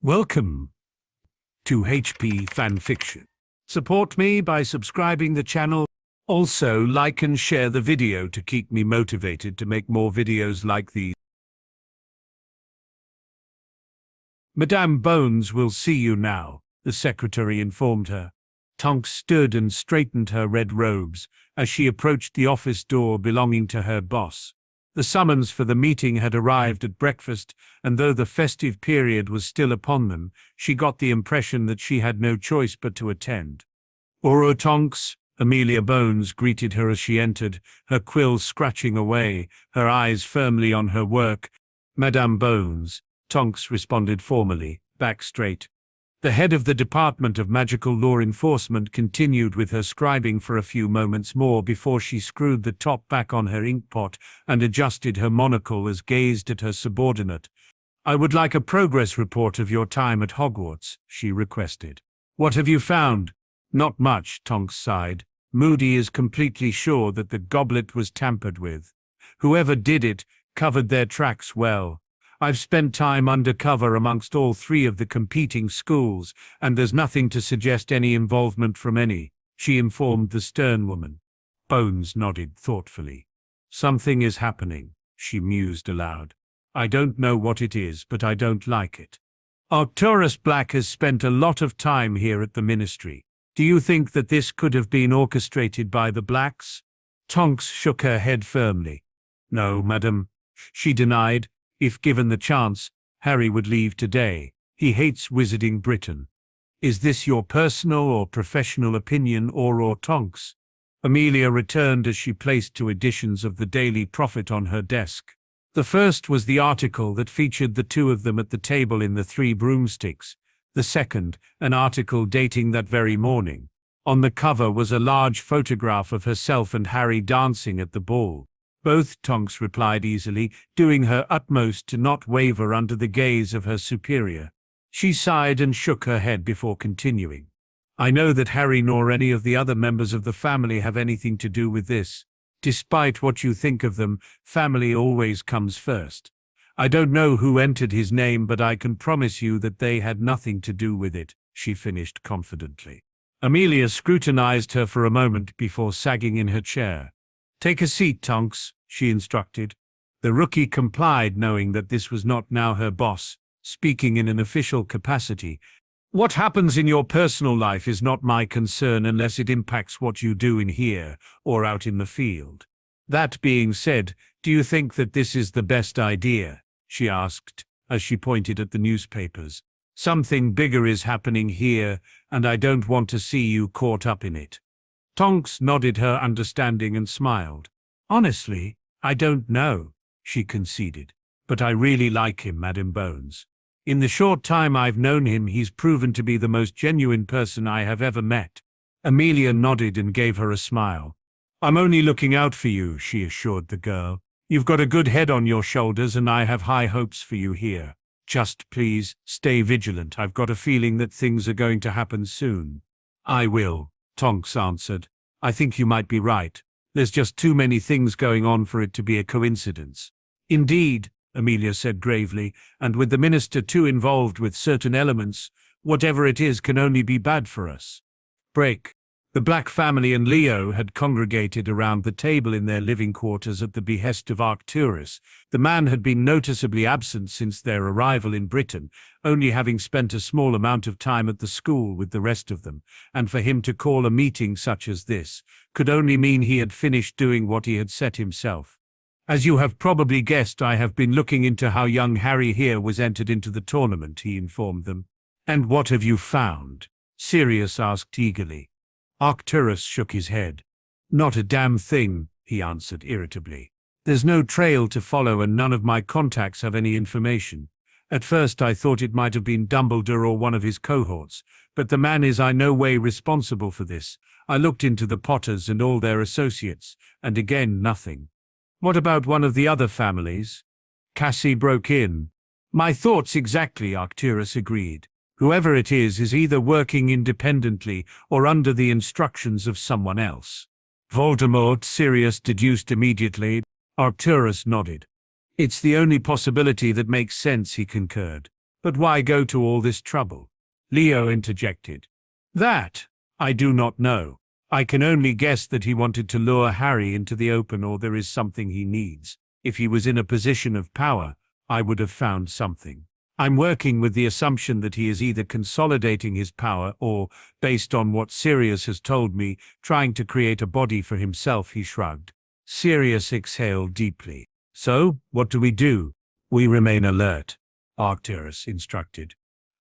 Welcome to HP Fanfiction. Support me by subscribing the channel. Also, like and share the video to keep me motivated to make more videos like these. Madame Bones will see you now, the secretary informed her. Tonks stood and straightened her red robes as she approached the office door belonging to her boss. The summons for the meeting had arrived at breakfast, and though the festive period was still upon them, she got the impression that she had no choice but to attend. "Oro Tonks," Amelia Bones greeted her as she entered, her quill scratching away, her eyes firmly on her work. "Madame Bones," Tonks responded formally, back straight. The head of the Department of Magical Law Enforcement continued with her scribing for a few moments more before she screwed the top back on her inkpot and adjusted her monocle as gazed at her subordinate. "I would like a progress report of your time at Hogwarts," she requested. "What have you found?" "Not much," Tonks sighed. "Moody is completely sure that the goblet was tampered with. Whoever did it covered their tracks well. I've spent time undercover amongst all three of the competing schools, and there's nothing to suggest any involvement from any," she informed the stern woman. Bones nodded thoughtfully. "Something is happening," she mused aloud. "I don't know what it is, but I don't like it. Arcturus Black has spent a lot of time here at the Ministry. Do you think that this could have been orchestrated by the Blacks?" Tonks shook her head firmly. "No, madam," she denied. "If given the chance, Harry would leave today. He hates wizarding Britain." "Is this your personal or professional opinion, or Tonks?" Amelia returned as she placed two editions of the Daily Prophet on her desk. The first was the article that featured the two of them at the table in the Three Broomsticks. The second, an article dating that very morning. On the cover was a large photograph of herself and Harry dancing at the ball. "Both," Tonks replied easily, doing her utmost to not waver under the gaze of her superior. She sighed and shook her head before continuing. "I know that Harry nor any of the other members of the family have anything to do with this. Despite what you think of them, family always comes first. I don't know who entered his name, but I can promise you that they had nothing to do with it," she finished confidently. Amelia scrutinized her for a moment before sagging in her chair. "Take a seat, Tonks," she instructed. The rookie complied, knowing that this was not now her boss, speaking in an official capacity. "What happens in your personal life is not my concern unless it impacts what you do in here or out in the field. That being said, do you think that this is the best idea?" she asked, as she pointed at the newspapers. "Something bigger is happening here, and I don't want to see you caught up in it." Tonks nodded her understanding and smiled. "Honestly, I don't know," she conceded. "But I really like him, Madame Bones. In the short time I've known him, he's proven to be the most genuine person I have ever met." Amelia nodded and gave her a smile. "I'm only looking out for you," she assured the girl. "You've got a good head on your shoulders, and I have high hopes for you here. Just please, stay vigilant. I've got a feeling that things are going to happen soon." "I will," Tonks answered. "I think you might be right. There's just too many things going on for it to be a coincidence." "Indeed," Amelia said gravely, "and with the minister too involved with certain elements, whatever it is can only be bad for us." Break. The Black family and Leo had congregated around the table in their living quarters at the behest of Arcturus. The man had been noticeably absent since their arrival in Britain, only having spent a small amount of time at the school with the rest of them, and for him to call a meeting such as this could only mean he had finished doing what he had set himself. "As you have probably guessed, I have been looking into how young Harry here was entered into the tournament," he informed them. "And what have you found?" Sirius asked eagerly. Arcturus shook his head. "Not a damn thing," he answered irritably. "There's no trail to follow, and none of my contacts have any information. At first I thought it might have been Dumbledore or one of his cohorts, but the man is in no way responsible for this. I looked into the Potters and all their associates, and again nothing." "What about one of the other families?" Cassie broke in. "My thoughts exactly," Arcturus agreed. "Whoever it is either working independently or under the instructions of someone else." "Voldemort," Sirius deduced immediately. Arcturus nodded. "It's the only possibility that makes sense," he concurred. But why go to all this trouble? Leo interjected. That I do not know. I can only guess that he wanted to lure Harry into the open, or there is something he needs. If he was in a position of power, I would have found something. I'm working with the assumption that he is either consolidating his power or, based on what Sirius has told me, trying to create a body for himself. He shrugged. Sirius exhaled deeply. So, what do we do? We remain alert, Arcturus instructed.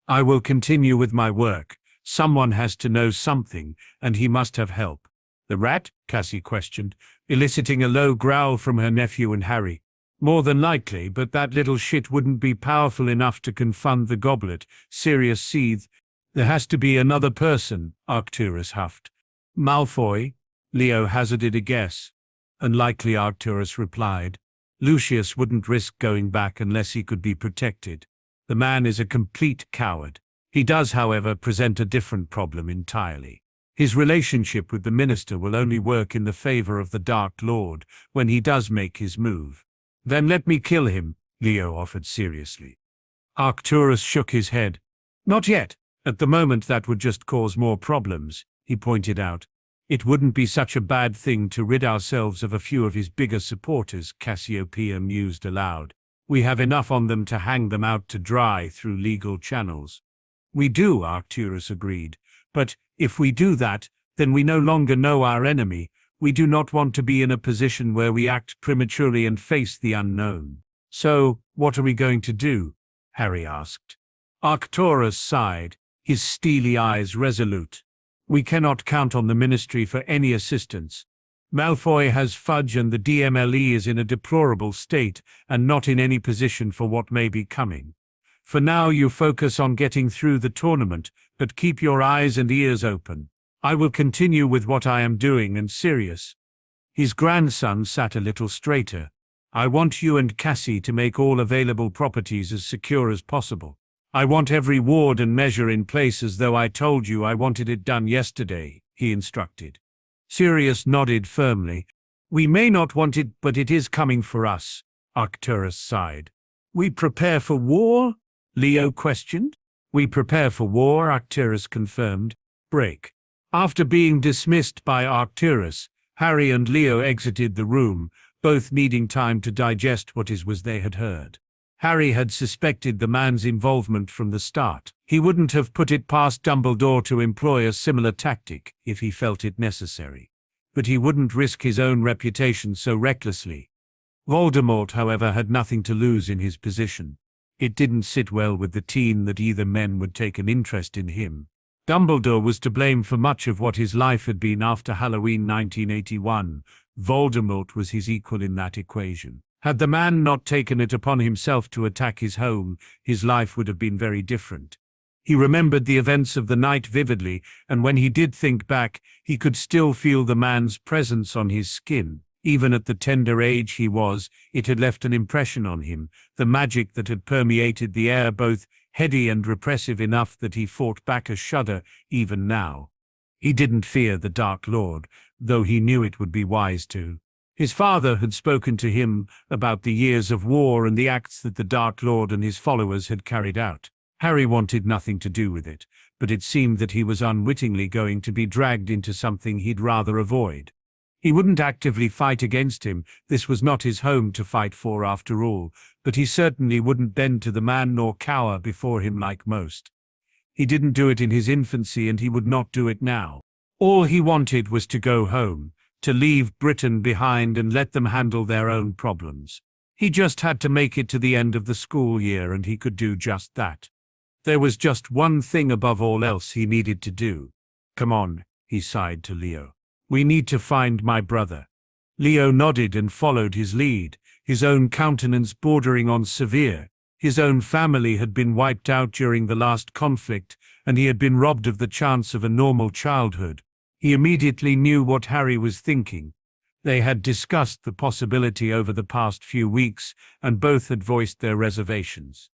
I will continue with my work. Someone has to know something, and he must have help. The rat? Cassie questioned, eliciting a low growl from her nephew and Harry. More than likely, but that little shit wouldn't be powerful enough to confund the goblet, Sirius seethed. There has to be another person, Arcturus huffed. Malfoy? Leo hazarded a guess. Unlikely, Arcturus replied. Lucius wouldn't risk going back unless he could be protected. The man is a complete coward. He does, however, present a different problem entirely. His relationship with the minister will only work in the favor of the Dark Lord when he does make his move. Then let me kill him, Leo offered seriously. Arcturus shook his head. Not yet. At the moment that would just cause more problems, he pointed out. It wouldn't be such a bad thing to rid ourselves of a few of his bigger supporters, Cassiopeia mused aloud. We have enough on them to hang them out to dry through legal channels. We do, Arcturus agreed. But if we do that, then we no longer know our enemy. We do not want to be in a position where we act prematurely and face the unknown. So, what are we going to do? Harry asked. Arcturus sighed, his steely eyes resolute. We cannot count on the Ministry for any assistance. Malfoy has Fudge and the DMLE is in a deplorable state and not in any position for what may be coming. For now you focus on getting through the tournament, but keep your eyes and ears open. I will continue with what I am doing, and Sirius. His grandson sat a little straighter. I want you and Cassie to make all available properties as secure as possible. I want every ward and measure in place as though I told you I wanted it done yesterday, he instructed. Sirius nodded firmly. We may not want it, but it is coming for us, Arcturus sighed. We prepare for war? Leo questioned. We prepare for war, Arcturus confirmed. Break. After being dismissed by Arcturus, Harry and Leo exited the room, both needing time to digest what it was they had heard. Harry had suspected the man's involvement from the start. He wouldn't have put it past Dumbledore to employ a similar tactic if he felt it necessary. But he wouldn't risk his own reputation so recklessly. Voldemort, however, had nothing to lose in his position. It didn't sit well with the teen that either men would take an interest in him. Dumbledore was to blame for much of what his life had been after Halloween 1981. Voldemort was his equal in that equation. Had the man not taken it upon himself to attack his home, his life would have been very different. He remembered the events of the night vividly, and when he did think back, he could still feel the man's presence on his skin. Even at the tender age he was, it had left an impression on him, the magic that had permeated the air, both heady and repressive enough that he fought back a shudder even now. He didn't fear the Dark Lord, though he knew it would be wise to. His father had spoken to him about the years of war and the acts that the Dark Lord and his followers had carried out. Harry wanted nothing to do with it, but it seemed that he was unwittingly going to be dragged into something he'd rather avoid. He wouldn't actively fight against him, this was not his home to fight for after all, but he certainly wouldn't bend to the man nor cower before him like most. He didn't do it in his infancy, and he would not do it now. All he wanted was to go home, to leave Britain behind and let them handle their own problems. He just had to make it to the end of the school year, and he could do just that. There was just one thing above all else he needed to do. Come on, he sighed to Leo. We need to find my brother. Leo nodded and followed his lead, his own countenance bordering on severe. His own family had been wiped out during the last conflict, and he had been robbed of the chance of a normal childhood. He immediately knew what Harry was thinking. They had discussed the possibility over the past few weeks, and both had voiced their reservations.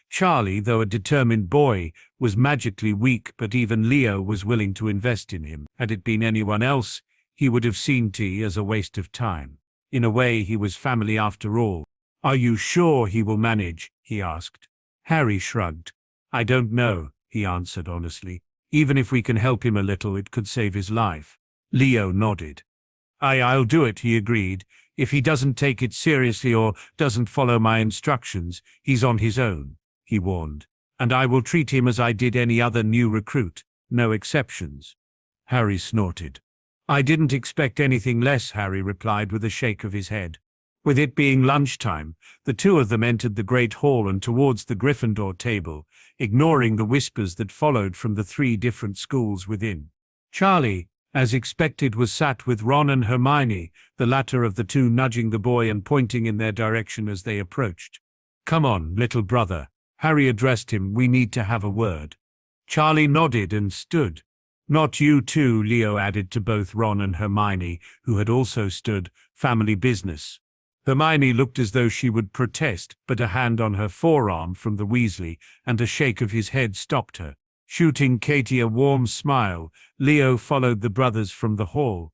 Charlie, though a determined boy, was magically weak, but even Leo was willing to invest in him. Had it been anyone else, he would have seen tea as a waste of time. In a way, he was family after all. Are you sure he will manage? He asked. Harry shrugged. I don't know, he answered honestly. Even if we can help him a little, it could save his life. Leo nodded. I'll do it, he agreed. If he doesn't take it seriously or doesn't follow my instructions, he's on his own, he warned. And I will treat him as I did any other new recruit, no exceptions. Harry snorted. I didn't expect anything less, Harry replied with a shake of his head. With it being lunchtime, the two of them entered the great hall and towards the Gryffindor table, ignoring the whispers that followed from the 3 different schools within. Charlie, as expected, was sat with Ron and Hermione, the latter of the two nudging the boy and pointing in their direction as they approached. Come on, little brother, Harry addressed him, we need to have a word. Charlie nodded and stood. Not you too, Leo added to both Ron and Hermione, who had also stood, family business. Hermione looked as though she would protest, but a hand on her forearm from the Weasley and a shake of his head stopped her. Shooting Katie a warm smile, Leo followed the brothers from the hall.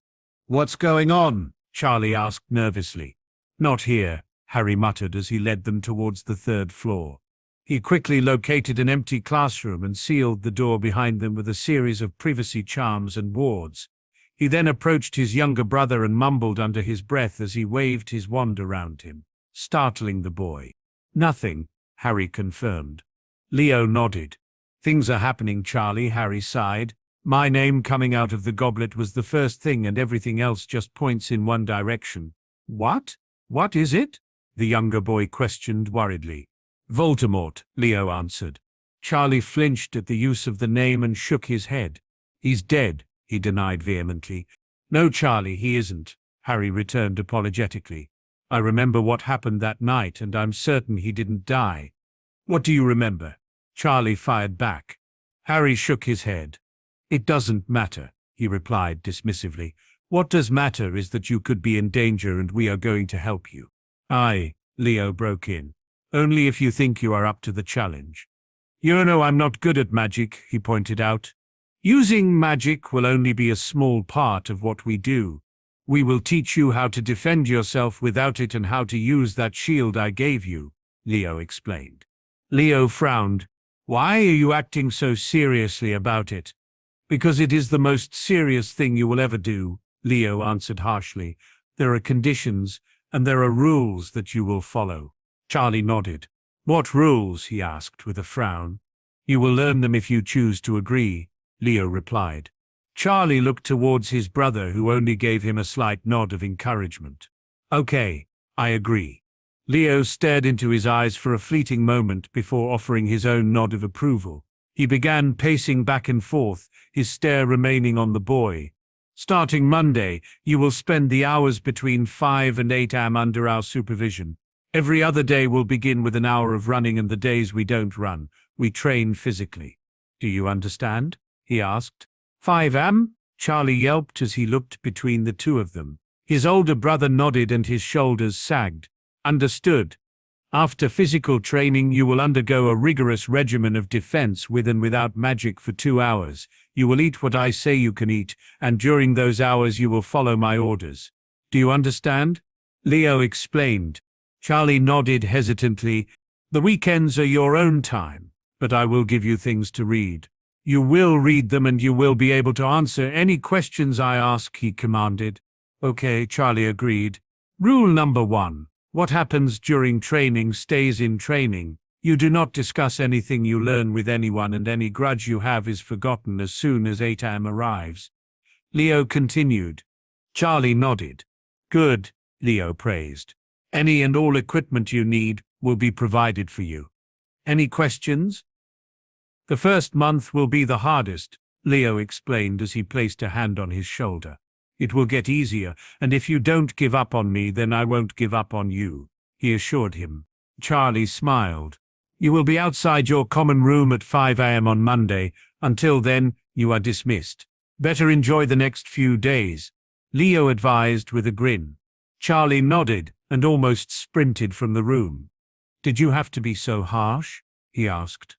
What's going on? Charlie asked nervously. Not here, Harry muttered as he led them towards the 3rd floor. He quickly located an empty classroom and sealed the door behind them with a series of privacy charms and wards. He then approached his younger brother and mumbled under his breath as he waved his wand around him, startling the boy. Nothing, Harry confirmed. Leo nodded. Things are happening, Charlie, Harry sighed. My name coming out of the goblet was the first thing and everything else just points in one direction. What? What is it? The younger boy questioned worriedly. Voldemort, Leo answered. Charlie flinched at the use of the name and shook his head. He's dead, he denied vehemently. No, Charlie, he isn't, Harry returned apologetically. I remember what happened that night and I'm certain he didn't die. What do you remember? Charlie fired back. Harry shook his head. It doesn't matter, he replied dismissively. What does matter is that you could be in danger and we are going to help you. Aye, Leo broke in. Only if you think you are up to the challenge. You know I'm not good at magic, he pointed out. Using magic will only be a small part of what we do. We will teach you how to defend yourself without it and how to use that shield I gave you, Leo explained. Leo frowned. Why are you acting so seriously about it? Because it is the most serious thing you will ever do, Leo answered harshly. There are conditions, and there are rules that you will follow. Charlie nodded. What rules? He asked with a frown. You will learn them if you choose to agree, Leo replied. Charlie looked towards his brother, who only gave him a slight nod of encouragement. Okay, I agree. Leo stared into his eyes for a fleeting moment before offering his own nod of approval. He began pacing back and forth, his stare remaining on the boy. Starting Monday, you will spend the hours between 5 and 8 am under our supervision. Every other day will begin with an hour of running, and the days we don't run, we train physically. Do you understand? He asked. 5 am? Charlie yelped as he looked between the two of them. His older brother nodded and his shoulders sagged. Understood. After physical training, you will undergo a rigorous regimen of defense with and without magic for 2 hours. You will eat what I say you can eat, and during those hours you will follow my orders. Do you understand? Leo explained. Charlie nodded hesitantly. The weekends are your own time, but I will give you things to read. You will read them and you will be able to answer any questions I ask, he commanded. Okay, Charlie agreed. Rule number 1. What happens during training stays in training. You do not discuss anything you learn with anyone, and any grudge you have is forgotten as soon as 8 am arrives. Leo continued. Charlie nodded. Good, Leo praised. Any and all equipment you need will be provided for you. Any questions? The first month will be the hardest, Leo explained as he placed a hand on his shoulder. It will get easier, and if you don't give up on me, then I won't give up on you, he assured him. Charlie smiled. You will be outside your common room at 5 am on Monday. Until then, you are dismissed. Better enjoy the next few days, Leo advised with a grin. Charlie nodded and almost sprinted from the room. Did you have to be so harsh? He asked.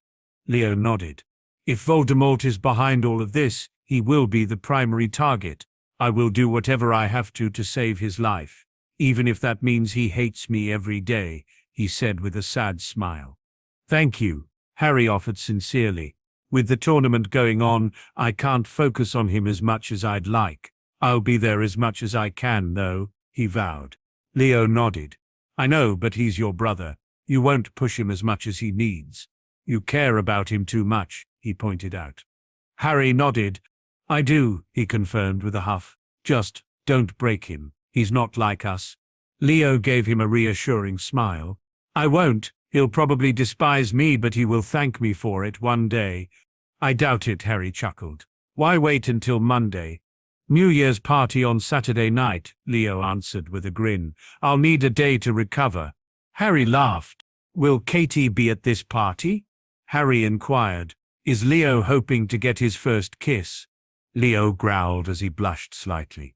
Leo nodded. If Voldemort is behind all of this, he will be the primary target. I will do whatever I have to save his life, even if that means he hates me every day, he said with a sad smile. Thank you, Harry offered sincerely. With the tournament going on, I can't focus on him as much as I'd like. I'll be there as much as I can, though, he vowed. Leo nodded. I know, but he's your brother. You won't push him as much as he needs. You care about him too much, he pointed out. Harry nodded. I do, he confirmed with a huff. Just don't break him. He's not like us. Leo gave him a reassuring smile. I won't. He'll probably despise me, but he will thank me for it one day. I doubt it, Harry chuckled. Why wait until Monday? New Year's party on Saturday night, Leo answered with a grin. I'll need a day to recover. Harry laughed. Will Katie be at this party? Harry inquired. Is Leo hoping to get his first kiss? Leo growled as he blushed slightly.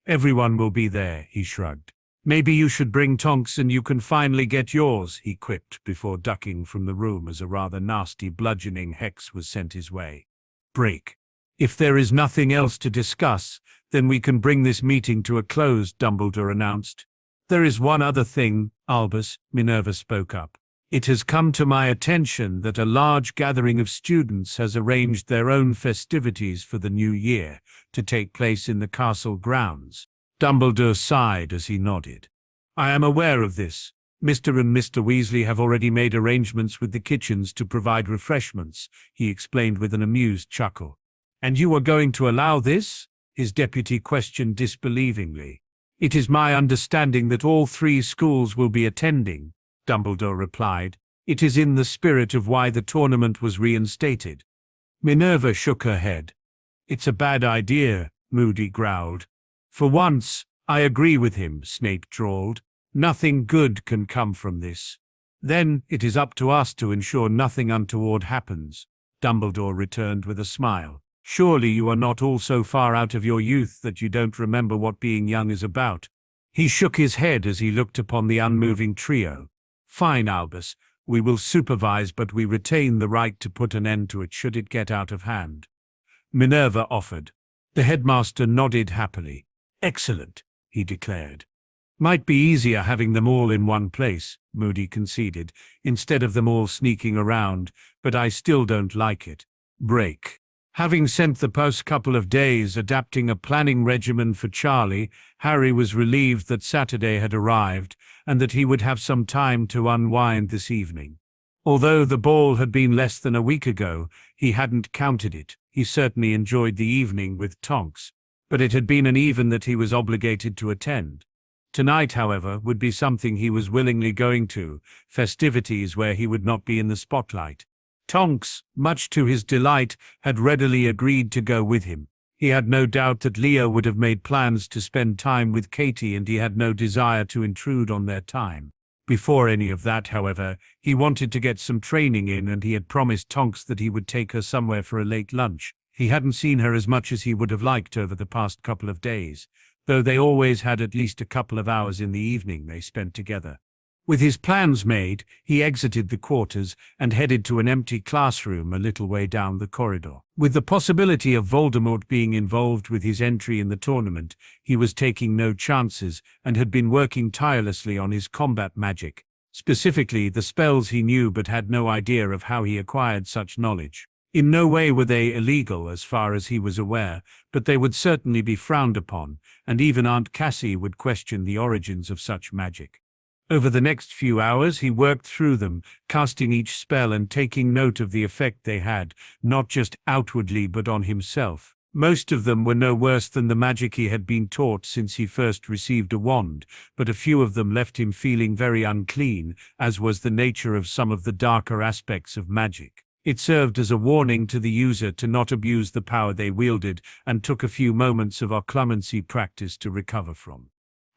Everyone will be there, he shrugged. Maybe you should bring Tonks and you can finally get yours, he quipped before ducking from the room as a rather nasty bludgeoning hex was sent his way. Break. If there is nothing else to discuss, then we can bring this meeting to a close, Dumbledore announced. There is one other thing, Albus, Minerva spoke up. It has come to my attention that a large gathering of students has arranged their own festivities for the new year to take place in the castle grounds. Dumbledore sighed as he nodded. I am aware of this. Mr. and Mr. Weasley have already made arrangements with the kitchens to provide refreshments, he explained with an amused chuckle. And you are going to allow this? His deputy questioned disbelievingly. It is my understanding that all 3 schools will be attending, Dumbledore replied. It is in the spirit of why the tournament was reinstated. Minerva shook her head. It's a bad idea, Moody growled. For once, I agree with him, Snape drawled. Nothing good can come from this. Then it is up to us to ensure nothing untoward happens, Dumbledore returned with a smile. Surely you are not all so far out of your youth that you don't remember what being young is about. He shook his head as he looked upon the unmoving trio. Fine, Albus, we will supervise, but we retain the right to put an end to it should it get out of hand. Minerva offered. The headmaster nodded happily. Excellent, he declared. Might be easier having them all in one place, Moody conceded, instead of them all sneaking around, but I still don't like it. Break. Having spent the past couple of days adapting a planning regimen for Charlie, Harry was relieved that Saturday had arrived and that he would have some time to unwind this evening. Although the ball had been less than a week ago, he hadn't counted it. He certainly enjoyed the evening with Tonks, but it had been an even that he was obligated to attend. Tonight, however, would be something he was willingly going to, festivities where he would not be in the spotlight. Tonks, much to his delight, had readily agreed to go with him. He had no doubt that Leo would have made plans to spend time with Katie, and he had no desire to intrude on their time. Before any of that, however, he wanted to get some training in, and he had promised Tonks that he would take her somewhere for a late lunch. He hadn't seen her as much as he would have liked over the past couple of days, though they always had at least a couple of hours in the evening they spent together. With his plans made, he exited the quarters and headed to an empty classroom a little way down the corridor. With the possibility of Voldemort being involved with his entry in the tournament, he was taking no chances and had been working tirelessly on his combat magic, specifically the spells he knew but had no idea of how he acquired such knowledge. In no way were they illegal as far as he was aware, but they would certainly be frowned upon, and even Aunt Cassie would question the origins of such magic. Over the next few hours he worked through them, casting each spell and taking note of the effect they had, not just outwardly but on himself. Most of them were no worse than the magic he had been taught since he first received a wand, but a few of them left him feeling very unclean, as was the nature of some of the darker aspects of magic. It served as a warning to the user to not abuse the power they wielded, and took a few moments of occlumency practice to recover from.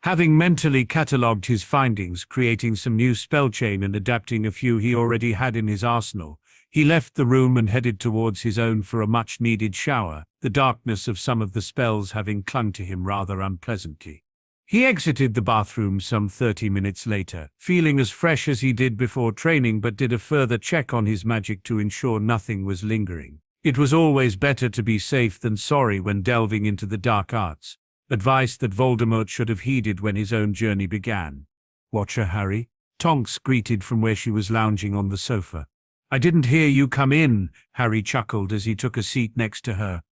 Having mentally catalogued his findings, creating some new spell chain and adapting a few he already had in his arsenal, he left the room and headed towards his own for a much-needed shower, the darkness of some of the spells having clung to him rather unpleasantly. He exited the bathroom some 30 minutes later, feeling as fresh as he did before training, but did a further check on his magic to ensure nothing was lingering. It was always better to be safe than sorry when delving into the dark arts. Advice that Voldemort should have heeded when his own journey began. "Watch her, Harry," Tonks greeted from where she was lounging on the sofa. I didn't hear you come in, Harry chuckled as he took a seat next to her.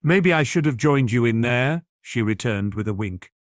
Maybe I should have joined you in there, she returned with a wink.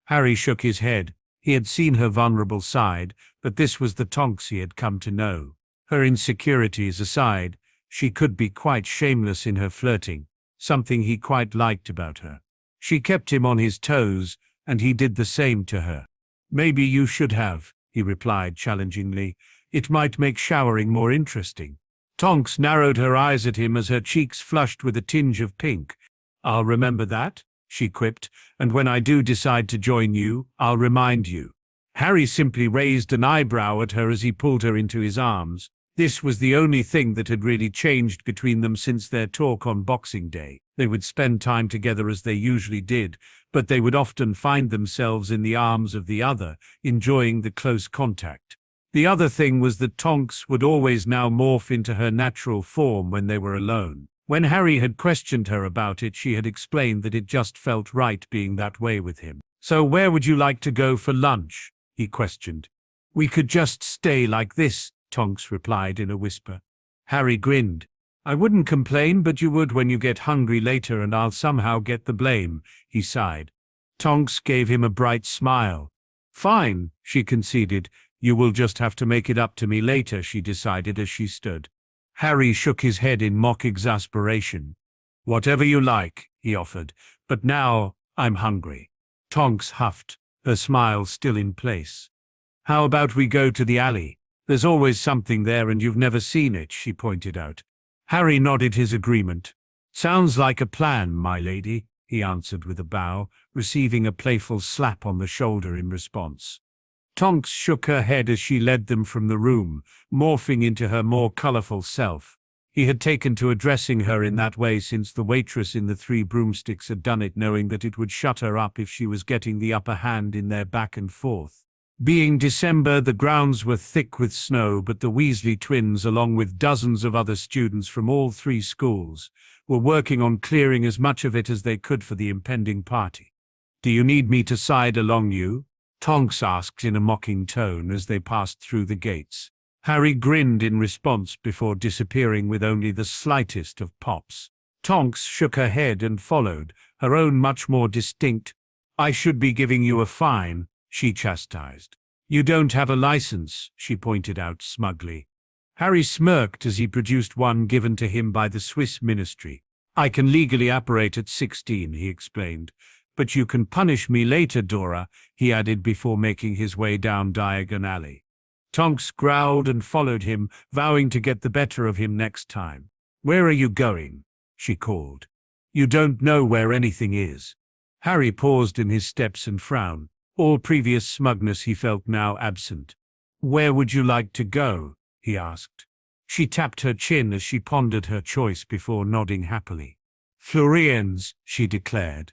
Harry shook his head. He had seen her vulnerable side, but this was the Tonks he had come to know. Her insecurities aside, she could be quite shameless in her flirting, something he quite liked about her. She kept him on his toes, and he did the same to her. Maybe you should have, he replied challengingly. It might make showering more interesting. Tonks narrowed her eyes at him as her cheeks flushed with a tinge of pink. I'll remember that, she quipped, and when I do decide to join you, I'll remind you. Harry simply raised an eyebrow at her as he pulled her into his arms. This was the only thing that had really changed between them since their talk on Boxing Day. They would spend time together as they usually did, but they would often find themselves in the arms of the other, enjoying the close contact. The other thing was that Tonks would always now morph into her natural form when they were alone. When Harry had questioned her about it, she had explained that it just felt right being that way with him. So where would you like to go for lunch? He questioned. We could just stay like this, Tonks replied in a whisper. Harry grinned. I wouldn't complain, but you would when you get hungry later and I'll somehow get the blame, he sighed. Tonks gave him a bright smile. Fine, she conceded. You will just have to make it up to me later, she decided as she stood. Harry shook his head in mock exasperation. Whatever you like, he offered, but now I'm hungry. Tonks huffed, her smile still in place. How about we go to the alley? There's always something there and you've never seen it, she pointed out. Harry nodded his agreement. Sounds like a plan, my lady, he answered with a bow, receiving a playful slap on the shoulder in response. Tonks shook her head as she led them from the room, morphing into her more colorful self. He had taken to addressing her in that way since the waitress in the Three Broomsticks had done it, knowing that it would shut her up if she was getting the upper hand in their back and forth. Being December, the grounds were thick with snow, but the Weasley twins, along with dozens of other students from all three schools, were working on clearing as much of it as they could for the impending party. Do you need me to side along you? Tonks asked in a mocking tone as they passed through the gates. Harry grinned in response before disappearing with only the slightest of pops. Tonks shook her head and followed, her own much more distinct. I should be giving you a fine, she chastised. You don't have a license, she pointed out smugly. Harry smirked as he produced one given to him by the Swiss ministry. I can legally operate at 16, he explained. But you can punish me later, Dora, he added before making his way down Diagon Alley. Tonks growled and followed him, vowing to get the better of him next time. Where are you going? She called. You don't know where anything is. Harry paused in his steps and frowned. All previous smugness he felt now absent. Where would you like to go? He asked. She tapped her chin as she pondered her choice before nodding happily. Florian's, she declared.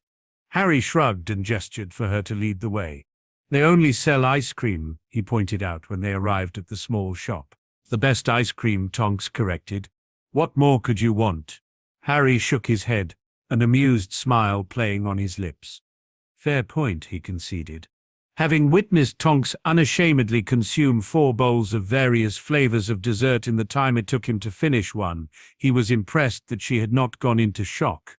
Harry shrugged and gestured for her to lead the way. They only sell ice cream, he pointed out when they arrived at the small shop. The best ice cream, Tonks corrected. What more could you want? Harry shook his head, an amused smile playing on his lips. Fair point, he conceded. Having witnessed Tonks unashamedly consume 4 bowls of various flavors of dessert in the time it took him to finish one, he was impressed that she had not gone into shock.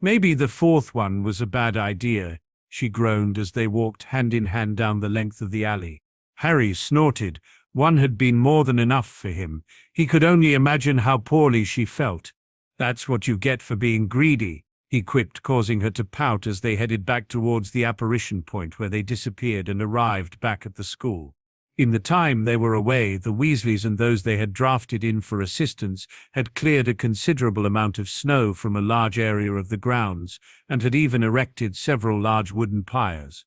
Maybe the 4th one was a bad idea, she groaned as they walked hand in hand down the length of the alley. Harry snorted. One had been more than enough for him. He could only imagine how poorly she felt. That's what you get for being greedy, he quipped, causing her to pout as they headed back towards the apparition point where they disappeared and arrived back at the school. In the time they were away, the Weasleys and those they had drafted in for assistance had cleared a considerable amount of snow from a large area of the grounds and had even erected several large wooden pyres.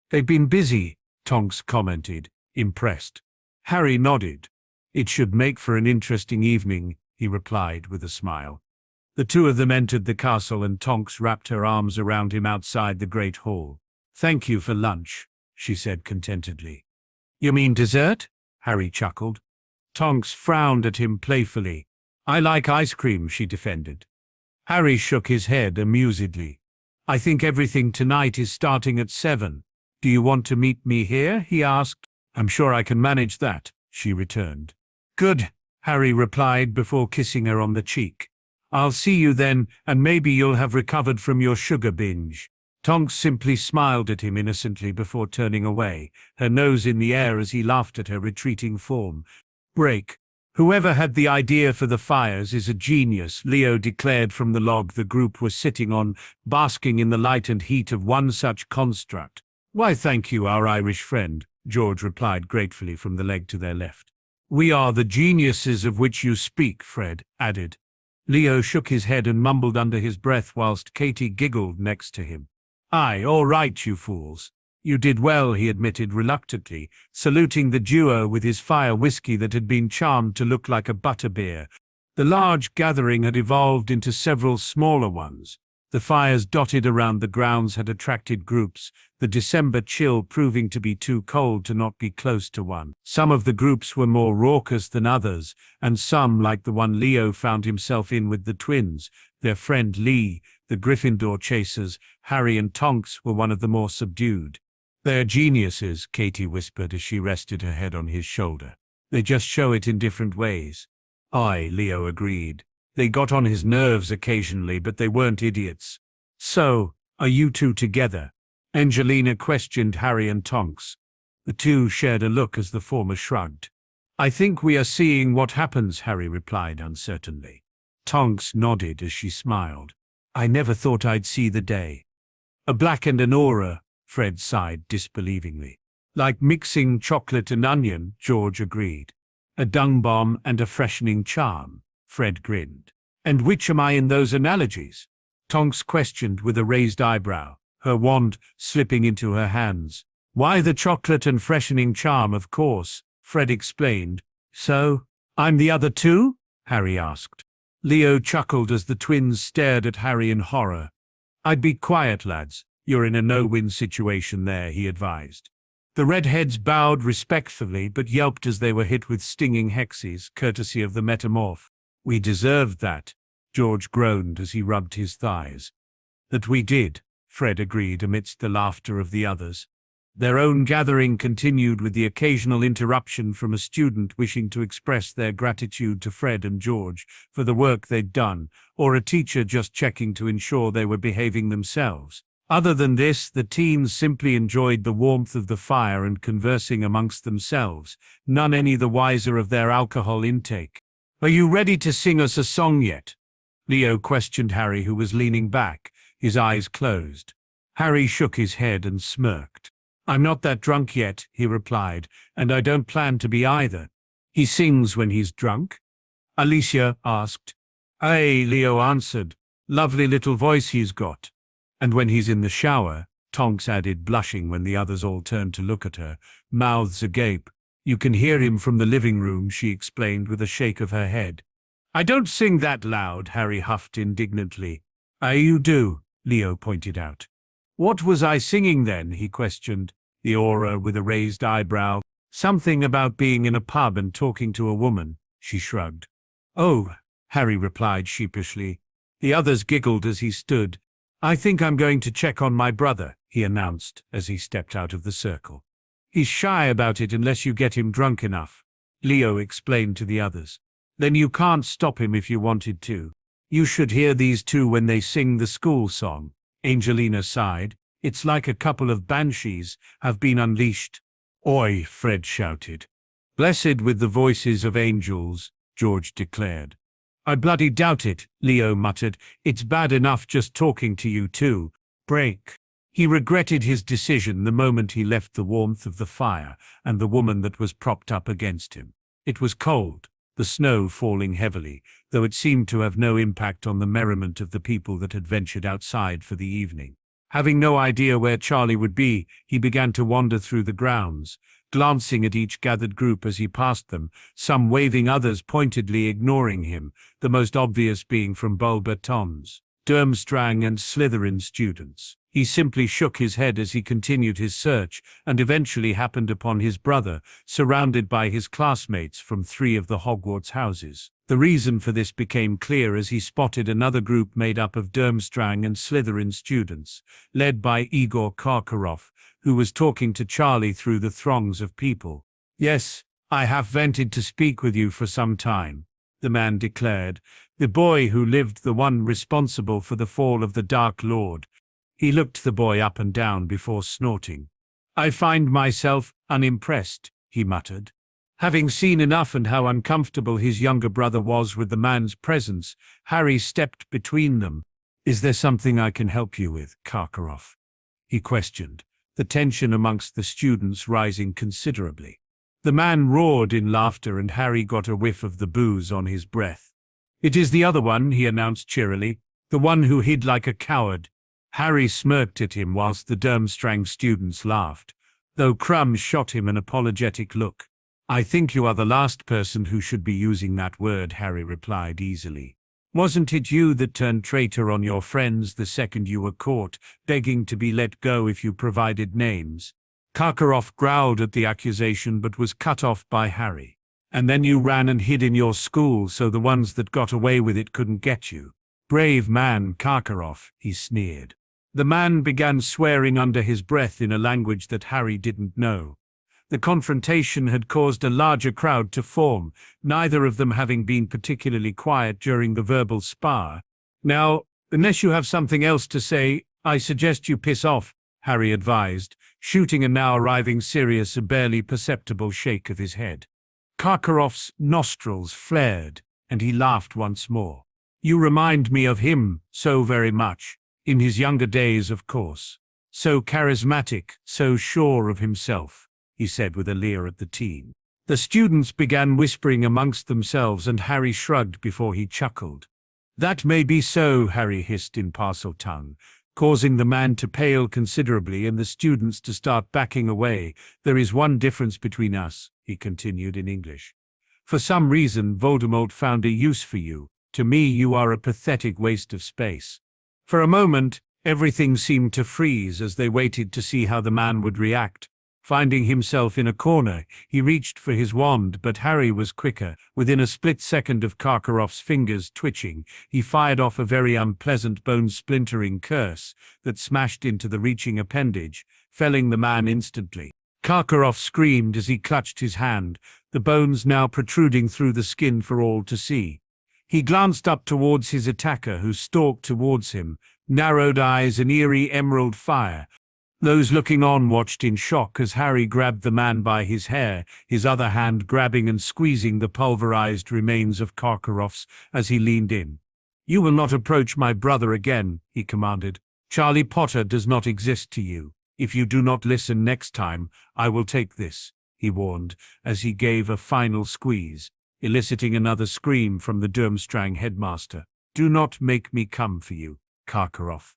They've been busy, Tonks commented, impressed. Harry nodded. It should make for an interesting evening, he replied with a smile. The two of them entered the castle and Tonks wrapped her arms around him outside the great hall. Thank you for lunch, she said contentedly. You mean dessert? Harry chuckled. Tonks frowned at him playfully. I like ice cream, she defended. Harry shook his head amusedly. I think everything tonight is starting at 7. Do you want to meet me here? He asked. I'm sure I can manage that, she returned. Good, Harry replied before kissing her on the cheek. I'll see you then, and maybe you'll have recovered from your sugar binge. Tonks simply smiled at him innocently before turning away, her nose in the air as he laughed at her retreating form. Break. Whoever had the idea for the fires is a genius, Leo declared from the log the group was sitting on, basking in the light and heat of one such construct. Why, thank you, our Irish friend, George replied gratefully from the leg to their left. We are the geniuses of which you speak, Fred added. Leo shook his head and mumbled under his breath whilst Katie giggled next to him. Aye, all right, you fools. You did well, he admitted reluctantly, saluting the duo with his fire whiskey that had been charmed to look like a butterbeer. The large gathering had evolved into several smaller ones. The fires dotted around the grounds had attracted groups, the December chill proving to be too cold to not be close to one. Some of the groups were more raucous than others, and some, like the one Leo found himself in with the twins, their friend Lee, the Gryffindor chasers, Harry and Tonks, were one of the more subdued. They're geniuses, Katie whispered as she rested her head on his shoulder. They just show it in different ways. Aye, Leo agreed. They got on his nerves occasionally, but they weren't idiots. So, are you two together? Angelina questioned Harry and Tonks. The two shared a look as the former shrugged. I think we are seeing what happens, Harry replied uncertainly. Tonks nodded as she smiled. I never thought I'd see the day. A black and an aura, Fred sighed disbelievingly. Like mixing chocolate and onion, George agreed. A dung bomb and a freshening charm, Fred grinned. And which am I in those analogies? Tonks questioned with a raised eyebrow, her wand slipping into her hands. Why, the chocolate and freshening charm, of course, Fred explained. So, I'm the other two? Harry asked. Leo chuckled as the twins stared at Harry in horror. I'd be quiet, lads. You're in a no-win situation there, he advised. The redheads bowed respectfully but yelped as they were hit with stinging hexes, courtesy of the metamorph. We deserved that, George groaned as he rubbed his thighs. That we did, Fred agreed amidst the laughter of the others. Their own gathering continued with the occasional interruption from a student wishing to express their gratitude to Fred and George for the work they'd done, or a teacher just checking to ensure they were behaving themselves. Other than this, the teens simply enjoyed the warmth of the fire and conversing amongst themselves, none any the wiser of their alcohol intake. Are you ready to sing us a song yet? Leo questioned Harry, who was leaning back, his eyes closed. Harry shook his head and smirked. I'm not that drunk yet, he replied, and I don't plan to be either. He sings when he's drunk? Alicia asked. Aye, Leo answered. Lovely little voice he's got. And when he's in the shower, Tonks added, blushing when the others all turned to look at her, mouths agape. You can hear him from the living room, she explained with a shake of her head. I don't sing that loud, Harry huffed indignantly. Aye, you do, Leo pointed out. What was I singing then, he questioned, the aura with a raised eyebrow. Something about being in a pub and talking to a woman, she shrugged. Oh, Harry replied sheepishly. The others giggled as he stood. I think I'm going to check on my brother, he announced as he stepped out of the circle. He's shy about it unless you get him drunk enough, Leo explained to the others. Then you can't stop him if you wanted to. You should hear these two when they sing the school song, Angelina sighed. It's like a couple of banshees have been unleashed. Oi, Fred shouted. Blessed with the voices of angels, George declared. I bloody doubt it, Leo muttered. It's bad enough just talking to you two. Break. He regretted his decision the moment he left the warmth of the fire and the woman that was propped up against him. It was cold, the snow falling heavily, though it seemed to have no impact on the merriment of the people that had ventured outside for the evening. Having no idea where Charlie would be, he began to wander through the grounds, glancing at each gathered group as he passed them, some waving, others pointedly ignoring him, the most obvious being from Bulbaton's, Durmstrang and Slytherin students. He simply shook his head as he continued his search and eventually happened upon his brother, surrounded by his classmates from 3 of the Hogwarts houses. The reason for this became clear as he spotted another group made up of Durmstrang and Slytherin students, led by Igor Karkaroff, who was talking to Charlie through the throngs of people. Yes, I have wanted to speak with you for some time, the man declared, the boy who lived, the one responsible for the fall of the Dark Lord. He looked the boy up and down before snorting. I find myself unimpressed, he muttered. Having seen enough and how uncomfortable his younger brother was with the man's presence, Harry stepped between them. Is there something I can help you with, Karkaroff? He questioned, the tension amongst the students rising considerably. The man roared in laughter and Harry got a whiff of the booze on his breath. It is the other one, he announced cheerily, the one who hid like a coward. Harry smirked at him whilst the Durmstrang students laughed, though Crumb shot him an apologetic look. I think you are the last person who should be using that word, Harry replied easily. Wasn't it you that turned traitor on your friends the second you were caught, begging to be let go if you provided names? Karkaroff growled at the accusation but was cut off by Harry. And then you ran and hid in your school so the ones that got away with it couldn't get you. Brave man, Karkaroff, he sneered. The man began swearing under his breath in a language that Harry didn't know. The confrontation had caused a larger crowd to form, neither of them having been particularly quiet during the verbal spar. Now, unless you have something else to say, I suggest you piss off, Harry advised, shooting a now arriving Sirius a barely perceptible shake of his head. Karkaroff's nostrils flared, and he laughed once more. You remind me of him so very much, in his younger days, of course. So charismatic, so sure of himself, he said with a leer at the teen. The students began whispering amongst themselves and Harry shrugged before he chuckled. That may be so, Harry hissed in Parseltongue, causing the man to pale considerably and the students to start backing away. There is one difference between us, he continued in English. For some reason Voldemort found a use for you. To me you are a pathetic waste of space. For a moment, everything seemed to freeze as they waited to see how the man would react. Finding himself in a corner, he reached for his wand, but Harry was quicker. Within a split second of Karkaroff's fingers twitching, he fired off a very unpleasant bone-splintering curse that smashed into the reaching appendage, felling the man instantly. Karkaroff screamed as he clutched his hand, the bones now protruding through the skin for all to see. He glanced up towards his attacker, who stalked towards him, narrowed eyes and eerie emerald fire. Those looking on watched in shock as Harry grabbed the man by his hair, his other hand grabbing and squeezing the pulverized remains of Karkaroff's as he leaned in. You will not approach my brother again, he commanded. Charlie Potter does not exist to you. If you do not listen next time, I will take this, he warned, as he gave a final squeeze, eliciting another scream from the Durmstrang headmaster. Do not make me come for you, Karkaroff.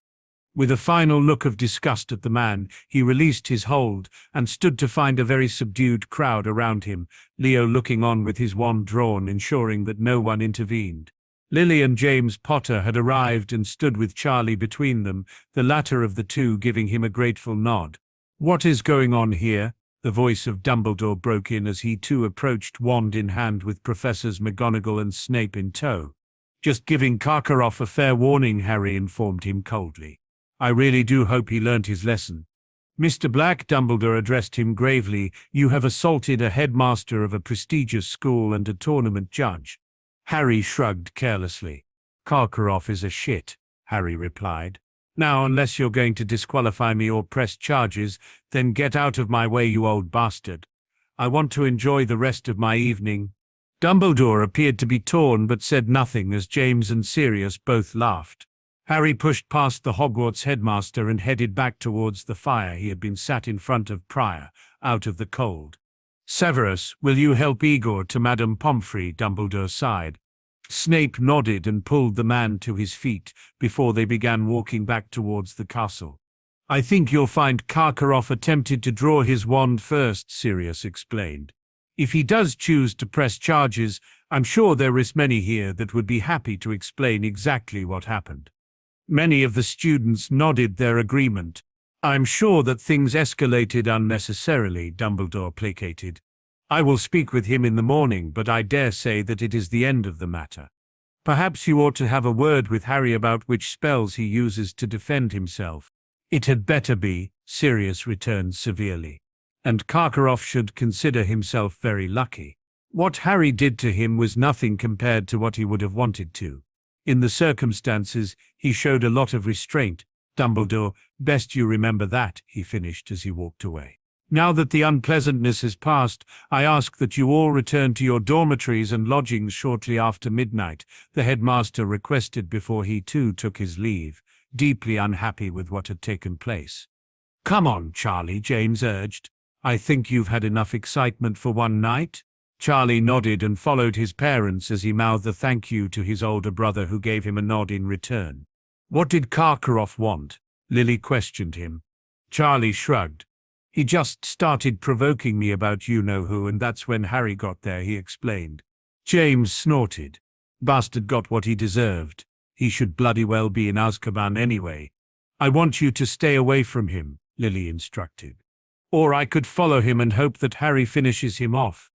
With a final look of disgust at the man, he released his hold and stood to find a very subdued crowd around him, Leo looking on with his wand drawn, ensuring that no one intervened. Lily and James Potter had arrived and stood with Charlie between them, the latter of the two giving him a grateful nod. What is going on here? The voice of Dumbledore broke in as he too approached, wand in hand with Professors McGonagall and Snape in tow. Just giving Karkaroff a fair warning, Harry informed him coldly. I really do hope he learnt his lesson. Mr. Black, Dumbledore addressed him gravely, you have assaulted a headmaster of a prestigious school and a tournament judge. Harry shrugged carelessly. Karkaroff is a shit, Harry replied. Now, unless you're going to disqualify me or press charges, then get out of my way, you old bastard. I want to enjoy the rest of my evening. Dumbledore appeared to be torn but said nothing as James and Sirius both laughed. Harry pushed past the Hogwarts headmaster and headed back towards the fire he had been sat in front of prior, out of the cold. Severus, will you help Igor to Madame Pomfrey? Dumbledore sighed. Snape nodded and pulled the man to his feet before they began walking back towards the castle. I think you'll find Karkaroff attempted to draw his wand first, Sirius explained. If he does choose to press charges, I'm sure there is many here that would be happy to explain exactly what happened. Many of the students nodded their agreement. I'm sure that things escalated unnecessarily, Dumbledore placated. I will speak with him in the morning, but I dare say that it is the end of the matter. Perhaps you ought to have a word with Harry about which spells he uses to defend himself. It had better be, Sirius returned severely. and Karkaroff should consider himself very lucky. What Harry did to him was nothing compared to what he would have wanted to. In the circumstances, he showed a lot of restraint. Dumbledore, best you remember that, he finished as he walked away. Now that the unpleasantness has passed, I ask that you all return to your dormitories and lodgings shortly after midnight, the headmaster requested before he too took his leave, deeply unhappy with what had taken place. Come on, Charlie, James urged. I think you've had enough excitement for one night. Charlie nodded and followed his parents as he mouthed a thank you to his older brother, who gave him a nod in return. What did Karkaroff want? Lily questioned him. Charlie shrugged. He just started provoking me about you-know-who, and that's when Harry got there, he explained. James snorted. Bastard got what he deserved. He should bloody well be in Azkaban anyway. I want you to stay away from him, Lily instructed. Or I could follow him and hope that Harry finishes him off.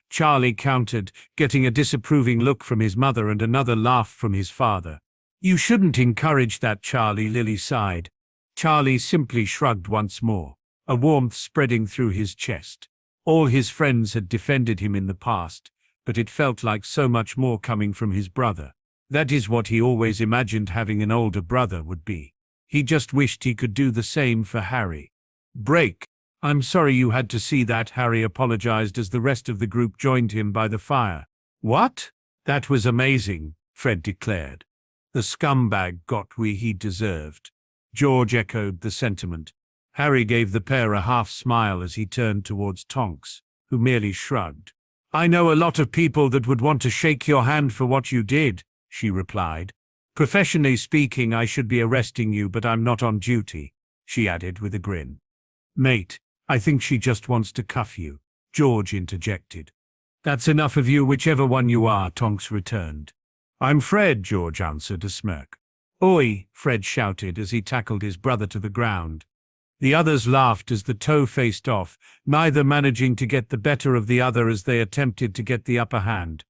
Charlie countered, getting a disapproving look from his mother and another laugh from his father. You shouldn't encourage that, Charlie, Lily sighed. Charlie simply shrugged once more, a warmth spreading through his chest. All his friends had defended him in the past, but it felt like so much more coming from his brother. That is what he always imagined having an older brother would be. He just wished he could do the same for Harry. Break. I'm sorry you had to see that, Harry apologized as the rest of the group joined him by the fire. What? That was amazing, Fred declared. The scumbag got what he deserved. George echoed the sentiment. Harry gave the pair a half smile as he turned towards Tonks, who merely shrugged. I know a lot of people that would want to shake your hand for what you did, she replied. Professionally speaking, I should be arresting you, but I'm not on duty, she added with a grin. Mate, I think she just wants to cuff you, George interjected. That's enough of you, whichever one you are, Tonks returned. I'm Fred, George answered, a smirk. Oi, Fred shouted as he tackled his brother to the ground. The others laughed as the toe faced off, neither managing to get the better of the other as they attempted to get the upper hand.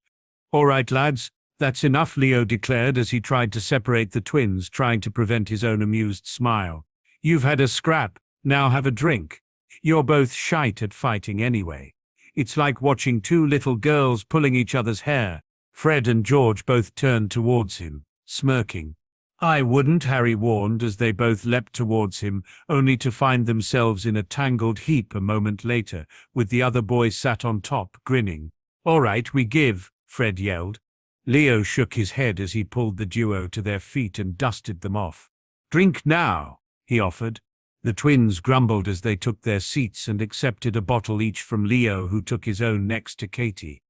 All right, lads, that's enough, Leo declared as he tried to separate the twins, trying to prevent his own amused smile. You've had a scrap, now have a drink. You're both shite at fighting anyway. It's like watching two little girls pulling each other's hair. Fred and George both turned towards him, smirking. I wouldn't, Harry warned as they both leapt towards him, only to find themselves in a tangled heap a moment later, with the other boys sat on top, grinning. All right, we give, Fred yelled. Leo shook his head as he pulled the duo to their feet and dusted them off. Drink now, he offered. The twins grumbled as they took their seats and accepted a bottle each from Leo, who took his own next to Katie.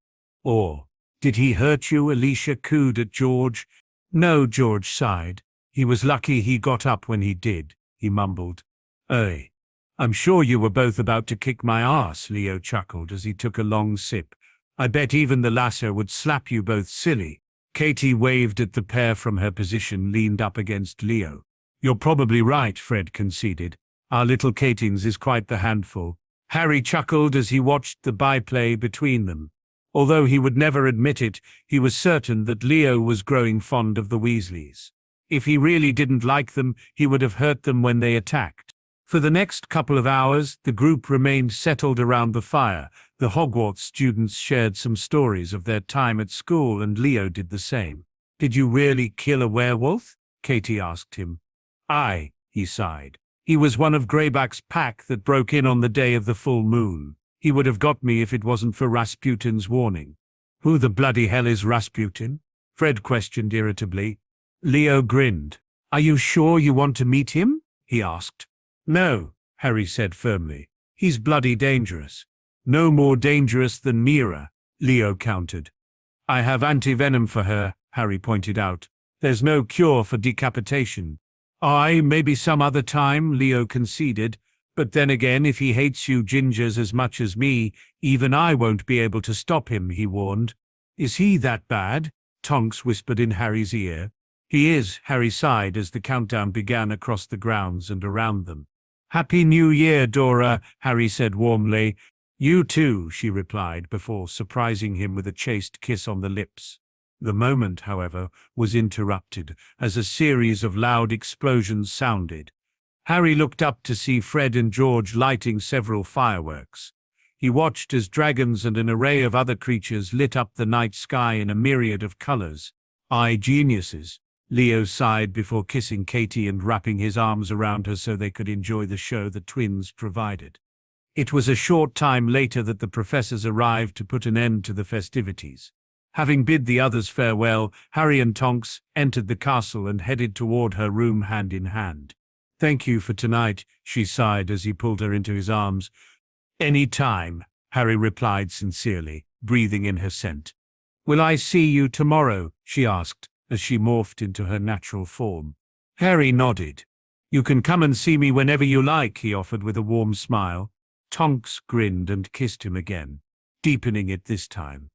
Or, did he hurt you? Alicia cooed at George. No, George sighed. He was lucky he got up when he did, he mumbled. I'm sure you were both about to kick my ass, Leo chuckled as he took a long sip. I bet even the lasser would slap you both silly. Katie waved at the pair from her position, leaned up against Leo. You're probably right, Fred conceded. Our little Katings is quite the handful. Harry chuckled as he watched the byplay between them. Although he would never admit it, he was certain that Leo was growing fond of the Weasleys. If he really didn't like them, he would have hurt them when they attacked. For the next couple of hours, the group remained settled around the fire. The Hogwarts students shared some stories of their time at school, and Leo did the same. Did you really kill a werewolf? Katie asked him. Aye, he sighed. He was one of Greyback's pack that broke in on the day of the full moon. He would have got me if it wasn't for Rasputin's warning. Who the bloody hell is Rasputin? Fred questioned irritably. Leo grinned. Are you sure you want to meet him? He asked. No, Harry said firmly. He's bloody dangerous. No more dangerous than Mira, Leo countered. I have anti-venom for her, Harry pointed out. There's no cure for decapitation. Aye, maybe some other time, Leo conceded. But then again, if he hates you gingers as much as me, even I won't be able to stop him, he warned. Is he that bad? Tonks whispered in Harry's ear. He is, Harry sighed as the countdown began across the grounds and around them. Happy New Year, Dora, Harry said warmly. You too, she replied, before surprising him with a chaste kiss on the lips. The moment, however, was interrupted as a series of loud explosions sounded. Harry looked up to see Fred and George lighting several fireworks. He watched as dragons and an array of other creatures lit up the night sky in a myriad of colors. Geniuses, Leo sighed before kissing Katie and wrapping his arms around her so they could enjoy the show the twins provided. It was a short time later that the professors arrived to put an end to the festivities. Having bid the others farewell, Harry and Tonks entered the castle and headed toward her room hand in hand. "Thank you for tonight," she sighed as he pulled her into his arms. "Any time," Harry replied sincerely, breathing in her scent. "Will I see you tomorrow?" she asked, as she morphed into her natural form. Harry nodded. "You can come and see me whenever you like," he offered with a warm smile. Tonks grinned and kissed him again, deepening it this time.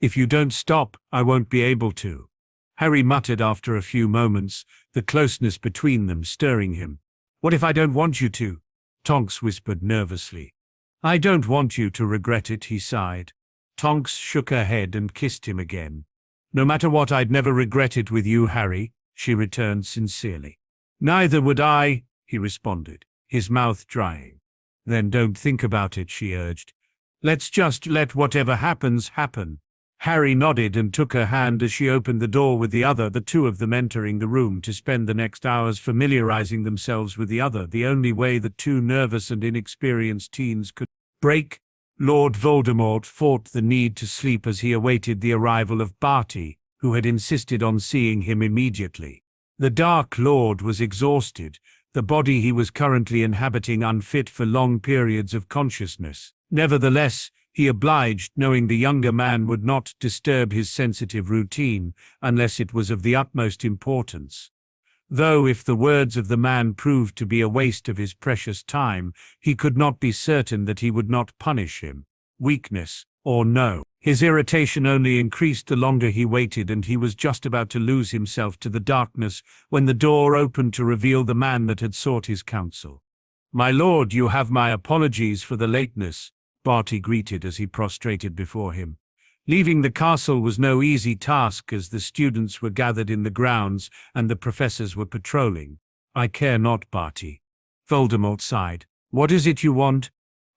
"If you don't stop, I won't be able to," Harry muttered after a few moments, the closeness between them stirring him. "What if I don't want you to?" Tonks whispered nervously. "I don't want you to regret it," he sighed. Tonks shook her head and kissed him again. "No matter what, I'd never regret it with you, Harry," she returned sincerely. "Neither would I," he responded, his mouth drying. "Then don't think about it," she urged. "Let's just let whatever happens happen." Harry nodded and took her hand as she opened the door with the other, the two of them entering the room to spend the next hours familiarizing themselves with the other, the only way that two nervous and inexperienced teens could break. Lord Voldemort fought the need to sleep as he awaited the arrival of Barty, who had insisted on seeing him immediately. The Dark Lord was exhausted, the body he was currently inhabiting unfit for long periods of consciousness. Nevertheless, he obliged, knowing the younger man would not disturb his sensitive routine unless it was of the utmost importance. Though if the words of the man proved to be a waste of his precious time, he could not be certain that he would not punish him. Weakness or no, his irritation only increased the longer he waited, and he was just about to lose himself to the darkness when the door opened to reveal the man that had sought his counsel. "My lord, you have my apologies for the lateness," Barty greeted as he prostrated before him. Leaving the castle was no easy task as the students were gathered in the grounds and the professors were patrolling. "I care not, Barty." Voldemort sighed. "What is it you want?"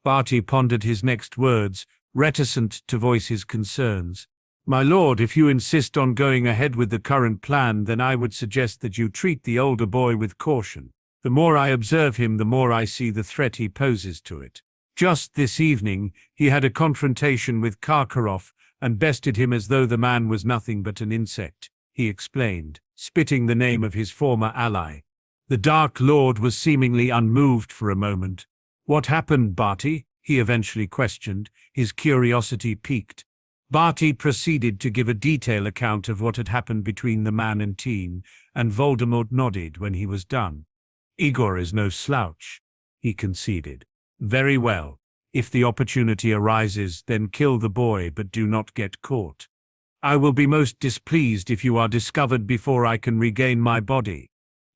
Barty pondered his next words, reticent to voice his concerns. "My lord, if you insist on going ahead with the current plan, then I would suggest that you treat the older boy with caution. The more I observe him, the more I see the threat he poses to it. Just this evening, he had a confrontation with Karkaroff and bested him as though the man was nothing but an insect," he explained, spitting the name of his former ally. The Dark Lord was seemingly unmoved for a moment. "What happened, Barty?" he eventually questioned, his curiosity piqued. Barty proceeded to give a detailed account of what had happened between the man and teen, and Voldemort nodded when he was done. "Igor is no slouch," he conceded. "Very well. If the opportunity arises, then kill the boy, but do not get caught. I will be most displeased if you are discovered before I can regain my body.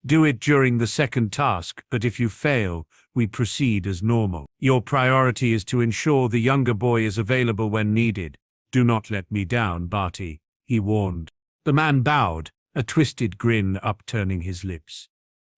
Do it during the second task, but if you fail, we proceed as normal. Your priority is to ensure the younger boy is available when needed. Do not let me down, Barty," he warned. The man bowed, a twisted grin upturning his lips.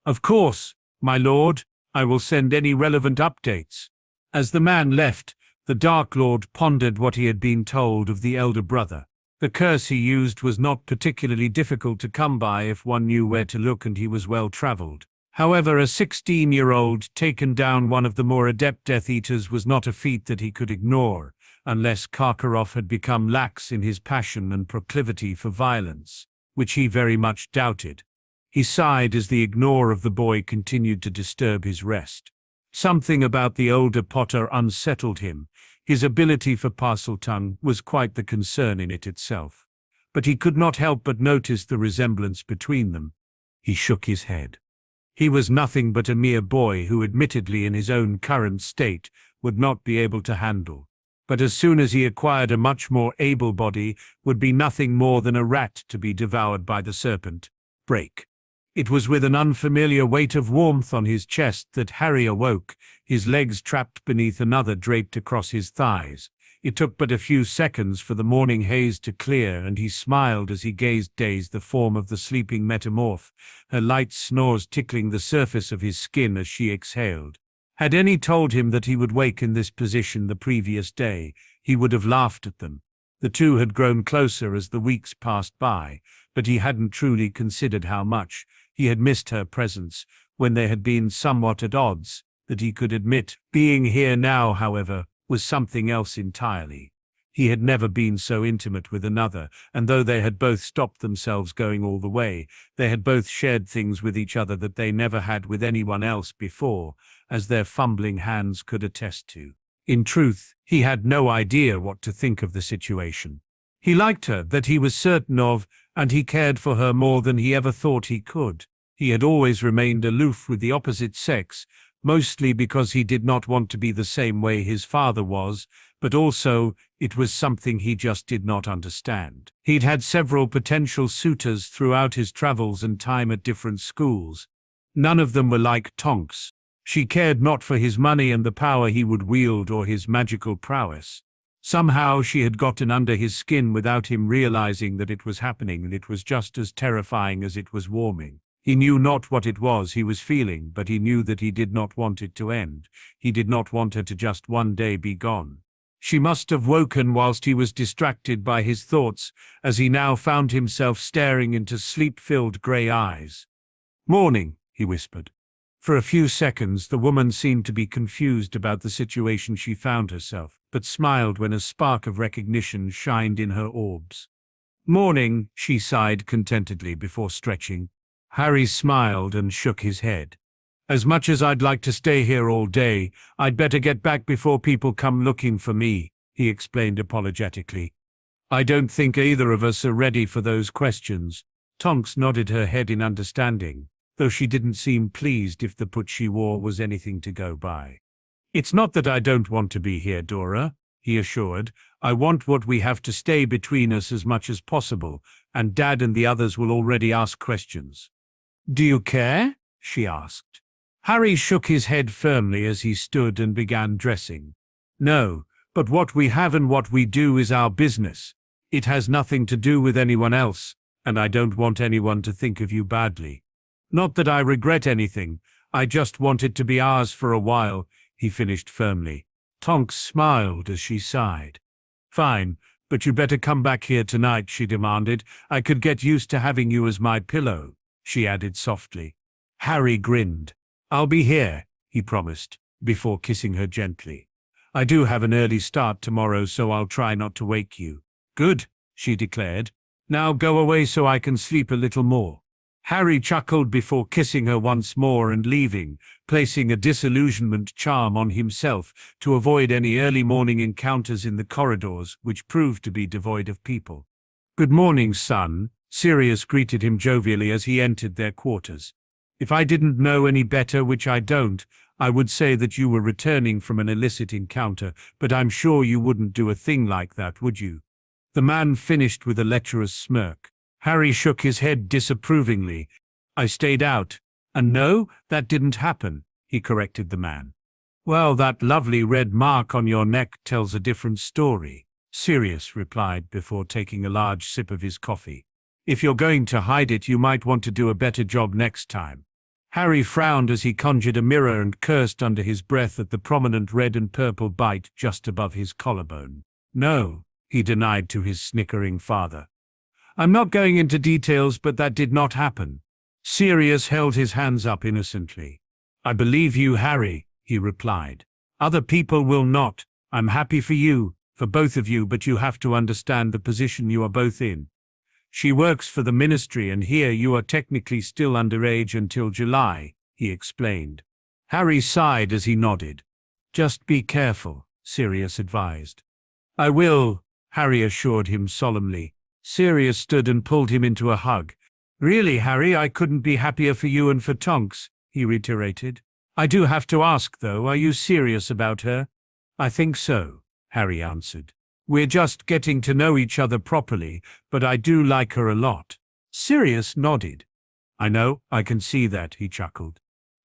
"Of course, my lord. I will send any relevant updates." As the man left, the Dark Lord pondered what he had been told of the elder brother. The curse he used was not particularly difficult to come by if one knew where to look and he was well traveled. However, a 16-year-old taken down one of the more adept Death Eaters was not a feat that he could ignore, unless Karkaroff had become lax in his passion and proclivity for violence, which he very much doubted. He sighed as the ignore of the boy continued to disturb his rest. Something about the older Potter unsettled him. His ability for Parseltongue was quite the concern in it itself. But he could not help but notice the resemblance between them. He shook his head. He was nothing but a mere boy who admittedly in his own current state would not be able to handle. But as soon as he acquired a much more able body, would be nothing more than a rat to be devoured by the serpent. Break. It was with an unfamiliar weight of warmth on his chest that Harry awoke, his legs trapped beneath another draped across his thighs. It took but a few seconds for the morning haze to clear, and he smiled as he gazed dazed the form of the sleeping metamorph, her light snores tickling the surface of his skin as she exhaled. Had any told him that he would wake in this position the previous day, he would have laughed at them. The two had grown closer as the weeks passed by, but he hadn't truly considered how much he had missed her presence when they had been somewhat at odds, that he could admit. Being here now, however, was something else entirely. He had never been so intimate with another, and though they had both stopped themselves going all the way, they had both shared things with each other that they never had with anyone else before, as their fumbling hands could attest to. In truth, he had no idea what to think of the situation. He liked her, that he was certain of, and he cared for her more than he ever thought he could. He had always remained aloof with the opposite sex, mostly because he did not want to be the same way his father was, but also it was something he just did not understand. He'd had several potential suitors throughout his travels and time at different schools. None of them were like Tonks. She cared not for his money and the power he would wield or his magical prowess. Somehow she had gotten under his skin without him realizing that it was happening, and it was just as terrifying as it was warming. He knew not what it was he was feeling, but he knew that he did not want it to end. He did not want her to just one day be gone. She must have woken whilst he was distracted by his thoughts, as he now found himself staring into sleep-filled grey eyes. "Morning," he whispered. For a few seconds the woman seemed to be confused about the situation she found herself, but smiled when a spark of recognition shined in her orbs. "Morning," she sighed contentedly before stretching. Harry smiled and shook his head. "As much as I'd like to stay here all day, I'd better get back before people come looking for me," he explained apologetically. "I don't think either of us are ready for those questions." Tonks nodded her head in understanding, though she didn't seem pleased if the put she wore was anything to go by. "It's not that I don't want to be here, Dora," he assured. "I want what we have to stay between us as much as possible, and Dad and the others will already ask questions." "Do you care?" she asked. Harry shook his head firmly as he stood and began dressing. "No, but what we have and what we do is our business. It has nothing to do with anyone else, and I don't want anyone to think of you badly. Not that I regret anything, I just want it to be ours for a while," he finished firmly. Tonks smiled as she sighed. "Fine, but you better come back here tonight," she demanded. "I could get used to having you as my pillow," she added softly. Harry grinned. "I'll be here," he promised, before kissing her gently. "I do have an early start tomorrow, so I'll try not to wake you." "Good," she declared. "Now go away so I can sleep a little more." Harry chuckled before kissing her once more and leaving, placing a disillusionment charm on himself to avoid any early morning encounters in the corridors, which proved to be devoid of people. "Good morning, son," Sirius greeted him jovially as he entered their quarters. "If I didn't know any better, which I don't, I would say that you were returning from an illicit encounter, but I'm sure you wouldn't do a thing like that, would you?" The man finished with a lecherous smirk. Harry shook his head disapprovingly. "I stayed out. And no, that didn't happen," he corrected the man. "Well, that lovely red mark on your neck tells a different story," Sirius replied before taking a large sip of his coffee. "If you're going to hide it, you might want to do a better job next time." Harry frowned as he conjured a mirror and cursed under his breath at the prominent red and purple bite just above his collarbone. "No," he denied to his snickering father. "I'm not going into details, but that did not happen." Sirius held his hands up innocently. "I believe you, Harry," he replied. "Other people will not. I'm happy for you, for both of you, but you have to understand the position you are both in. She works for the ministry, and here you are technically still underage until July," he explained. Harry sighed as he nodded. "Just be careful," Sirius advised. "I will," Harry assured him solemnly. Sirius stood and pulled him into a hug. "Really, Harry, I couldn't be happier for you and for Tonks," he reiterated. "I do have to ask, though, are you serious about her?" "I think so," Harry answered. "We're just getting to know each other properly, but I do like her a lot." Sirius nodded. "I know, I can see that," he chuckled.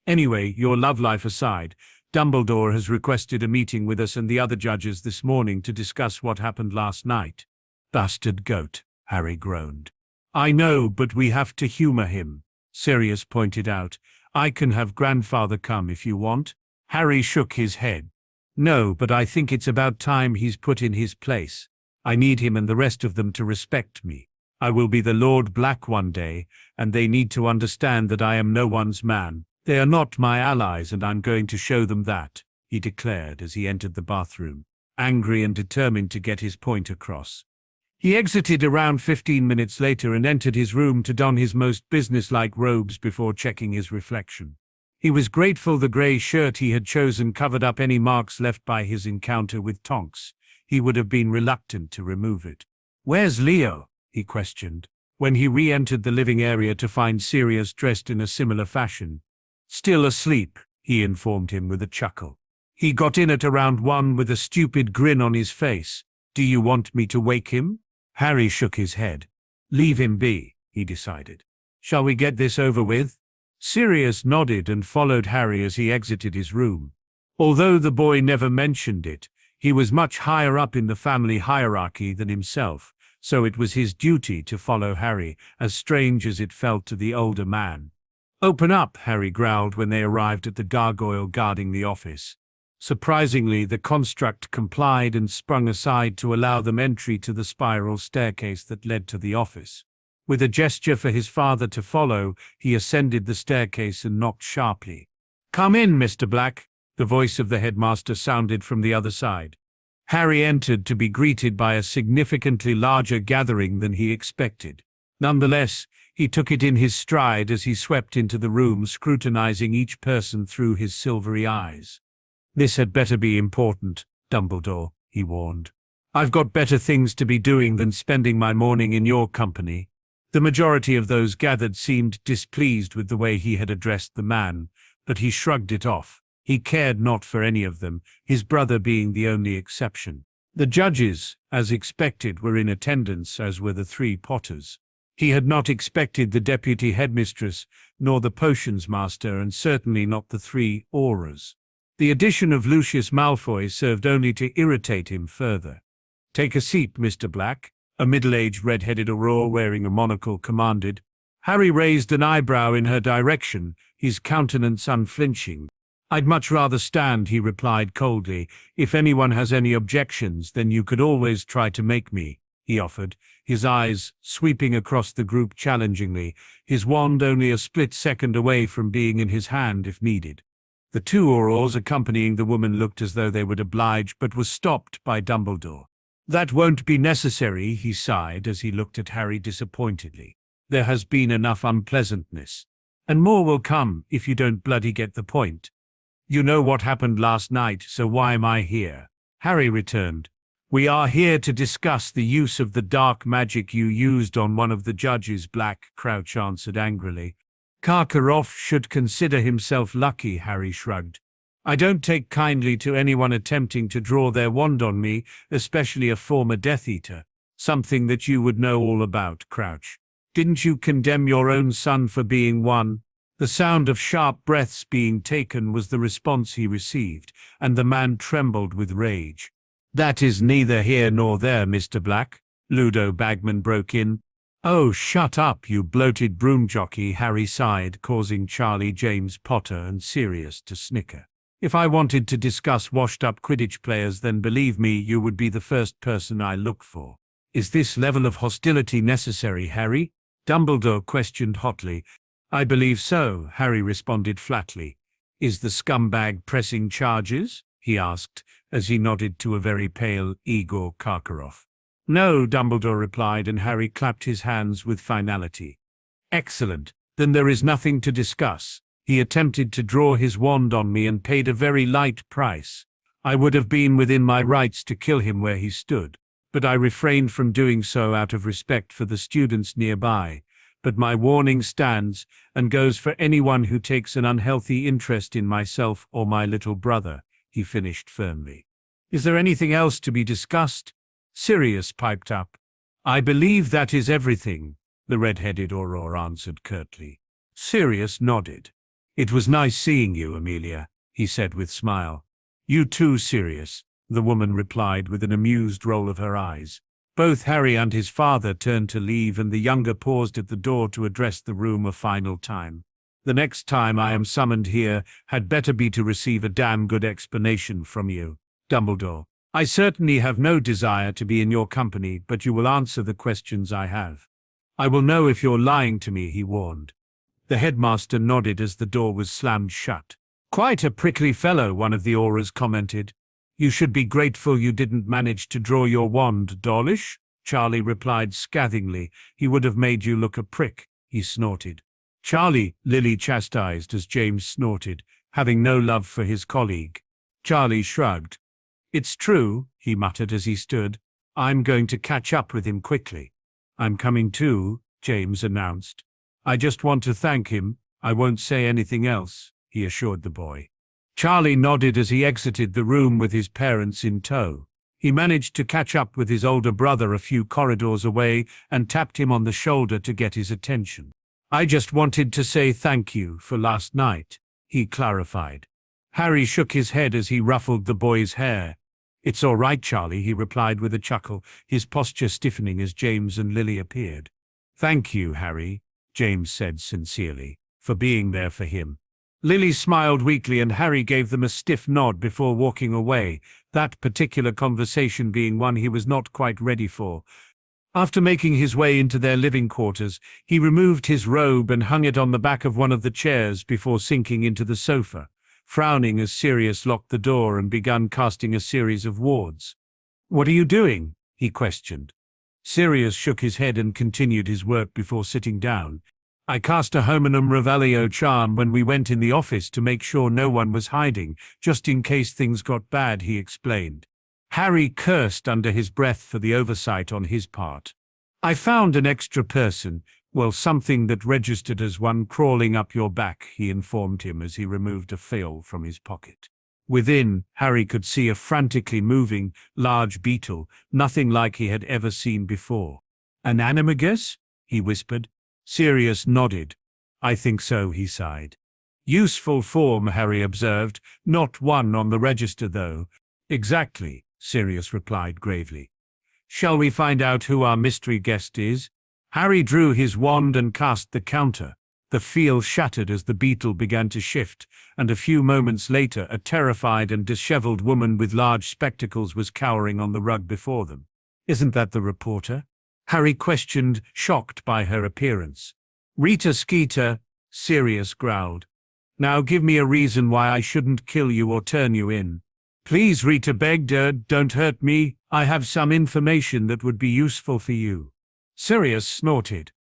"Anyway, your love life aside, Dumbledore has requested a meeting with us and the other judges this morning to discuss what happened last night. Bastard goat, Harry groaned. I know, but we have to humor him, Sirius pointed out. I can have grandfather come if you want. Harry shook his head. No, but I think it's about time he's put in his place. I need him and the rest of them to respect me. I will be the Lord Black one day, and they need to understand that I am no one's man. They are not my allies, and I'm going to show them that, he declared as he entered the bathroom, angry and determined to get his point across. He exited around 15 minutes later and entered his room to don his most businesslike robes before checking his reflection. He was grateful the grey shirt he had chosen covered up any marks left by his encounter with Tonks. He would have been reluctant to remove it. "Where's Leo?" he questioned, when he re-entered the living area to find Sirius dressed in a similar fashion. "Still asleep," he informed him with a chuckle. "He got in at around 1 with a stupid grin on his face. Do you want me to wake him?" Harry shook his head. "Leave him be," he decided. "Shall we get this over with?" Sirius nodded and followed Harry as he exited his room. Although the boy never mentioned it, he was much higher up in the family hierarchy than himself, so it was his duty to follow Harry, as strange as it felt to the older man. "Open up," Harry growled when they arrived at the gargoyle guarding the office. Surprisingly, the construct complied and sprung aside to allow them entry to the spiral staircase that led to the office. With a gesture for his father to follow, he ascended the staircase and knocked sharply. "Come in, Mr. Black," the voice of the headmaster sounded from the other side. Harry entered to be greeted by a significantly larger gathering than he expected. Nonetheless, he took it in his stride as he swept into the room, scrutinizing each person through his silvery eyes. "This had better be important, Dumbledore," he warned. "I've got better things to be doing than spending my morning in your company." The majority of those gathered seemed displeased with the way he had addressed the man, but he shrugged it off. He cared not for any of them, his brother being the only exception. The judges, as expected, were in attendance, as were the 3 Potters. He had not expected the deputy headmistress, nor the potions master, and certainly not the 3 Auras. The addition of Lucius Malfoy served only to irritate him further. "Take a seat, Mr. Black," a middle-aged red-headed Auror wearing a monocle commanded. Harry raised an eyebrow in her direction, his countenance unflinching. "I'd much rather stand," he replied coldly. "If anyone has any objections, then you could always try to make me," he offered, his eyes sweeping across the group challengingly, his wand only a split second away from being in his hand if needed. The 2 Aurors accompanying the woman looked as though they would oblige, but was stopped by Dumbledore. "That won't be necessary," he sighed as he looked at Harry disappointedly. "There has been enough unpleasantness. And more will come if you don't bloody get the point. You know what happened last night, so why am I here?" Harry returned. "We are here to discuss the use of the dark magic you used on one of the judges," Black Crouch answered angrily. "Karkaroff should consider himself lucky," Harry shrugged. "I don't take kindly to anyone attempting to draw their wand on me, especially a former Death Eater. Something that you would know all about, Crouch. Didn't you condemn your own son for being one?" The sound of sharp breaths being taken was the response he received, and the man trembled with rage. "That is neither here nor there, Mr. Black," Ludo Bagman broke in. "Oh, shut up, you bloated broom jockey," Harry sighed, causing Charlie, James Potter and Sirius to snicker. "If I wanted to discuss washed-up Quidditch players, then believe me, you would be the first person I look for." "Is this level of hostility necessary, Harry?" Dumbledore questioned hotly. "I believe so," Harry responded flatly. "Is the scumbag pressing charges?" he asked, as he nodded to a very pale Igor Karkaroff. "No," Dumbledore replied, and Harry clapped his hands with finality. "Excellent. Then there is nothing to discuss. He attempted to draw his wand on me and paid a very light price. I would have been within my rights to kill him where he stood, but I refrained from doing so out of respect for the students nearby. But my warning stands and goes for anyone who takes an unhealthy interest in myself or my little brother," he finished firmly. "Is there anything else to be discussed?" Sirius piped up. "I believe that is everything," the red-headed Auror answered curtly. Sirius nodded. "It was nice seeing you, Amelia," he said with smile. You too, Sirius, the woman replied with an amused roll of her eyes. Both Harry and his father turned to leave, and the younger paused at the door to address the room a final time. The next time I am summoned here had better be to receive a damn good explanation from you, Dumbledore. I certainly have no desire to be in your company, but you will answer the questions I have. I will know if you're lying to me, he warned. The headmaster nodded as the door was slammed shut. Quite a prickly fellow, one of the Aurors commented. You should be grateful you didn't manage to draw your wand, Dawlish, Charlie replied scathingly. He would have made you look a prick, he snorted. Charlie, Lily chastised as James snorted, having no love for his colleague. Charlie shrugged. It's true, he muttered as he stood. I'm going to catch up with him quickly. I'm coming too, James announced. I just want to thank him. I won't say anything else, he assured the boy. Charlie nodded as he exited the room with his parents in tow. He managed to catch up with his older brother a few corridors away and tapped him on the shoulder to get his attention. I just wanted to say thank you for last night, he clarified. Harry shook his head as he ruffled the boy's hair. It's all right, Charlie, he replied with a chuckle, his posture stiffening as James and Lily appeared. Thank you, Harry, James said sincerely, for being there for him. Lily smiled weakly and Harry gave them a stiff nod before walking away, that particular conversation being one he was not quite ready for. After making his way into their living quarters, he removed his robe and hung it on the back of one of the chairs before sinking into the sofa, frowning as Sirius locked the door and began casting a series of wards. What are you doing? He questioned. Sirius shook his head and continued his work before sitting down. I cast a hominum revelio charm when we went in the office to make sure no one was hiding, just in case things got bad, he explained. Harry cursed under his breath for the oversight on his part. I found an extra person, well, something that registered as one crawling up your back, he informed him as he removed a phial from his pocket. Within, Harry could see a frantically moving, large beetle, nothing like he had ever seen before. An animagus? He whispered. Sirius nodded. I think so, he sighed. Useful form, Harry observed. Not one on the register, though. Exactly, Sirius replied gravely. Shall we find out who our mystery guest is? Harry drew his wand and cast the counter. The phial shattered as the beetle began to shift, and a few moments later a terrified and disheveled woman with large spectacles was cowering on the rug before them. Isn't that the reporter? Harry questioned, shocked by her appearance. Rita Skeeter, Sirius growled. Now give me a reason why I shouldn't kill you or turn you in. Please, Rita begged, don't hurt me. I have some information that would be useful for you. Sirius snorted.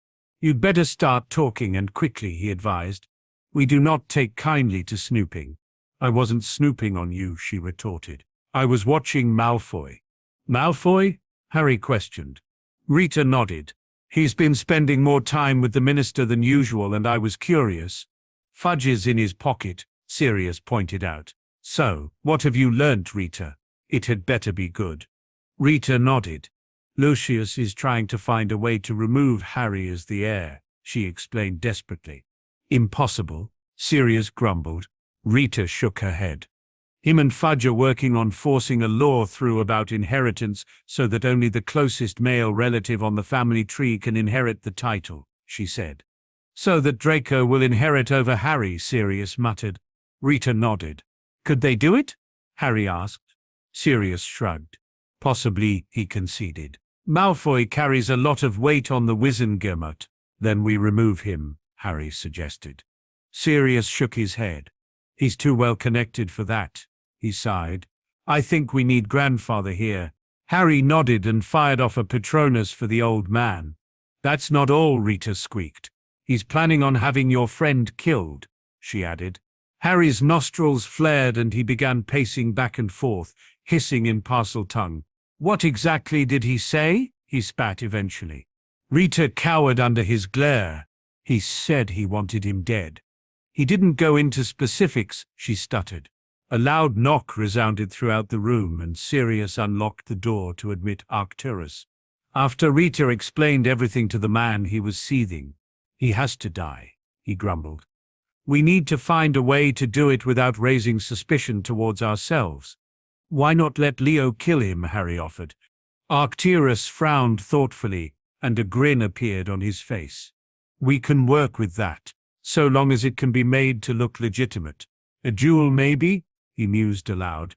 You'd better start talking, and quickly, he advised. We do not take kindly to snooping. I wasn't snooping on you, she retorted. I was watching Malfoy. Malfoy? Harry questioned. Rita nodded. He's been spending more time with the minister than usual, and I was curious. Fudge is in his pocket, Sirius pointed out. So, what have you learnt, Rita? It had better be good. Rita nodded. Lucius is trying to find a way to remove Harry as the heir, she explained desperately. Impossible, Sirius grumbled. Rita shook her head. Him and Fudge are working on forcing a law through about inheritance so that only the closest male relative on the family tree can inherit the title, she said. So that Draco will inherit over Harry, Sirius muttered. Rita nodded. Could they do it? Harry asked. Sirius shrugged. Possibly, he conceded. Malfoy carries a lot of weight on the Wizengamot. Then we remove him, Harry suggested. Sirius shook his head. He's too well connected for that, he sighed. I think we need grandfather here. Harry nodded and fired off a Patronus for the old man. That's not all, Rita squeaked. He's planning on having your friend killed, she added. Harry's nostrils flared and he began pacing back and forth, hissing in Parseltongue. What exactly did he say? He spat eventually. Rita cowered under his glare. He said he wanted him dead. He didn't go into specifics, she stuttered. A loud knock resounded throughout the room and Sirius unlocked the door to admit Arcturus. After Rita explained everything to the man, he was seething. He has to die, he grumbled. We need to find a way to do it without raising suspicion towards ourselves. Why not let Leo kill him? Harry offered. Arcturus frowned thoughtfully, and a grin appeared on his face. We can work with that, so long as it can be made to look legitimate. A duel, maybe? He mused aloud.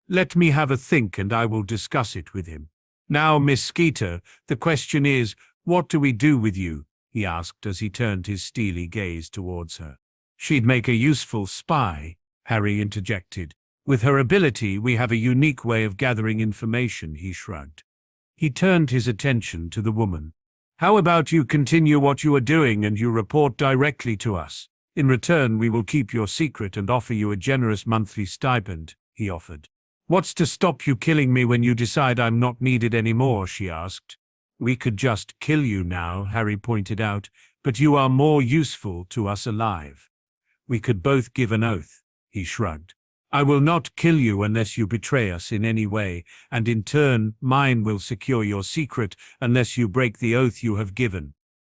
Let me have a think and I will discuss it with him. Now, Miss Skeeter, the question is, what do we do with you? He asked as he turned his steely gaze towards her. She'd make a useful spy, Harry interjected. With her ability, we have a unique way of gathering information, he shrugged. He turned his attention to the woman. How about you continue what you are doing and you report directly to us? In return, we will keep your secret and offer you a generous monthly stipend, he offered. What's to stop you killing me when you decide I'm not needed anymore? She asked. We could just kill you now, Harry pointed out, but you are more useful to us alive. We could both give an oath, he shrugged. I will not kill you unless you betray us in any way, and in turn, mine will secure your secret unless you break the oath you have given.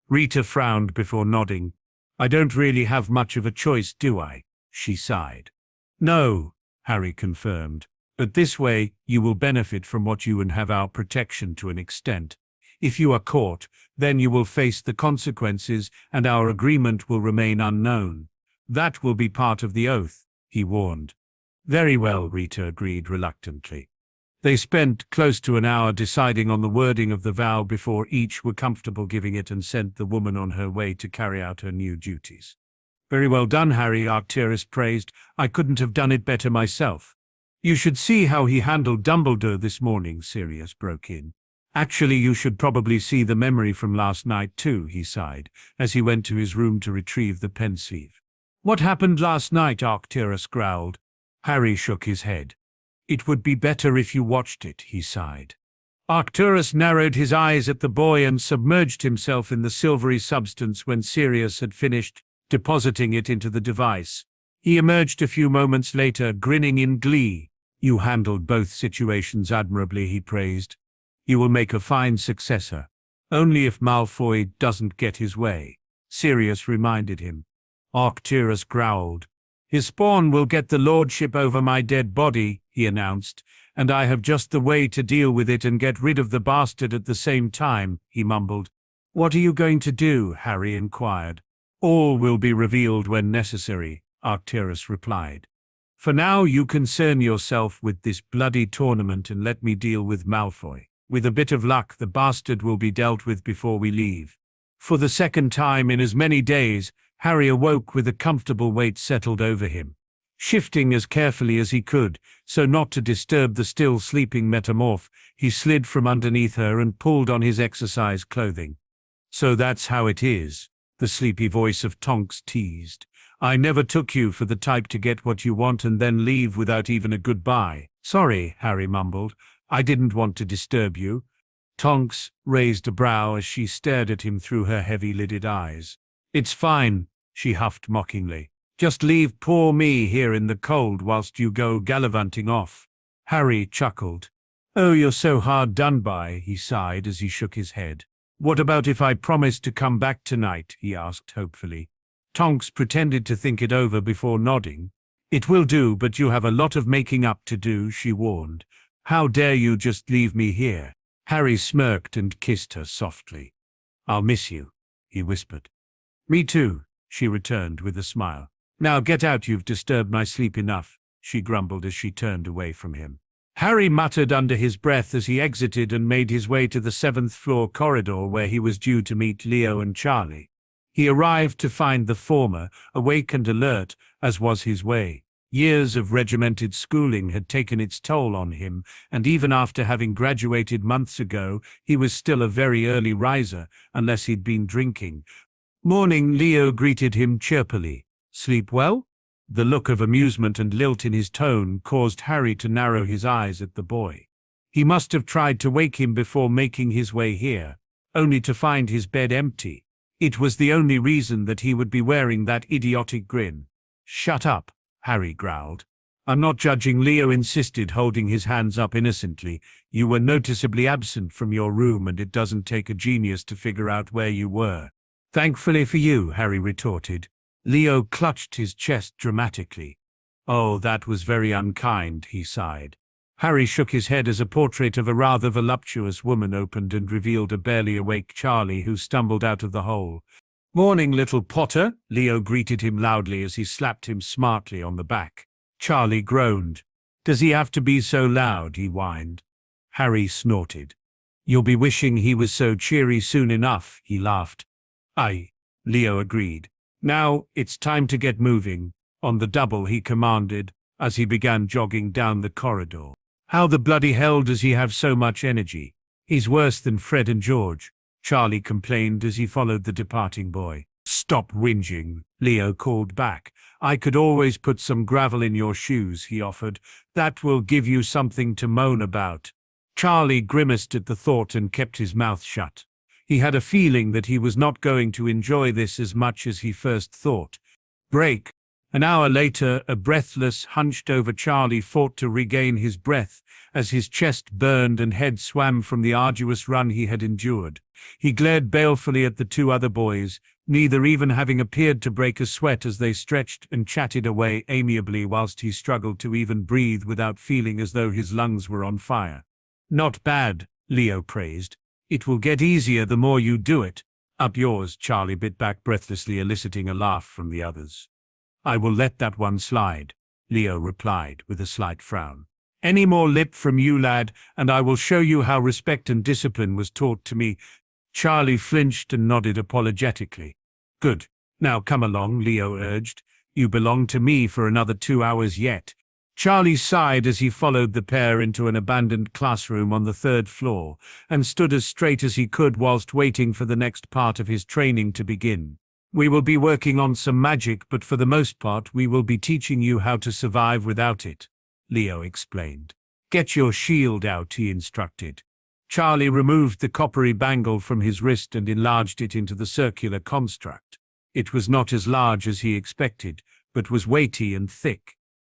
Rita frowned before nodding. I don't really have much of a choice, do I? She sighed. No, Harry confirmed. But this way, you will benefit from what you and have our protection to an extent. If you are caught, then you will face the consequences and our agreement will remain unknown. That will be part of the oath, he warned. Very well, Rita agreed reluctantly. They spent close to an hour deciding on the wording of the vow before each were comfortable giving it and sent the woman on her way to carry out her new duties. Very well done, Harry, Arcturus praised. I couldn't have done it better myself. You should see how he handled Dumbledore this morning, Sirius broke in. Actually, you should probably see the memory from last night too, he sighed, as he went to his room to retrieve the pensieve. What happened last night? Arcturus growled. Harry shook his head. It would be better if you watched it, he sighed. Arcturus narrowed his eyes at the boy and submerged himself in the silvery substance when Sirius had finished depositing it into the device. He emerged a few moments later, grinning in glee. You handled both situations admirably, he praised. You will make a fine successor. Only if Malfoy doesn't get his way, Sirius reminded him. Arcturus growled. His spawn will get the lordship over my dead body, he announced, and I have just the way to deal with it and get rid of the bastard at the same time, he mumbled. What are you going to do? Harry inquired. All will be revealed when necessary, Arcturus replied. For now, you concern yourself with this bloody tournament and let me deal with Malfoy. With a bit of luck, the bastard will be dealt with before we leave. For the second time in as many days, Harry awoke with a comfortable weight settled over him. Shifting as carefully as he could, so not to disturb the still sleeping metamorph, he slid from underneath her and pulled on his exercise clothing. So that's how it is, the sleepy voice of Tonks teased. I never took you for the type to get what you want and then leave without even a goodbye. Sorry, Harry mumbled. I didn't want to disturb you. Tonks raised a brow as she stared at him through her heavy-lidded eyes. It's fine, she huffed mockingly. Just leave poor me here in the cold whilst you go gallivanting off. Harry chuckled. Oh, you're so hard done by, he sighed as he shook his head. What about if I promise to come back tonight? He asked hopefully. Tonks pretended to think it over before nodding. It will do, but you have a lot of making up to do, she warned. How dare you just leave me here? Harry smirked and kissed her softly. I'll miss you, he whispered. Me too, she returned with a smile. Now get out, you've disturbed my sleep enough, she grumbled as she turned away from him. Harry muttered under his breath as he exited and made his way to the 7th floor corridor where he was due to meet Leo and Charlie. He arrived to find the former awake and alert, as was his way. Years of regimented schooling had taken its toll on him, and even after having graduated months ago, he was still a very early riser, unless he'd been drinking. Morning, Leo greeted him chirpily. Sleep well? The look of amusement and lilt in his tone caused Harry to narrow his eyes at the boy. He must have tried to wake him before making his way here, only to find his bed empty. It was the only reason that he would be wearing that idiotic grin. Shut up, Harry growled. I'm not judging, Leo insisted, holding his hands up innocently. You were noticeably absent from your room and it doesn't take a genius to figure out where you were. Thankfully for you, Harry retorted. Leo clutched his chest dramatically. Oh, that was very unkind, he sighed. Harry shook his head as a portrait of a rather voluptuous woman opened and revealed a barely awake Charlie who stumbled out of the hole. "Morning, little Potter," Leo greeted him loudly as he slapped him smartly on the back. Charlie groaned. "Does he have to be so loud?" he whined. Harry snorted. "You'll be wishing he was so cheery soon enough," he laughed. "Aye," Leo agreed. "Now, it's time to get moving." On the double, he commanded, as he began jogging down the corridor. "How the bloody hell does he have so much energy? He's worse than Fred and George," Charlie complained as he followed the departing boy. "Stop whinging," Leo called back. "I could always put some gravel in your shoes," he offered. "That will give you something to moan about." Charlie grimaced at the thought and kept his mouth shut. He had a feeling that he was not going to enjoy this as much as he first thought. Break. An hour later, a breathless, hunched-over Charlie fought to regain his breath as his chest burned and head swam from the arduous run he had endured. He glared balefully at the two other boys, neither even having appeared to break a sweat as they stretched and chatted away amiably whilst he struggled to even breathe without feeling as though his lungs were on fire. "Not bad," Leo praised. "It will get easier the more you do it." "Up yours," Charlie bit back breathlessly, eliciting a laugh from the others. "I will let that one slide," Leo replied with a slight frown. "Any more lip from you, lad, and I will show you how respect and discipline was taught to me." Charlie flinched and nodded apologetically. "Good. Now come along," Leo urged. "You belong to me for another 2 hours yet." Charlie sighed as he followed the pair into an abandoned classroom on the 3rd floor and stood as straight as he could whilst waiting for the next part of his training to begin. "We will be working on some magic, but for the most part we will be teaching you how to survive without it," Leo explained. "Get your shield out," he instructed. Charlie removed the coppery bangle from his wrist and enlarged it into the circular construct. It was not as large as he expected, but was weighty and thick.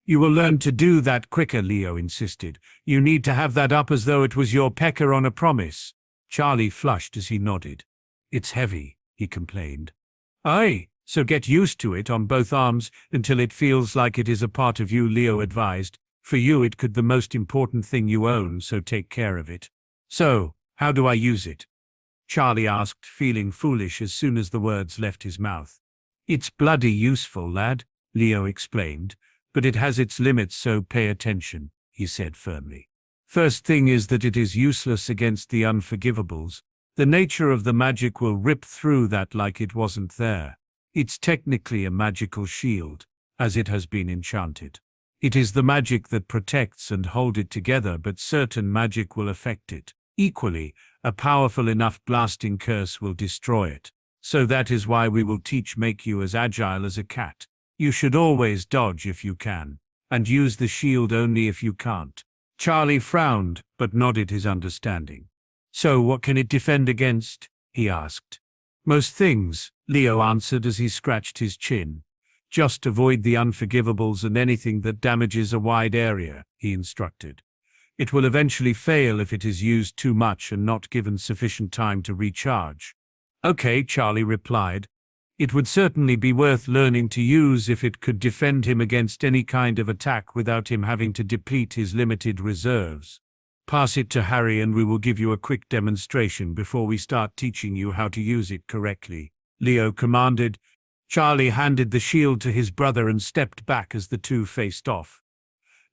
"You will learn to do that quicker," Leo insisted. "You need to have that up as though it was your pecker on a promise." Charlie flushed as he nodded. "It's heavy," he complained. "Aye, so get used to it on both arms until it feels like it is a part of you," Leo advised. "For you it could be the most important thing you own, so take care of it." "So, how do I use it?" Charlie asked, feeling foolish as soon as the words left his mouth. "It's bloody useful, lad," Leo explained, "but it has its limits, so pay attention," he said firmly. "First thing is that it is useless against the unforgivables. The nature of the magic will rip through that like it wasn't there. It's technically a magical shield, as it has been enchanted. It is the magic that protects and holds it together, but certain magic will affect it. Equally, a powerful enough blasting curse will destroy it. So that is why we will make you as agile as a cat. You should always dodge if you can, and use the shield only if you can't." Charlie frowned, but nodded his understanding. "So what can it defend against?" he asked. "Most things," Leo answered as he scratched his chin. "Just avoid the unforgivables and anything that damages a wide area," he instructed. "It will eventually fail if it is used too much and not given sufficient time to recharge." "Okay," Charlie replied. "It would certainly be worth learning to use if it could defend him against any kind of attack without him having to deplete his limited reserves. Pass it to Harry and we will give you a quick demonstration before we start teaching you how to use it correctly," Leo commanded. Charlie handed the shield to his brother and stepped back as the two faced off.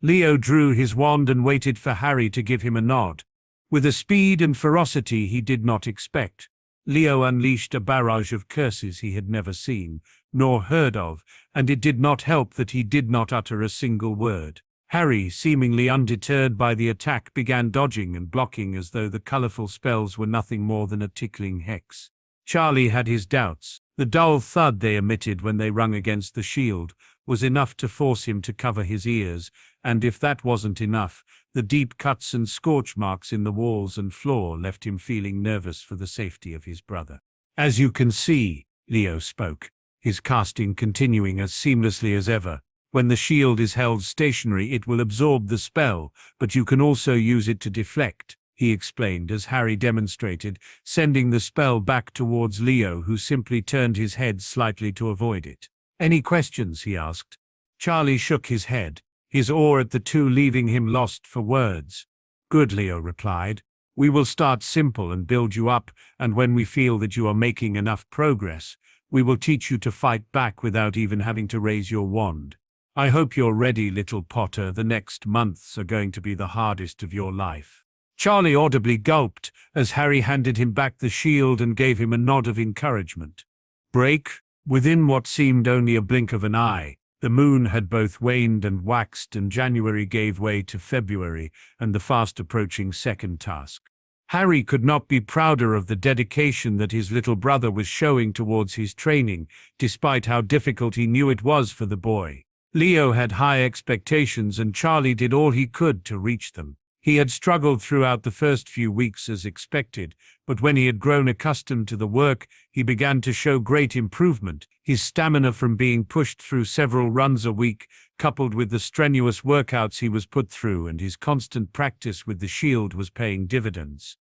Leo drew his wand and waited for Harry to give him a nod. With a speed and ferocity he did not expect, Leo unleashed a barrage of curses he had never seen, nor heard of, and it did not help that he did not utter a single word. Harry, seemingly undeterred by the attack, began dodging and blocking as though the colorful spells were nothing more than a tickling hex. Charlie had his doubts. The dull thud they emitted when they rung against the shield was enough to force him to cover his ears, and if that wasn't enough, the deep cuts and scorch marks in the walls and floor left him feeling nervous for the safety of his brother. "As you can see," Leo spoke, his casting continuing as seamlessly as ever, "when the shield is held stationary it will absorb the spell, but you can also use it to deflect," he explained as Harry demonstrated, sending the spell back towards Leo, who simply turned his head slightly to avoid it. Any questions? He asked. Charlie shook his head, his awe at the two leaving him lost for words. Good, Leo replied. We will start simple and build you up, and when we feel that you are making enough progress, we will teach you to fight back without even having to raise your wand. I hope you're ready, little Potter. The next months are going to be the hardest of your life. Charlie audibly gulped as Harry handed him back the shield and gave him a nod of encouragement. Break. Within what seemed only a blink of an eye, the moon had both waned and waxed, and January gave way to February and the fast-approaching second task. Harry could not be prouder of the dedication that his little brother was showing towards his training, despite how difficult he knew it was for the boy. Leo had high expectations, and Charlie did all he could to reach them. He had struggled throughout the first few weeks as expected, but when he had grown accustomed to the work, he began to show great improvement. His stamina from being pushed through several runs a week, coupled with the strenuous workouts he was put through, and his constant practice with the shield, was paying dividends.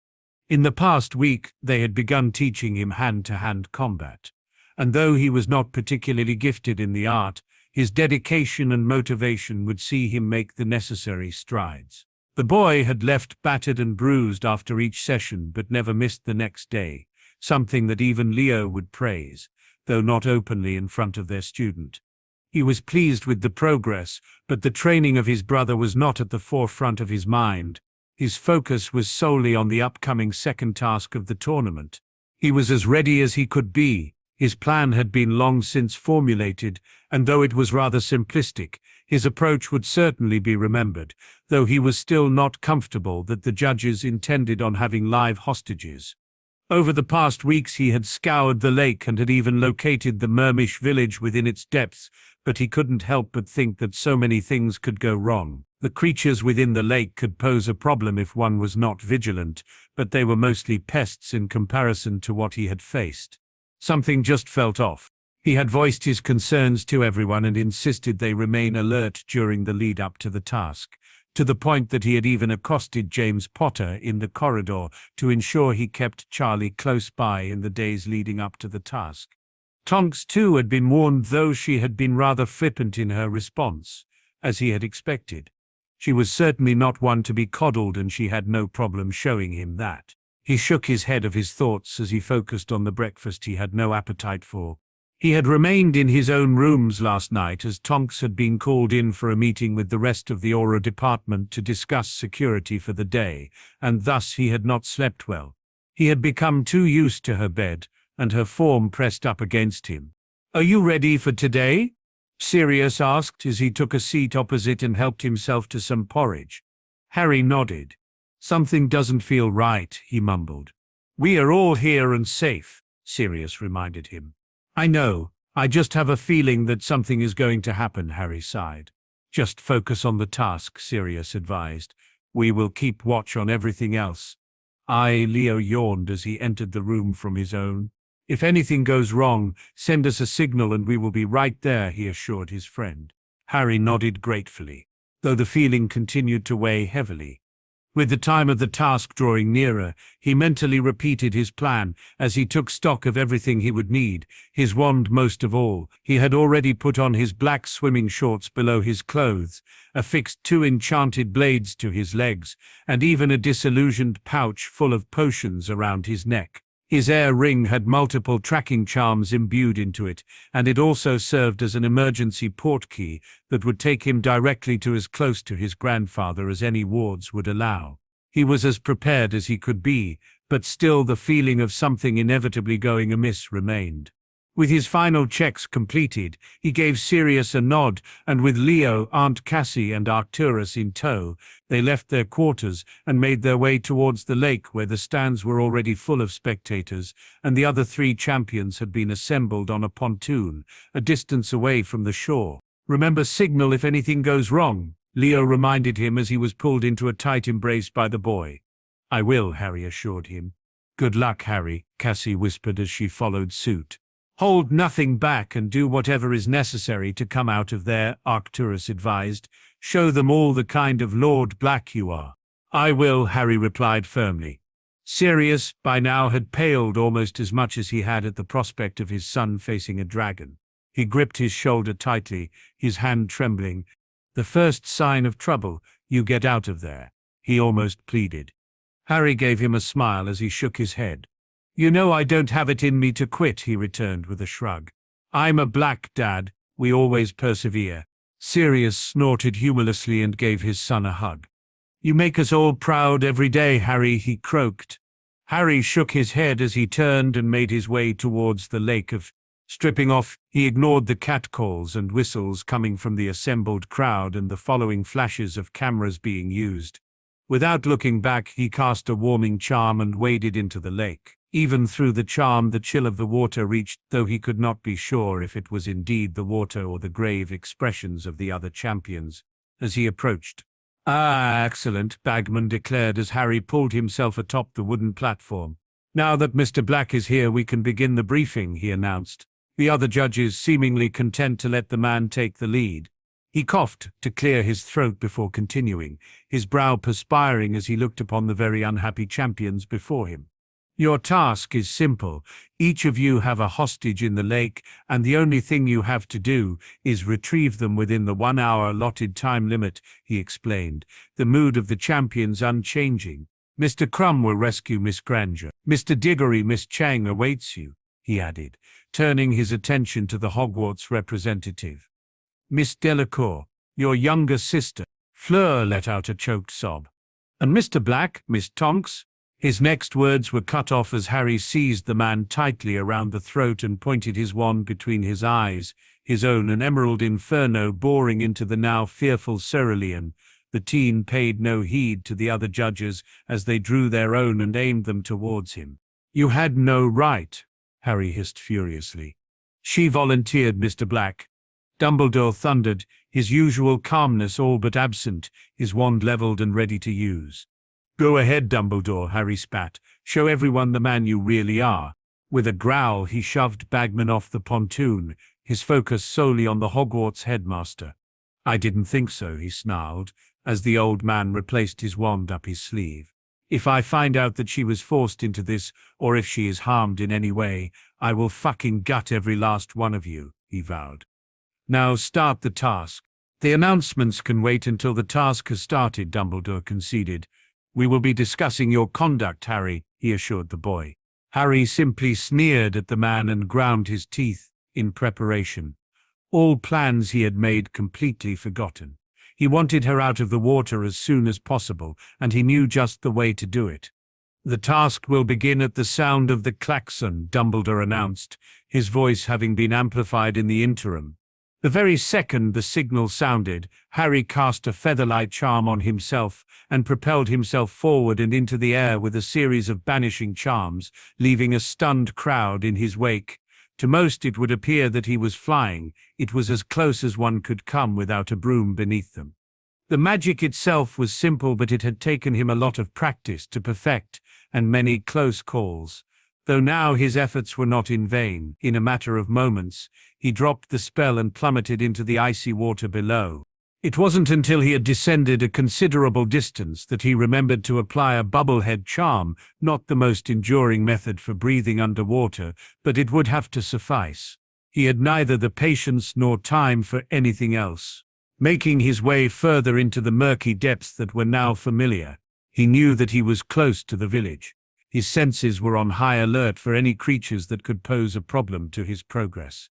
In the past week, they had begun teaching him hand-to-hand combat, and though he was not particularly gifted in the art, his dedication and motivation would see him make the necessary strides. The boy had left battered and bruised after each session, but never missed the next day, something that even Leo would praise, though not openly in front of their student. He was pleased with the progress, but the training of his brother was not at the forefront of his mind. His focus was solely on the upcoming second task of the tournament. He was as ready as he could be. His plan had been long since formulated, and though it was rather simplistic, his approach would certainly be remembered, though he was still not comfortable that the judges intended on having live hostages. Over the past weeks he had scoured the lake and had even located the Mermish village within its depths, but he couldn't help but think that so many things could go wrong. The creatures within the lake could pose a problem if one was not vigilant, but they were mostly pests in comparison to what he had faced. Something just felt off. He had voiced his concerns to everyone and insisted they remain alert during the lead-up to the task, to the point that he had even accosted James Potter in the corridor to ensure he kept Charlie close by in the days leading up to the task. Tonks, too, had been warned, though she had been rather flippant in her response, as he had expected. She was certainly not one to be coddled, and she had no problem showing him that. He shook his head of his thoughts as he focused on the breakfast he had no appetite for. He had remained in his own rooms last night as Tonks had been called in for a meeting with the rest of the Aura department to discuss security for the day, and thus he had not slept well. He had become too used to her bed, and her form pressed up against him. "Are you ready for today?" Sirius asked as he took a seat opposite and helped himself to some porridge. Harry nodded. "Something doesn't feel right," he mumbled. "We are all here and safe," Sirius reminded him. "I know, I just have a feeling that something is going to happen," Harry sighed. "Just focus on the task," Sirius advised. "We will keep watch on everything else." Leo yawned as he entered the room from his own. "If anything goes wrong, send us a signal and we will be right there," he assured his friend. Harry nodded gratefully, though the feeling continued to weigh heavily. With the time of the task drawing nearer, he mentally repeated his plan as he took stock of everything he would need, his wand most of all. He had already put on his black swimming shorts below his clothes, affixed 2 enchanted blades to his legs, and even a disillusioned pouch full of potions around his neck. His air ring had multiple tracking charms imbued into it, and it also served as an emergency portkey that would take him directly to as close to his grandfather as any wards would allow. He was as prepared as he could be, but still the feeling of something inevitably going amiss remained. With his final checks completed, he gave Sirius a nod, and with Leo, Aunt Cassie, and Arcturus in tow, they left their quarters and made their way towards the lake, where the stands were already full of spectators, and the other 3 champions had been assembled on a pontoon, a distance away from the shore. "Remember, signal if anything goes wrong," Leo reminded him as he was pulled into a tight embrace by the boy. "I will," Harry assured him. "Good luck, Harry," Cassie whispered as she followed suit. "Hold nothing back and do whatever is necessary to come out of there," Arcturus advised. "Show them all the kind of Lord Black you are." "I will," Harry replied firmly. Sirius, by now, had paled almost as much as he had at the prospect of his son facing a dragon. He gripped his shoulder tightly, his hand trembling. "The first sign of trouble, you get out of there," he almost pleaded. Harry gave him a smile as he shook his head. "You know I don't have it in me to quit," he returned with a shrug. "I'm a black dad, we always persevere." Sirius snorted humorlessly and gave his son a hug. "You make us all proud every day, Harry," he croaked. Harry shook his head as he turned and made his way towards the lake of. Stripping off, he ignored the catcalls and whistles coming from the assembled crowd and the following flashes of cameras being used. Without looking back, he cast a warming charm and waded into the lake. Even through the charm, the chill of the water reached, though he could not be sure if it was indeed the water or the grave expressions of the other champions, as he approached. "Ah, excellent," Bagman declared as Harry pulled himself atop the wooden platform. "Now that Mr. Black is here, we can begin the briefing," he announced, the other judges seemingly content to let the man take the lead. He coughed to clear his throat before continuing, his brow perspiring as he looked upon the very unhappy champions before him. "Your task is simple. Each of you have a hostage in the lake, and the only thing you have to do is retrieve them within the 1 hour allotted time limit," he explained, the mood of the champions unchanging. "Mr. Crumb will rescue Miss Granger. Mr. Diggory, Miss Chang awaits you," he added, turning his attention to the Hogwarts representative. "Miss Delacour, your younger sister." Fleur let out a choked sob. "And Mr. Black, Miss Tonks?" His next words were cut off as Harry seized the man tightly around the throat and pointed his wand between his eyes, his own an emerald inferno boring into the now fearful cerulean. The teen paid no heed to the other judges as they drew their own and aimed them towards him. "You had no right," Harry hissed furiously. "She volunteered, Mr. Black," Dumbledore thundered, his usual calmness all but absent, his wand leveled and ready to use. "Go ahead, Dumbledore," Harry spat. "Show everyone the man you really are." With a growl, he shoved Bagman off the pontoon, his focus solely on the Hogwarts headmaster. "I didn't think so," he snarled, as the old man replaced his wand up his sleeve. "If I find out that she was forced into this, or if she is harmed in any way, I will fucking gut every last one of you," he vowed. "Now start the task." "The announcements can wait until the task has started," Dumbledore conceded. "We will be discussing your conduct, Harry," he assured the boy. Harry simply sneered at the man and ground his teeth in preparation. All plans he had made completely forgotten. He wanted her out of the water as soon as possible, and he knew just the way to do it. "The task will begin at the sound of the klaxon," Dumbledore announced, his voice having been amplified in the interim. The very second the signal sounded, Harry cast a featherlight charm on himself and propelled himself forward and into the air with a series of banishing charms, leaving a stunned crowd in his wake. To most it would appear that he was flying. It was as close as one could come without a broom beneath them. The magic itself was simple, but it had taken him a lot of practice to perfect, and many close calls. Though now his efforts were not in vain. In a matter of moments, he dropped the spell and plummeted into the icy water below. It wasn't until he had descended a considerable distance that he remembered to apply a bubblehead charm, not the most enduring method for breathing underwater, but it would have to suffice. He had neither the patience nor time for anything else. Making his way further into the murky depths that were now familiar, he knew that he was close to the village. His senses were on high alert for any creatures that could pose a problem to his progress.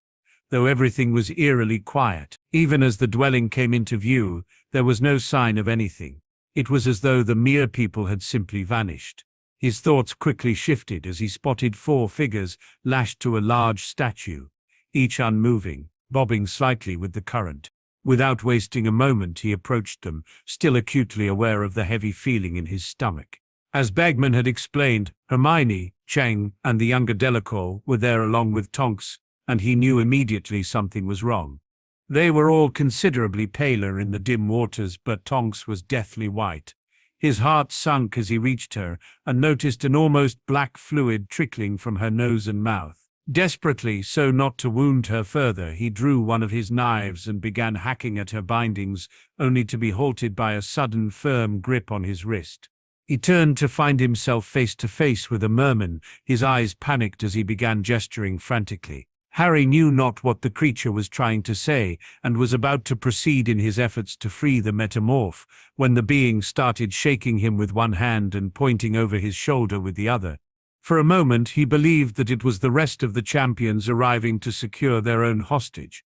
Though everything was eerily quiet, even as the dwelling came into view, there was no sign of anything. It was as though the mere people had simply vanished. His thoughts quickly shifted as he spotted 4 figures lashed to a large statue, each unmoving, bobbing slightly with the current. Without wasting a moment, he approached them, still acutely aware of the heavy feeling in his stomach. As Bagman had explained, Hermione, Chang, and the younger Delacour were there along with Tonks, and he knew immediately something was wrong. They were all considerably paler in the dim waters, but Tonks was deathly white. His heart sunk as he reached her and noticed an almost black fluid trickling from her nose and mouth. Desperately, so not to wound her further, he drew one of his knives and began hacking at her bindings, only to be halted by a sudden firm grip on his wrist. He turned to find himself face to face with a merman, his eyes panicked as he began gesturing frantically. Harry knew not what the creature was trying to say, and was about to proceed in his efforts to free the metamorph, when the being started shaking him with one hand and pointing over his shoulder with the other. For a moment he believed that it was the rest of the champions arriving to secure their own hostage.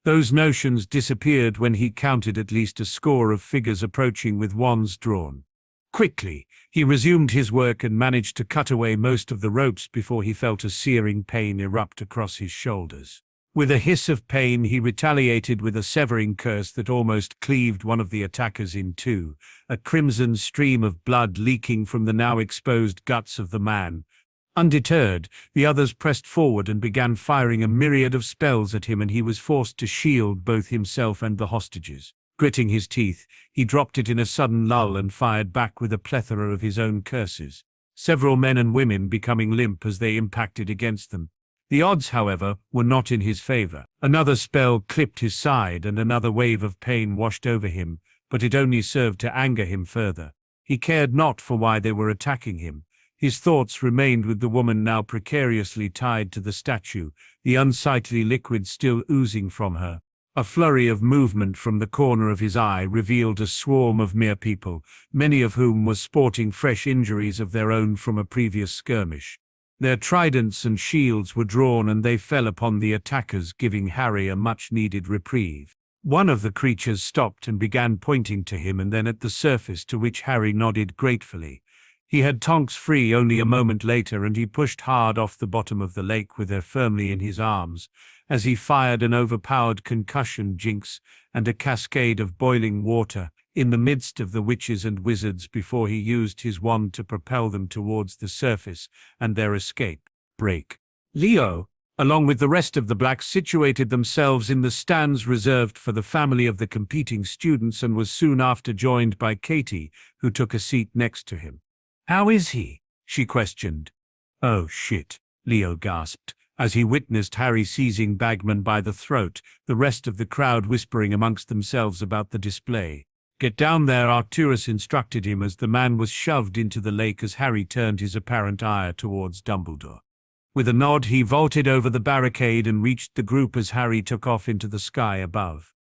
Those notions disappeared when he counted at least a score of figures approaching with wands drawn. Quickly, he resumed his work and managed to cut away most of the ropes before he felt a searing pain erupt across his shoulders. With a hiss of pain, he retaliated with a severing curse that almost cleaved one of the attackers in two, a crimson stream of blood leaking from the now exposed guts of the man. Undeterred, the others pressed forward and began firing a myriad of spells at him, and he was forced to shield both himself and the hostages. Gritting his teeth, he dropped it in a sudden lull and fired back with a plethora of his own curses, several men and women becoming limp as they impacted against them. The odds, however, were not in his favor. Another spell clipped his side and another wave of pain washed over him, but it only served to anger him further. He cared not for why they were attacking him. His thoughts remained with the woman now precariously tied to the statue, the unsightly liquid still oozing from her. A flurry of movement from the corner of his eye revealed a swarm of mere people, many of whom were sporting fresh injuries of their own from a previous skirmish. Their tridents and shields were drawn and they fell upon the attackers, giving Harry a much-needed reprieve. One of the creatures stopped and began pointing to him and then at the surface, to which Harry nodded gratefully. He had Tonks free only a moment later, and he pushed hard off the bottom of the lake with her firmly in his arms, as he fired an overpowered concussion jinx and a cascade of boiling water in the midst of the witches and wizards before he used his wand to propel them towards the surface and their escape. Break. Leo, along with the rest of the blacks, situated themselves in the stands reserved for the family of the competing students and was soon after joined by Katie, who took a seat next to him. "How is he?" she questioned. "Oh shit," Leo gasped, as he witnessed Harry seizing Bagman by the throat, the rest of the crowd whispering amongst themselves about the display. "Get down there," Arcturus instructed him as the man was shoved into the lake as Harry turned his apparent ire towards Dumbledore. With a nod, he vaulted over the barricade and reached the group as Harry took off into the sky above.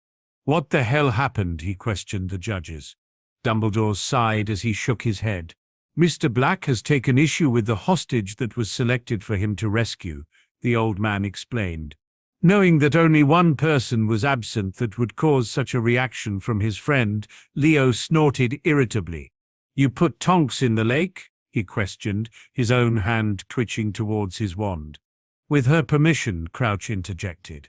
"What the hell happened?" he questioned the judges. Dumbledore sighed as he shook his head. "Mr. Black has taken issue with the hostage that was selected for him to rescue," the old man explained. Knowing that only one person was absent that would cause such a reaction from his friend, Leo snorted irritably. "You put Tonks in the lake?" he questioned, his own hand twitching towards his wand. "With her permission," Crouch interjected.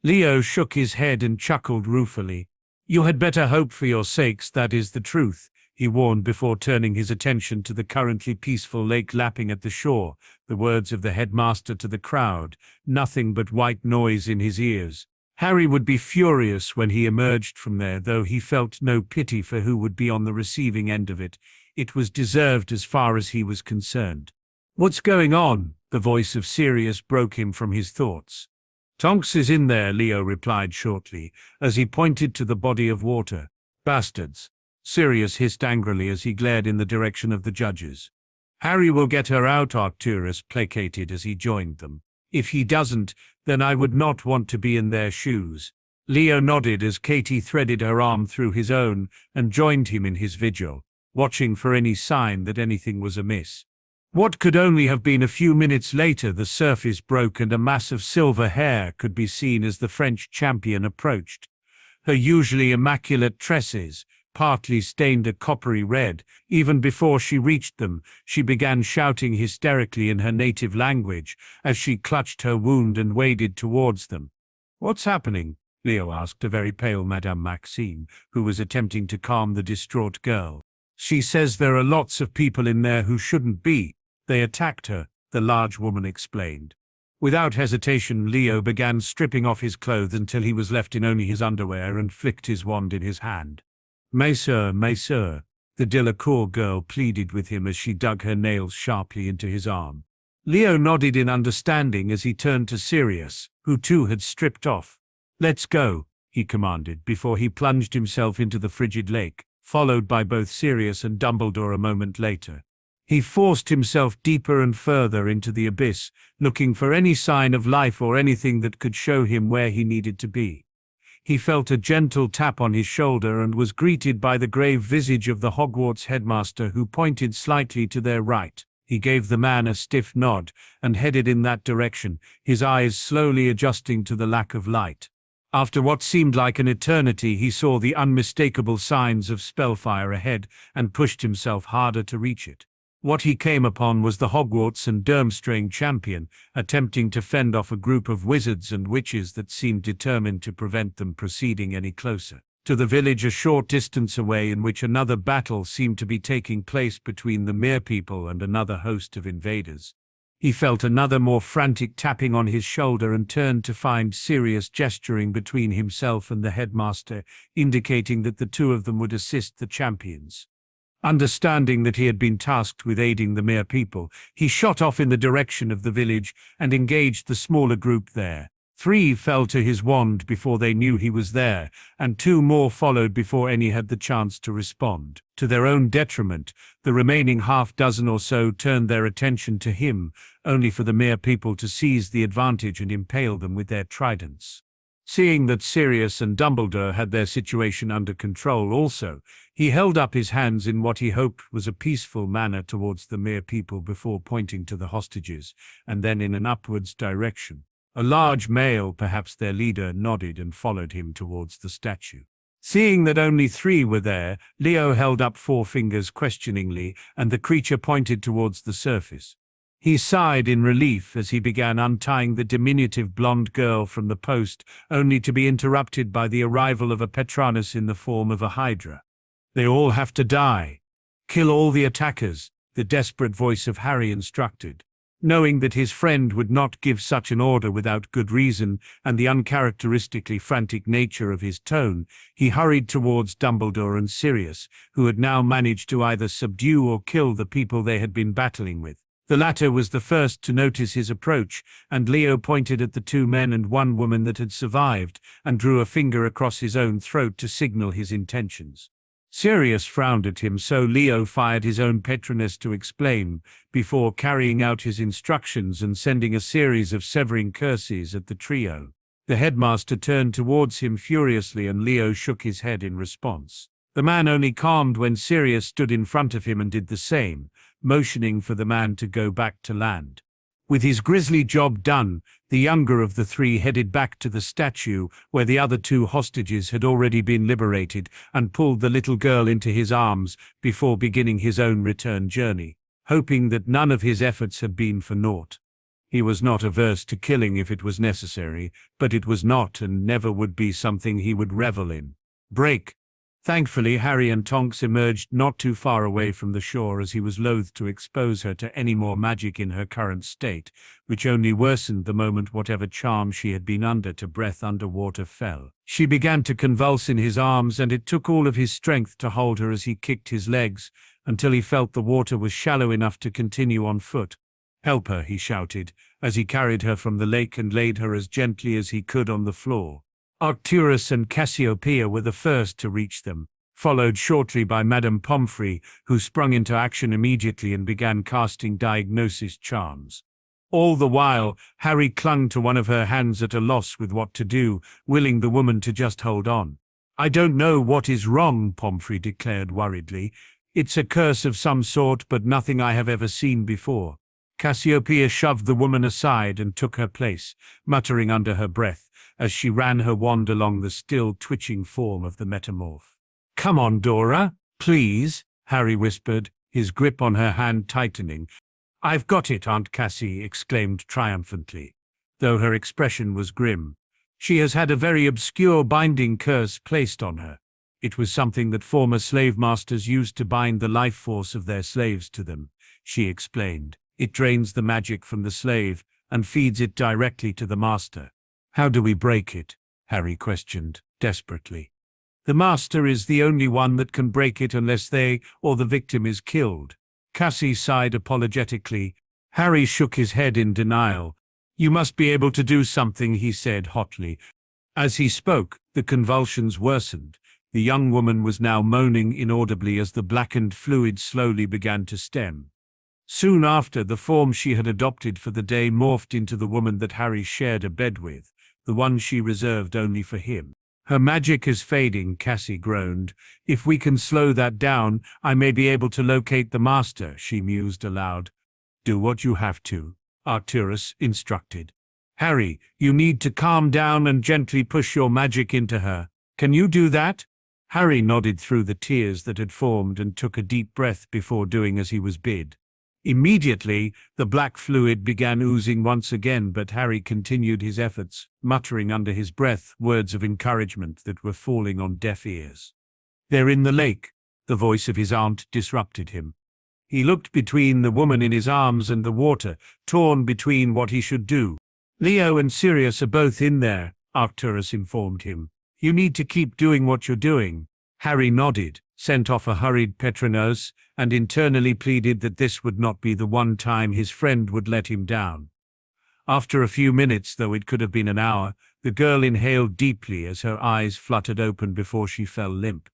Leo shook his head and chuckled ruefully. "You had better hope for your sakes that is the truth," he warned before turning his attention to the currently peaceful lake lapping at the shore, the words of the headmaster to the crowd, nothing but white noise in his ears. Harry would be furious when he emerged from there, though he felt no pity for who would be on the receiving end of it. It was deserved as far as he was concerned. "What's going on?" The voice of Sirius broke him from his thoughts. "Tonks is in there," Leo replied shortly, as he pointed to the body of water. "Bastards," Sirius hissed angrily as he glared in the direction of the judges. "Harry will get her out," Arcturus placated as he joined them. "If he doesn't, then I would not want to be in their shoes." Leo nodded as Katie threaded her arm through his own and joined him in his vigil, watching for any sign that anything was amiss. What could only have been a few minutes later, the surface broke and a mass of silver hair could be seen as the French champion approached. Her usually immaculate tresses, partly stained a coppery red. Even before she reached them, she began shouting hysterically in her native language as she clutched her wound and waded towards them. "What's happening?" Leo asked a very pale Madame Maxime, who was attempting to calm the distraught girl. "She says there are lots of people in there who shouldn't be. They attacked her," the large woman explained. Without hesitation, Leo began stripping off his clothes until he was left in only his underwear and flicked his wand in his hand. Mais sir," the Delacour girl pleaded with him as she dug her nails sharply into his arm. Leo nodded in understanding as he turned to Sirius, who too had stripped off. "Let's go," he commanded before he plunged himself into the frigid lake, followed by both Sirius and Dumbledore a moment later. He forced himself deeper and further into the abyss, looking for any sign of life or anything that could show him where he needed to be. He felt a gentle tap on his shoulder and was greeted by the grave visage of the Hogwarts headmaster, who pointed slightly to their right. He gave the man a stiff nod and headed in that direction, his eyes slowly adjusting to the lack of light. After what seemed like an eternity, he saw the unmistakable signs of spellfire ahead and pushed himself harder to reach it. What he came upon was the Hogwarts and Durmstrang champion, attempting to fend off a group of wizards and witches that seemed determined to prevent them proceeding any closer to the village a short distance away, in which another battle seemed to be taking place between the mere people and another host of invaders. He felt another more frantic tapping on his shoulder and turned to find Sirius gesturing between himself and the headmaster, indicating that the two of them would assist the champions. Understanding that he had been tasked with aiding the mere people, he shot off in the direction of the village and engaged the smaller group there. 3 fell to his wand before they knew he was there, and 2 more followed before any had the chance to respond. To their own detriment, the remaining half-dozen or so turned their attention to him, only for the mere people to seize the advantage and impale them with their tridents. Seeing that Sirius and Dumbledore had their situation under control also, he held up his hands in what he hoped was a peaceful manner towards the mere people before pointing to the hostages, and then in an upwards direction. A large male, perhaps their leader, nodded and followed him towards the statue. Seeing that only 3 were there, Leo held up 4 fingers questioningly, and the creature pointed towards the surface. He sighed in relief as he began untying the diminutive blonde girl from the post, only to be interrupted by the arrival of a Patronus in the form of a Hydra. "They all have to die. Kill all the attackers," the desperate voice of Harry instructed. Knowing that his friend would not give such an order without good reason, and the uncharacteristically frantic nature of his tone, he hurried towards Dumbledore and Sirius, who had now managed to either subdue or kill the people they had been battling with. The latter was the first to notice his approach, and Leo pointed at the 2 men and 1 woman that had survived, and drew a finger across his own throat to signal his intentions. Sirius frowned at him, so Leo fired his own Patronus to explain, before carrying out his instructions and sending a series of severing curses at the trio. The headmaster turned towards him furiously, and Leo shook his head in response. The man only calmed when Sirius stood in front of him and did the same, motioning for the man to go back to land. With his grisly job done, the younger of the 3 headed back to the statue, where the other 2 hostages had already been liberated, and pulled the little girl into his arms before beginning his own return journey, hoping that none of his efforts had been for naught. He was not averse to killing if it was necessary, but it was not and never would be something he would revel in. Break. Thankfully, Harry and Tonks emerged not too far away from the shore, as he was loath to expose her to any more magic in her current state, which only worsened the moment whatever charm she had been under to breath underwater fell. She began to convulse in his arms, and it took all of his strength to hold her as he kicked his legs, until he felt the water was shallow enough to continue on foot. "Help her," he shouted, as he carried her from the lake and laid her as gently as he could on the floor. Arcturus and Cassiopeia were the first to reach them, followed shortly by Madame Pomfrey, who sprung into action immediately and began casting diagnosis charms. All the while, Harry clung to one of her hands at a loss with what to do, willing the woman to just hold on. "I don't know what is wrong," Pomfrey declared worriedly. "It's a curse of some sort, but nothing I have ever seen before." Cassiopeia shoved the woman aside and took her place, muttering under her breath, as she ran her wand along the still twitching form of the metamorph. "Come on, Dora, please," Harry whispered, his grip on her hand tightening. "I've got it," Aunt Cassie exclaimed triumphantly, though her expression was grim. "She has had a very obscure binding curse placed on her. It was something that former slave masters used to bind the life force of their slaves to them," she explained. "It drains the magic from the slave and feeds it directly to the master." "How do we break it?" Harry questioned, desperately. "The master is the only one that can break it unless they or the victim is killed." Cassie sighed apologetically. Harry shook his head in denial. "You must be able to do something," he said hotly. As he spoke, the convulsions worsened. The young woman was now moaning inaudibly as the blackened fluid slowly began to stem. Soon after, the form she had adopted for the day morphed into the woman that Harry shared a bed with, the one she reserved only for him. Her magic is fading, Cassie groaned. If we can slow that down, I may be able to locate the master, she mused aloud. Do what you have to, Arcturus instructed. Harry, you need to calm down and gently push your magic into her. Can you do that? Harry nodded through the tears that had formed and took a deep breath before doing as he was bid. Immediately, the black fluid began oozing once again, but Harry continued his efforts, muttering under his breath words of encouragement that were falling on deaf ears. They're in the lake, the voice of his aunt disrupted him. He looked between the woman in his arms and the water, torn between what he should do. Leo and Sirius are both in there, Arcturus informed him. You need to keep doing what you're doing. Harry nodded, sent off a hurried Petronos, and internally pleaded that this would not be the one time his friend would let him down. After a few minutes, though it could have been an hour, the girl inhaled deeply as her eyes fluttered open before she fell limp.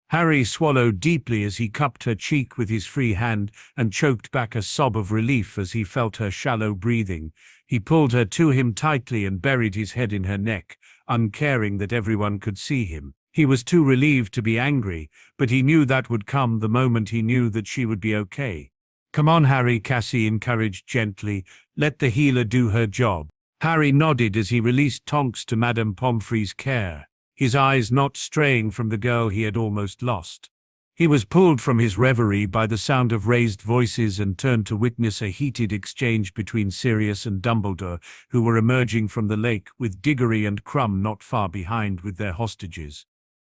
Harry swallowed deeply as he cupped her cheek with his free hand and choked back a sob of relief as he felt her shallow breathing. He pulled her to him tightly and buried his head in her neck, uncaring that everyone could see him. He was too relieved to be angry, but he knew that would come the moment he knew that she would be okay. Come on, Harry, Cassie encouraged gently. Let the healer do her job. Harry nodded as he released Tonks to Madame Pomfrey's care, his eyes not straying from the girl he had almost lost. He was pulled from his reverie by the sound of raised voices and turned to witness a heated exchange between Sirius and Dumbledore, who were emerging from the lake, with Diggory and Crumb not far behind with their hostages.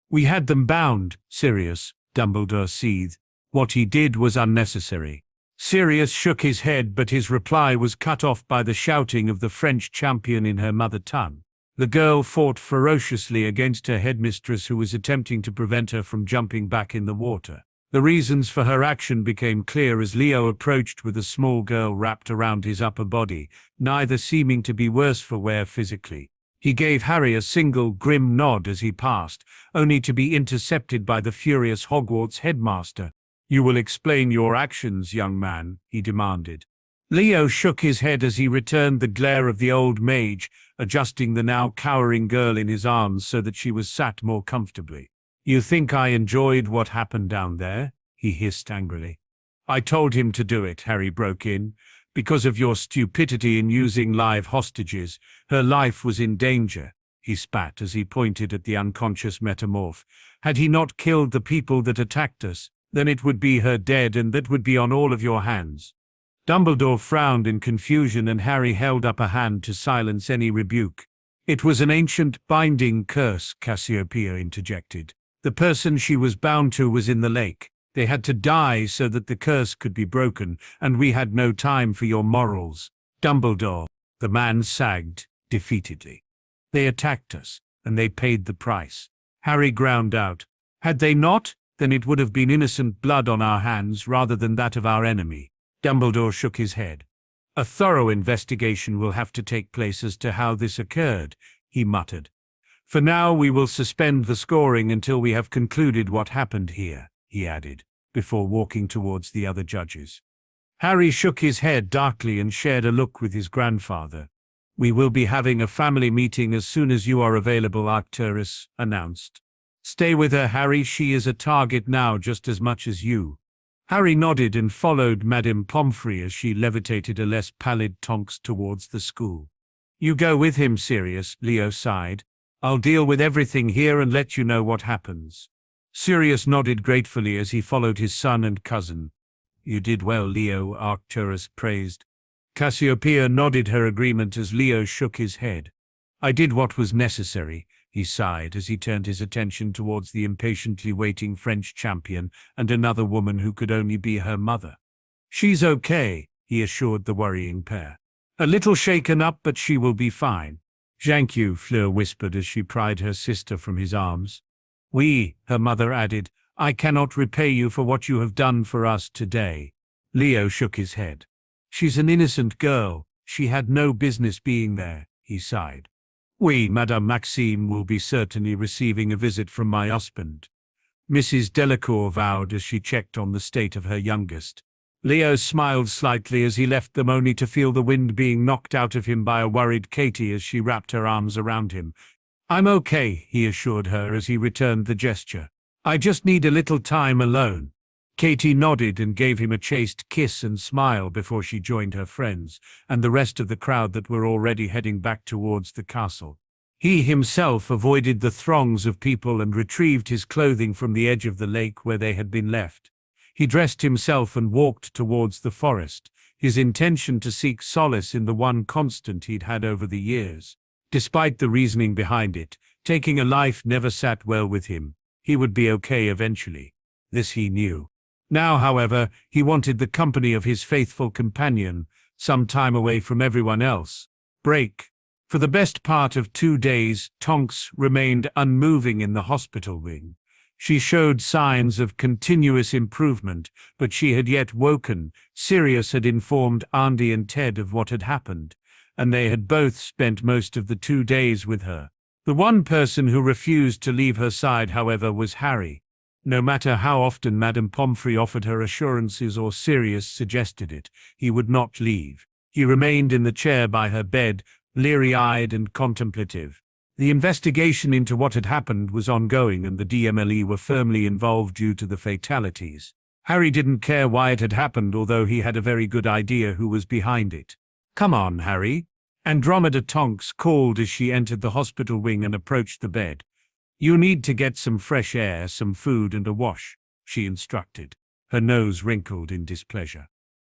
We had them bound, Sirius, Dumbledore seethed. What he did was unnecessary. Sirius shook his head, but his reply was cut off by the shouting of the French champion in her mother tongue. The girl fought ferociously against her headmistress, who was attempting to prevent her from jumping back in the water. The reasons for her action became clear as Leo approached with a small girl wrapped around his upper body, neither seeming to be worse for wear physically. He gave Harry a single grim nod as he passed, only to be intercepted by the furious Hogwarts headmaster. You will explain your actions, young man, he demanded. Leo shook his head as he returned the glare of the old mage, adjusting the now cowering girl in his arms so that she was sat more comfortably. You think I enjoyed what happened down there? He hissed angrily. I told him to do it, Harry broke in. Because of your stupidity in using live hostages, her life was in danger, he spat as he pointed at the unconscious metamorph. Had he not killed the people that attacked us, then it would be her dead, and that would be on all of your hands. Dumbledore frowned in confusion, and Harry held up a hand to silence any rebuke. It was an ancient binding curse, Cassiopeia interjected. The person she was bound to was in the lake. They had to die so that the curse could be broken, and we had no time for your morals. Dumbledore, the man sagged defeatedly. They attacked us, and they paid the price. Harry ground out. Had they not, then it would have been innocent blood on our hands rather than that of our enemy. Dumbledore shook his head. A thorough investigation will have to take place as to how this occurred, he muttered. For now we will suspend the scoring until we have concluded what happened here, he added, before walking towards the other judges. Harry shook his head darkly and shared a look with his grandfather. We will be having a family meeting as soon as you are available, Arcturus announced. Stay with her, Harry. She is a target now just as much as you. Harry nodded and followed Madame Pomfrey as she levitated a less pallid Tonks towards the school. You go with him, Sirius, Leo sighed. I'll deal with everything here and let you know what happens. Sirius nodded gratefully as he followed his son and cousin. You did well, Leo, Arcturus praised. Cassiopeia nodded her agreement as Leo shook his head. I did what was necessary, he sighed as he turned his attention towards the impatiently waiting French champion and another woman who could only be her mother. She's okay, he assured the worrying pair. A little shaken up, but she will be fine. Thank you, Fleur whispered as she pried her sister from his arms. We, her mother added, I cannot repay you for what you have done for us today. Leo shook his head. She's an innocent girl. She had no business being there, he sighed. We, Madame Maxime, will be certainly receiving a visit from my husband, Mrs. Delacour vowed as she checked on the state of her youngest. Leo smiled slightly as he left them, only to feel the wind being knocked out of him by a worried Katie as she wrapped her arms around him. "I'm okay," he assured her as he returned the gesture. "I just need a little time alone." Katie nodded and gave him a chaste kiss and smile before she joined her friends and the rest of the crowd that were already heading back towards the castle. He himself avoided the throngs of people and retrieved his clothing from the edge of the lake where they had been left. He dressed himself and walked towards the forest, his intention to seek solace in the one constant he'd had over the years. Despite the reasoning behind it, taking a life never sat well with him. He would be okay eventually. This he knew. Now, however, he wanted the company of his faithful companion, some time away from everyone else. Break. For the best part of 2 days, Tonks remained unmoving in the hospital wing. She showed signs of continuous improvement, but she had yet woken. Sirius had informed Andy and Ted of what had happened, and they had both spent most of the 2 days with her. The one person who refused to leave her side, however, was Harry. No matter how often Madame Pomfrey offered her assurances or Sirius suggested it, he would not leave. He remained in the chair by her bed, leery-eyed and contemplative. The investigation into what had happened was ongoing and the DMLE were firmly involved due to the fatalities. Harry didn't care why it had happened, although he had a very good idea who was behind it. "Come on, Harry," Andromeda Tonks called as she entered the hospital wing and approached the bed. "You need to get some fresh air, some food and a wash," she instructed. Her nose wrinkled in displeasure.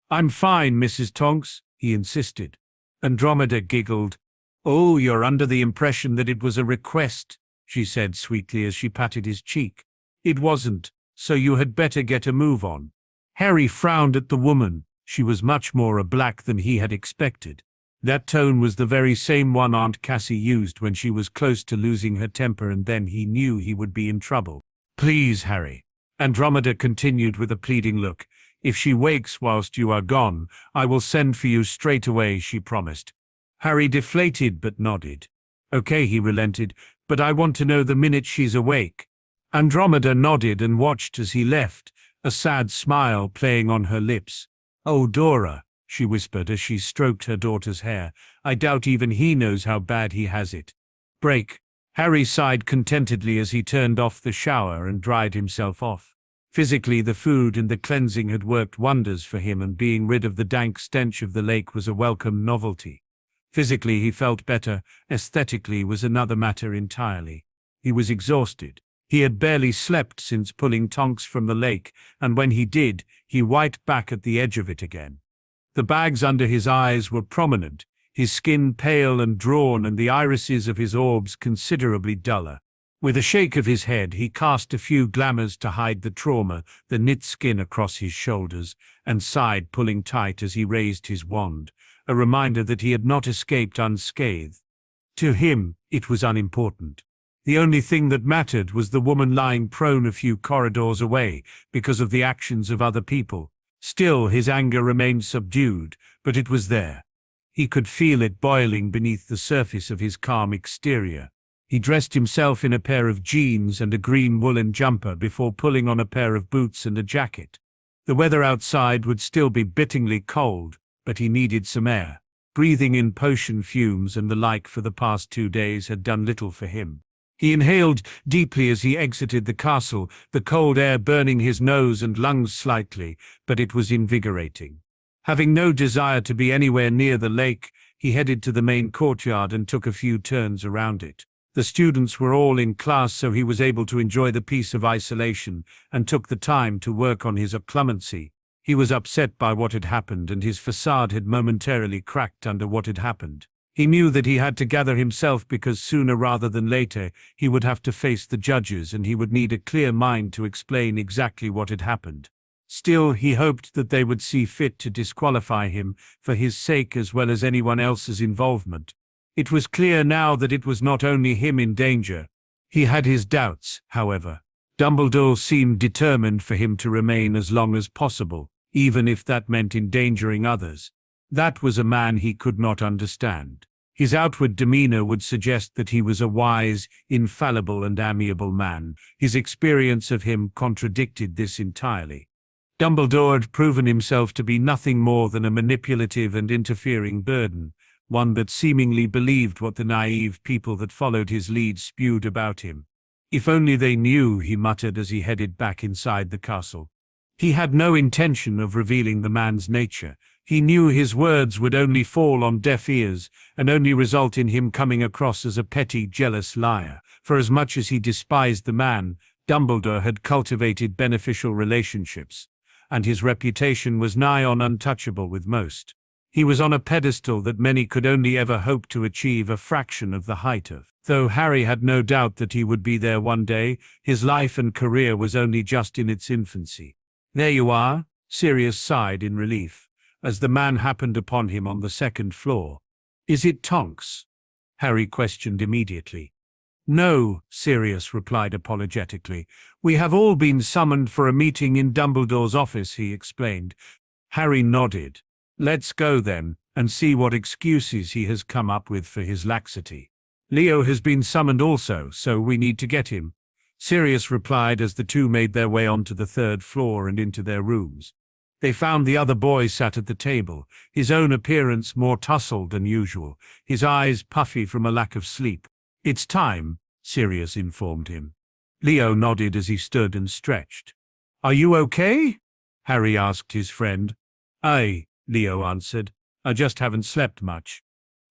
"I'm fine, Mrs. Tonks," he insisted. Andromeda giggled. "Oh, you're under the impression that it was a request," she said sweetly as she patted his cheek. "It wasn't, so you had better get a move on." Harry frowned at the woman. She was much more a black than he had expected. That tone was the very same one Aunt Cassie used when she was close to losing her temper, and then he knew he would be in trouble. "Please, Harry," Andromeda continued with a pleading look. "If she wakes whilst you are gone, I will send for you straight away," she promised. Harry deflated but nodded. "Okay," he relented, "but I want to know the minute she's awake." Andromeda nodded and watched as he left, a sad smile playing on her lips. "Oh, Dora," she whispered as she stroked her daughter's hair, "I doubt even he knows how bad he has it." Break. Harry sighed contentedly as he turned off the shower and dried himself off. Physically, the food and the cleansing had worked wonders for him, and being rid of the dank stench of the lake was a welcome novelty. Physically, he felt better. Aesthetically was another matter entirely. He was exhausted. He had barely slept since pulling Tonks from the lake, and when he did, he wiped back at the edge of it again. The bags under his eyes were prominent, his skin pale and drawn, and the irises of his orbs considerably duller. With a shake of his head, he cast a few glamours to hide the trauma, the knit skin across his shoulders, and sighed, pulling tight as he raised his wand, a reminder that he had not escaped unscathed. To him, it was unimportant. The only thing that mattered was the woman lying prone a few corridors away because of the actions of other people. Still, his anger remained subdued, but it was there. He could feel it boiling beneath the surface of his calm exterior. He dressed himself in a pair of jeans and a green woolen jumper before pulling on a pair of boots and a jacket. The weather outside would still be bitterly cold, but he needed some air. Breathing in potion fumes and the like for the past 2 days had done little for him. He inhaled deeply as he exited the castle, the cold air burning his nose and lungs slightly, but it was invigorating. Having no desire to be anywhere near the lake, he headed to the main courtyard and took a few turns around it. The students were all in class, so he was able to enjoy the peace of isolation and took the time to work on his occlumency. He was upset by what had happened, and his facade had momentarily cracked under what had happened. He knew that he had to gather himself because sooner rather than later he would have to face the judges, and he would need a clear mind to explain exactly what had happened. Still, he hoped that they would see fit to disqualify him for his sake as well as anyone else's involvement. It was clear now that it was not only him in danger. He had his doubts, however. Dumbledore seemed determined for him to remain as long as possible, even if that meant endangering others. That was a man he could not understand. His outward demeanor would suggest that he was a wise, infallible and amiable man. His experience of him contradicted this entirely. Dumbledore had proven himself to be nothing more than a manipulative and interfering burden, one that seemingly believed what the naive people that followed his lead spewed about him. If only they knew, he muttered as he headed back inside the castle. He had no intention of revealing the man's nature. He knew his words would only fall on deaf ears and only result in him coming across as a petty, jealous liar. For as much as he despised the man, Dumbledore had cultivated beneficial relationships, and his reputation was nigh on untouchable with most. He was on a pedestal that many could only ever hope to achieve a fraction of the height of. Though Harry had no doubt that he would be there one day, his life and career was only just in its infancy. "There you are," Sirius sighed in relief, as the man happened upon him on the second floor. "Is it Tonks?" Harry questioned immediately. "No," Sirius replied apologetically. "We have all been summoned for a meeting in Dumbledore's office," he explained. Harry nodded. "Let's go then, and see what excuses he has come up with for his laxity." "Leo has been summoned also, so we need to get him," Sirius replied as the two made their way onto the third floor and into their rooms. They found the other boy sat at the table, his own appearance more tousled than usual, his eyes puffy from a lack of sleep. "It's time," Sirius informed him. Leo nodded as he stood and stretched. "Are you okay?" Harry asked his friend. "Aye," Leo answered. "I just haven't slept much."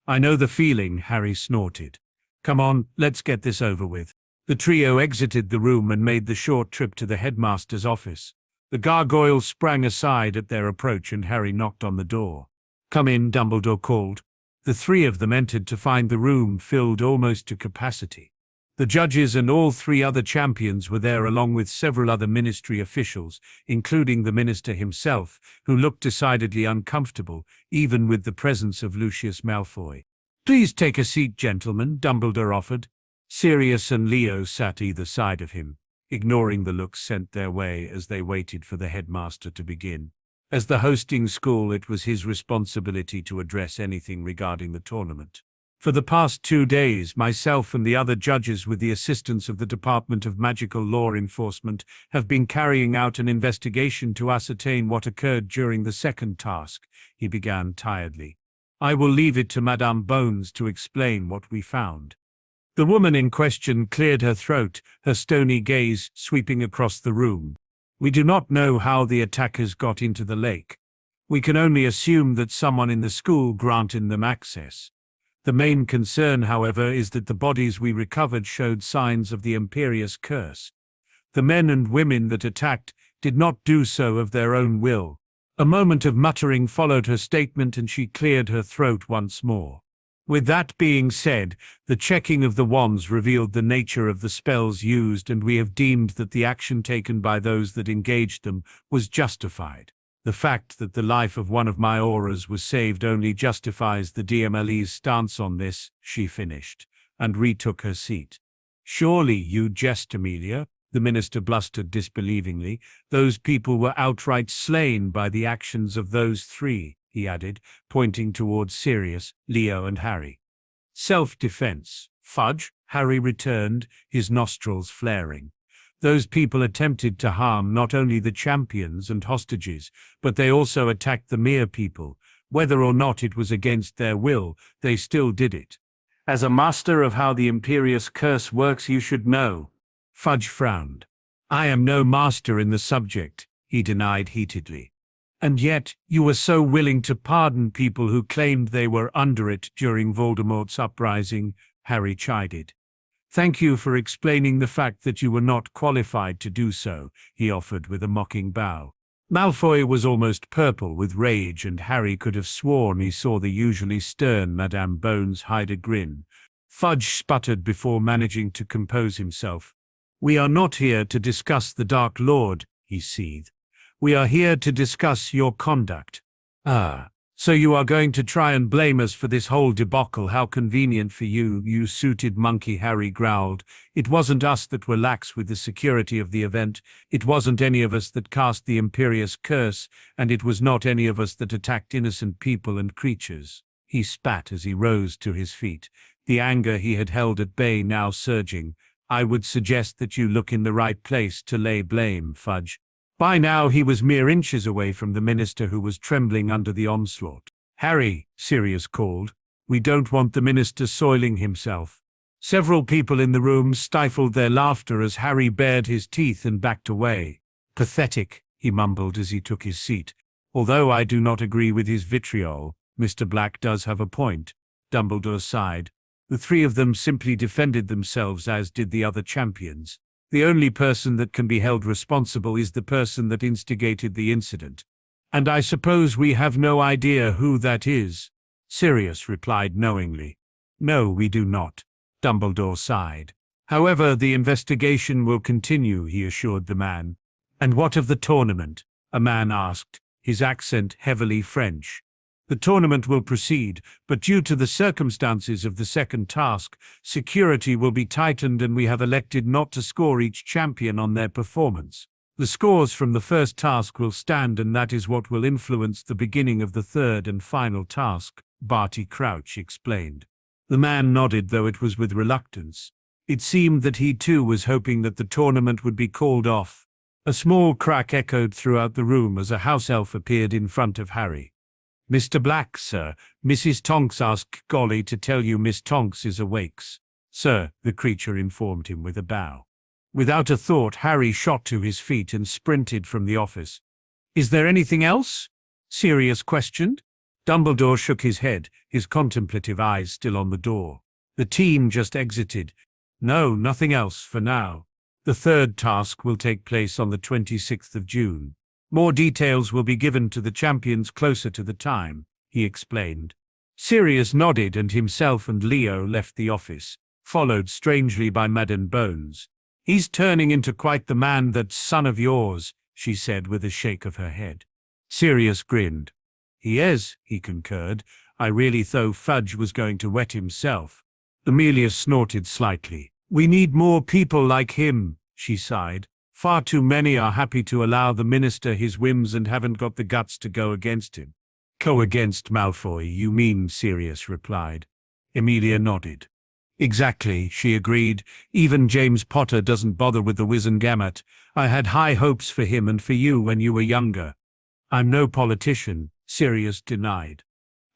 "I know the feeling," Harry snorted. "Come on, let's get this over with." The trio exited the room and made the short trip to the headmaster's office. The gargoyle sprang aside at their approach and Harry knocked on the door. "Come in," Dumbledore called. The three of them entered to find the room filled almost to capacity. The judges and all three other champions were there along with several other ministry officials, including the minister himself, who looked decidedly uncomfortable, even with the presence of Lucius Malfoy. "Please take a seat, gentlemen," Dumbledore offered. Sirius and Leo sat either side of him, ignoring the looks sent their way as they waited for the headmaster to begin. As the hosting school, it was his responsibility to address anything regarding the tournament. "For the past 2 days, myself and the other judges, with the assistance of the Department of Magical Law Enforcement, have been carrying out an investigation to ascertain what occurred during the second task," he began tiredly. "I will leave it to Madame Bones to explain what we found." The woman in question cleared her throat, her stony gaze sweeping across the room. "We do not know how the attackers got into the lake. We can only assume that someone in the school granted them access. The main concern, however, is that the bodies we recovered showed signs of the Imperious curse. The men and women that attacked did not do so of their own will." A moment of muttering followed her statement and she cleared her throat once more. "With that being said, the checking of the wands revealed the nature of the spells used, and we have deemed that the action taken by those that engaged them was justified. The fact that the life of one of my auras was saved only justifies the DMLE's stance on this," she finished, and retook her seat. "Surely you jest, Amelia," the minister blustered disbelievingly. "Those people were outright slain by the actions of those three," he added, pointing towards Sirius, Leo and Harry. "Self-defense, fudge," Harry returned, his nostrils flaring. "Those people attempted to harm not only the champions and hostages, but they also attacked the mere people. Whether or not it was against their will, they still did it. As a master of how the Imperious curse works, you should know." Fudge frowned. "I am no master in the subject," he denied heatedly. "And yet, you were so willing to pardon people who claimed they were under it during Voldemort's uprising," Harry chided. "Thank you for explaining the fact that you were not qualified to do so," he offered with a mocking bow. Malfoy was almost purple with rage, and Harry could have sworn he saw the usually stern Madame Bones hide a grin. Fudge sputtered before managing to compose himself. "We are not here to discuss the Dark Lord," he seethed. "We are here to discuss your conduct." "Ah, so you are going to try and blame us for this whole debacle. How convenient for you, you suited monkey," Harry growled. "It wasn't us that were lax with the security of the event. It wasn't any of us that cast the Imperious curse, and it was not any of us that attacked innocent people and creatures." He spat as he rose to his feet, the anger he had held at bay now surging. "I would suggest that you look in the right place to lay blame, Fudge." By now he was mere inches away from the minister, who was trembling under the onslaught. "Harry," Sirius called, "we don't want the minister soiling himself." Several people in the room stifled their laughter as Harry bared his teeth and backed away. "Pathetic," he mumbled as he took his seat. "Although I do not agree with his vitriol, Mr. Black does have a point." Dumbledore sighed. The three of them simply defended themselves, as did the other champions. The only person that can be held responsible is the person that instigated the incident. "And I suppose we have no idea who that is?" Sirius replied knowingly. "No, we do not." Dumbledore sighed. "However, the investigation will continue," he assured the man. "And what of the tournament?" a man asked, his accent heavily French. "The tournament will proceed, but due to the circumstances of the second task, security will be tightened, and we have elected not to score each champion on their performance. The scores from the first task will stand, and that is what will influence the beginning of the third and final task," Barty Crouch explained. The man nodded, though it was with reluctance. It seemed that he too was hoping that the tournament would be called off. A small crack echoed throughout the room as a house elf appeared in front of Harry. "Mr. Black, sir, Mrs. Tonks asked Golly to tell you Miss Tonks is awake." "Sir," the creature informed him with a bow. Without a thought, Harry shot to his feet and sprinted from the office. "Is there anything else?" Sirius questioned. Dumbledore shook his head, his contemplative eyes still on the door. "The team just exited. No, nothing else for now. The third task will take place on the 26th of June. More details will be given to the champions closer to the time," he explained. Sirius nodded, and himself and Leo left the office, followed strangely by Madame Bones. "He's turning into quite the man, that son of yours," she said with a shake of her head. Sirius grinned. "He is," he concurred. "I really thought Fudge was going to wet himself." Amelia snorted slightly. "We need more people like him," she sighed. "Far too many are happy to allow the minister his whims and haven't got the guts to go against him." "Go against Malfoy, you mean?" Sirius replied. Amelia nodded. "Exactly," she agreed. "Even James Potter doesn't bother with the Wizengamot. I had high hopes for him and for you when you were younger." "I'm no politician," Sirius denied.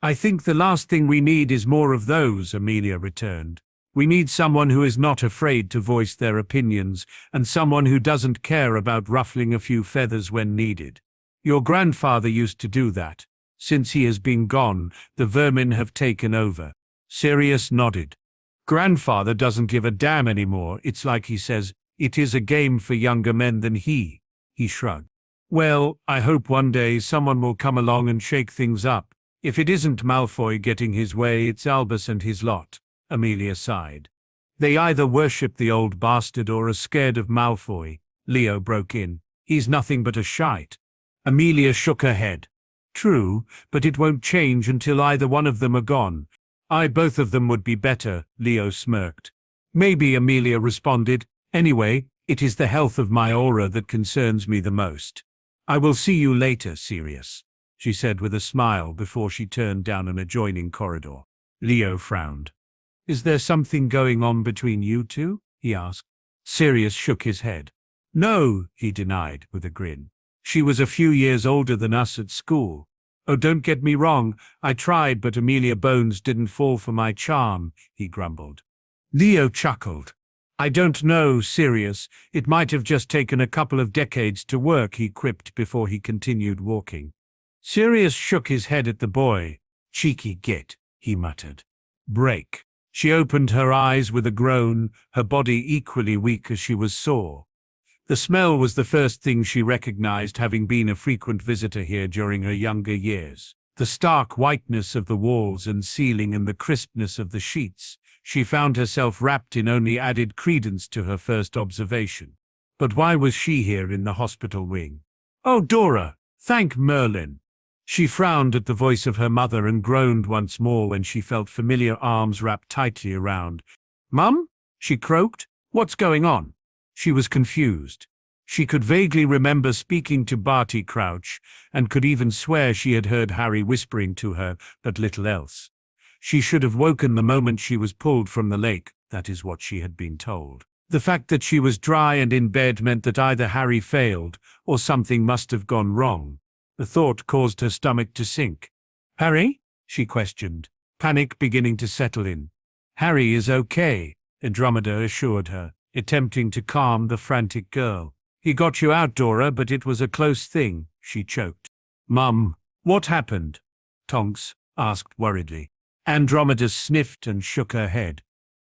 "I think the last thing we need is more of those," Amelia returned. "We need someone who is not afraid to voice their opinions, and someone who doesn't care about ruffling a few feathers when needed. Your grandfather used to do that. Since he has been gone, the vermin have taken over." Sirius nodded. "Grandfather doesn't give a damn anymore. It's like he says, it is a game for younger men than he." He shrugged. "Well, I hope one day someone will come along and shake things up. If it isn't Malfoy getting his way, it's Albus and his lot." Amelia sighed. "They either worship the old bastard or are scared of Malfoy," Leo broke in. "He's nothing but a shite." Amelia shook her head. "True, but it won't change until either one of them are gone." Both of them would be better," Leo smirked. "Maybe," Amelia responded. "Anyway, it is the health of my aura that concerns me the most." "I will see you later, Sirius," she said with a smile before she turned down an adjoining corridor. Leo frowned. "Is there something going on between you two?" he asked. Sirius shook his head. "No," he denied with a grin. "She was a few years older than us at school. Oh, don't get me wrong, I tried, but Amelia Bones didn't fall for my charm," he grumbled. Leo chuckled. "I don't know, Sirius. It might have just taken a couple of decades to work," he quipped before he continued walking. Sirius shook his head at the boy. "Cheeky git," he muttered. "Break." She opened her eyes with a groan, her body equally weak as she was sore. The smell was the first thing she recognized, having been a frequent visitor here during her younger years. The stark whiteness of the walls and ceiling and the crispness of the sheets. She found herself wrapped in only added credence to her first observation. But why was she here in the hospital wing? "Oh, Dora, thank Merlin." She frowned at the voice of her mother and groaned once more when she felt familiar arms wrapped tightly around. "Mum?" she croaked. "What's going on?" She was confused. She could vaguely remember speaking to Barty Crouch, and could even swear she had heard Harry whispering to her, but little else. She should have woken the moment she was pulled from the lake, that is what she had been told. The fact that she was dry and in bed meant that either Harry failed or something must have gone wrong. The thought caused her stomach to sink. "Harry?" she questioned, panic beginning to settle in. "Harry is okay," Andromeda assured her, attempting to calm the frantic girl. "He got you out, Dora, but it was a close thing," she choked. "Mum, what happened?" Tonks asked worriedly. Andromeda sniffed and shook her head.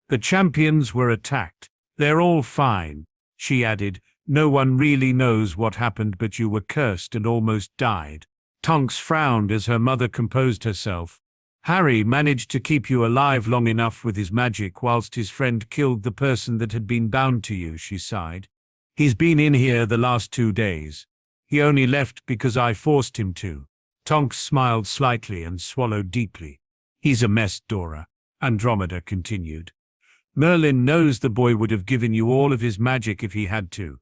"The champions were attacked. They're all fine," she added. "No one really knows what happened, but you were cursed and almost died." Tonks frowned as her mother composed herself. "Harry managed to keep you alive long enough with his magic whilst his friend killed the person that had been bound to you," she sighed. "He's been in here the last 2 days. He only left because I forced him to." Tonks smiled slightly and swallowed deeply. "He's a mess, Dora," Andromeda continued. "Merlin knows the boy would have given you all of his magic if he had to."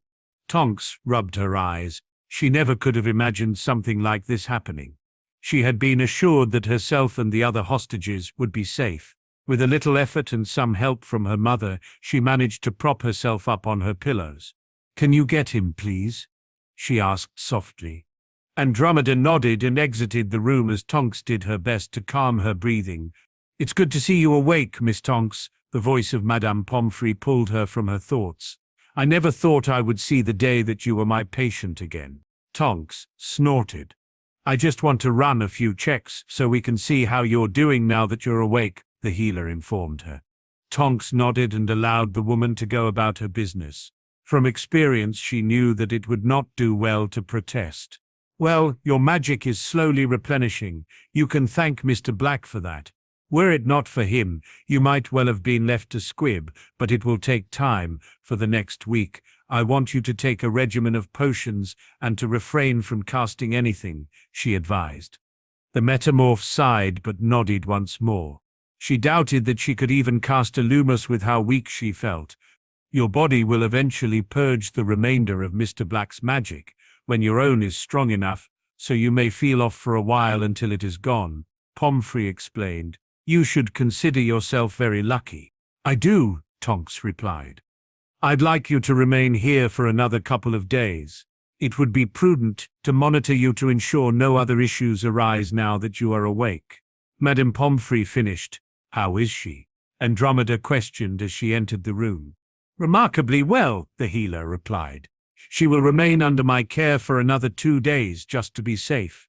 Tonks rubbed her eyes. She never could have imagined something like this happening. She had been assured that herself and the other hostages would be safe. With a little effort and some help from her mother, she managed to prop herself up on her pillows. "Can you get him, please?" she asked softly. Andromeda nodded and exited the room as Tonks did her best to calm her breathing. "It's good to see you awake, Miss Tonks," the voice of Madame Pomfrey pulled her from her thoughts. "I never thought I would see the day that you were my patient again." Tonks snorted. "I just want to run a few checks so we can see how you're doing now that you're awake," the healer informed her. Tonks nodded and allowed the woman to go about her business. From experience, she knew that it would not do well to protest. "Well, your magic is slowly replenishing. You can thank Mr. Black for that. Were it not for him, you might well have been left to squib, but it will take time. For the next week, I want you to take a regimen of potions and to refrain from casting anything," she advised. The metamorph sighed but nodded once more. She doubted that she could even cast a Lumos with how weak she felt. "Your body will eventually purge the remainder of Mr. Black's magic when your own is strong enough, so you may feel off for a while until it is gone," Pomfrey explained. "You should consider yourself very lucky." "I do," Tonks replied. "I'd like you to remain here for another couple of days. It would be prudent to monitor you to ensure no other issues arise now that you are awake." Madame Pomfrey finished. "How is she?" Andromeda questioned as she entered the room. "Remarkably well," the healer replied. "She will remain under my care for another 2 days just to be safe."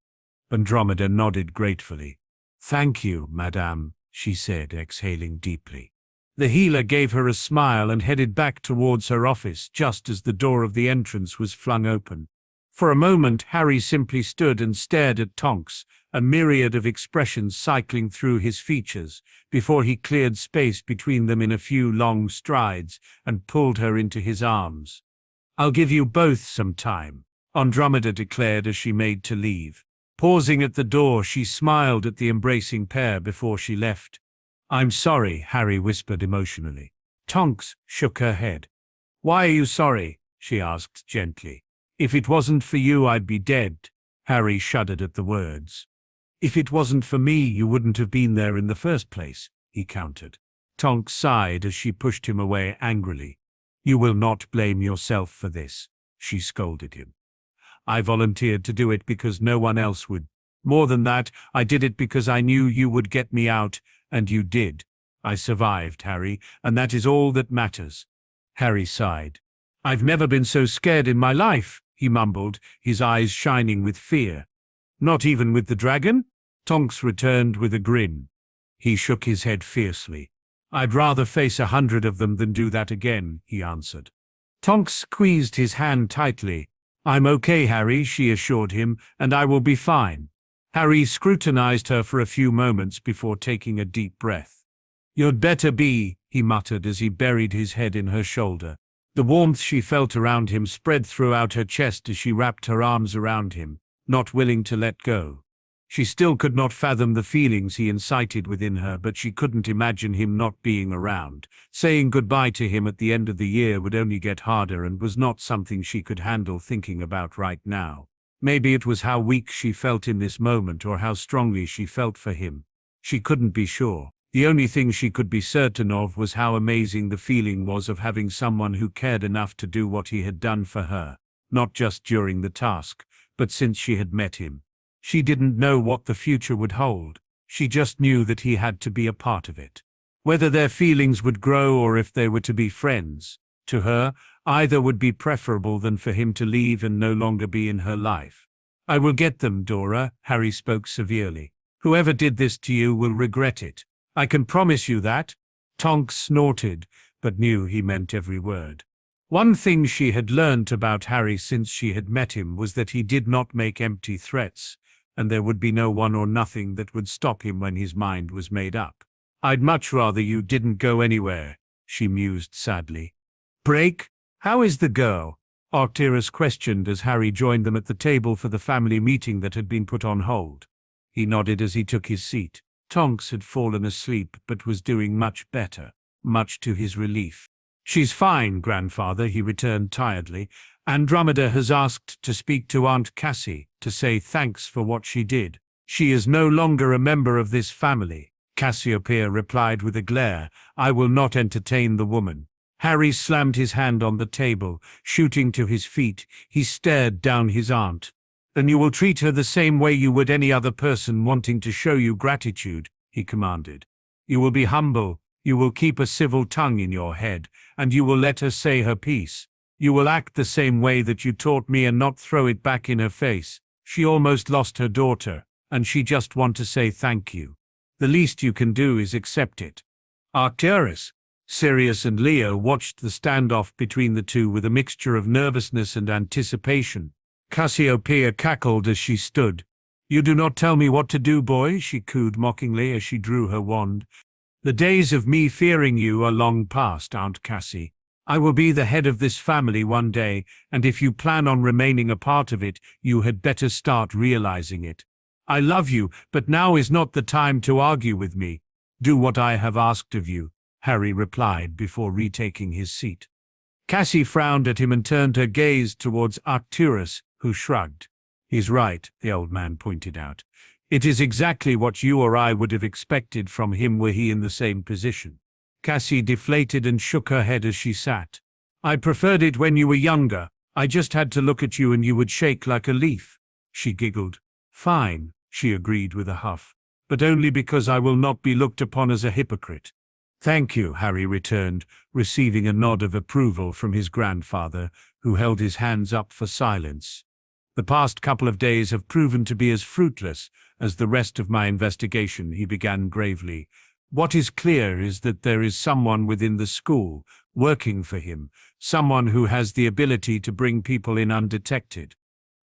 Andromeda nodded gratefully. "Thank you, madame," she said, exhaling deeply. The healer gave her a smile and headed back towards her office just as the door of the entrance was flung open. For a moment, Harry simply stood and stared at Tonks, a myriad of expressions cycling through his features, before he cleared space between them in a few long strides and pulled her into his arms. "I'll give you both some time," Andromeda declared as she made to leave. Pausing at the door, she smiled at the embracing pair before she left. "I'm sorry," Harry whispered emotionally. Tonks shook her head. "Why are you sorry?" she asked gently. "If it wasn't for you, I'd be dead." Harry shuddered at the words. "If it wasn't for me, you wouldn't have been there in the first place," he countered. Tonks sighed as she pushed him away angrily. "You will not blame yourself for this," she scolded him. "I volunteered to do it because no one else would. More than that, I did it because I knew you would get me out, and you did. I survived, Harry, and that is all that matters." Harry sighed. "I've never been so scared in my life," he mumbled, his eyes shining with fear. "Not even with the dragon?" Tonks returned with a grin. He shook his head fiercely. "I'd rather face 100 of them than do that again," he answered. Tonks squeezed his hand tightly. "I'm okay, Harry," she assured him, "and I will be fine." Harry scrutinized her for a few moments before taking a deep breath. "You'd better be," he muttered as he buried his head in her shoulder. The warmth she felt around him spread throughout her chest as she wrapped her arms around him, not willing to let go. She still could not fathom the feelings he incited within her, but she couldn't imagine him not being around. Saying goodbye to him at the end of the year would only get harder and was not something she could handle thinking about right now. Maybe it was how weak she felt in this moment or how strongly she felt for him. She couldn't be sure. The only thing she could be certain of was how amazing the feeling was of having someone who cared enough to do what he had done for her, not just during the task, but since she had met him. She didn't know what the future would hold. She just knew that he had to be a part of it. Whether their feelings would grow or if they were to be friends, to her, either would be preferable than for him to leave and no longer be in her life. "I will get them, Dora," Harry spoke severely. "Whoever did this to you will regret it. I can promise you that." Tonks snorted, but knew he meant every word. One thing she had learnt about Harry since she had met him was that he did not make empty threats, and there would be no one or nothing that would stop him when his mind was made up. "I'd much rather you didn't go anywhere," she mused sadly. "Break? How is the girl?" Arcturus questioned as Harry joined them at the table for the family meeting that had been put on hold. He nodded as he took his seat. Tonks had fallen asleep but was doing much better, much to his relief. "She's fine, grandfather," he returned tiredly. "Andromeda has asked to speak to Aunt Cassie to say thanks for what she did. She is no longer a member of this family." Cassiopeia replied with a glare. "I will not entertain the woman." Harry slammed his hand on the table, shooting to his feet. He stared down his aunt. "Then you will treat her the same way you would any other person wanting to show you gratitude," he commanded. "You will be humble, you will keep a civil tongue in your head, and you will let her say her piece. You will act the same way that you taught me and not throw it back in her face. She almost lost her daughter, and she just want to say thank you. The least you can do is accept it." Arcturus, Sirius and Leo watched the standoff between the two with a mixture of nervousness and anticipation. Cassiopeia cackled as she stood. "You do not tell me what to do, boy," she cooed mockingly as she drew her wand. "The days of me fearing you are long past, Aunt Cassie. I will be the head of this family one day, and if you plan on remaining a part of it, you had better start realizing it. I love you, but now is not the time to argue with me. Do what I have asked of you," Harry replied before retaking his seat. Cassie frowned at him and turned her gaze towards Arcturus, who shrugged. "He's right," the old man pointed out. "It is exactly what you or I would have expected from him were he in the same position." Cassie deflated and shook her head as she sat. "I preferred it when you were younger. I just had to look at you and you would shake like a leaf." She giggled. "Fine," she agreed with a huff, "but only because I will not be looked upon as a hypocrite." "Thank you," Harry returned, receiving a nod of approval from his grandfather, who held his hands up for silence. "The past couple of days have proven to be as fruitless as the rest of my investigation," he began gravely. "What is clear is that there is someone within the school working for him, someone who has the ability to bring people in undetected."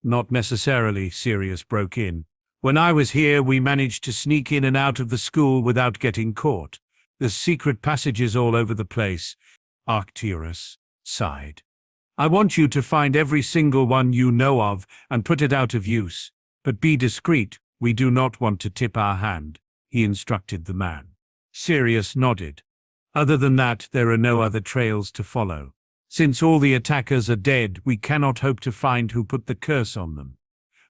"Not necessarily," Sirius broke in. "When I was here, we managed to sneak in and out of the school without getting caught. There's secret passages all over the place." Arcturus sighed. "I want you to find every single one you know of and put it out of use. But be discreet, we do not want to tip our hand," he instructed the man. Sirius nodded. "Other than that, there are no other trails to follow. Since all the attackers are dead, we cannot hope to find who put the curse on them.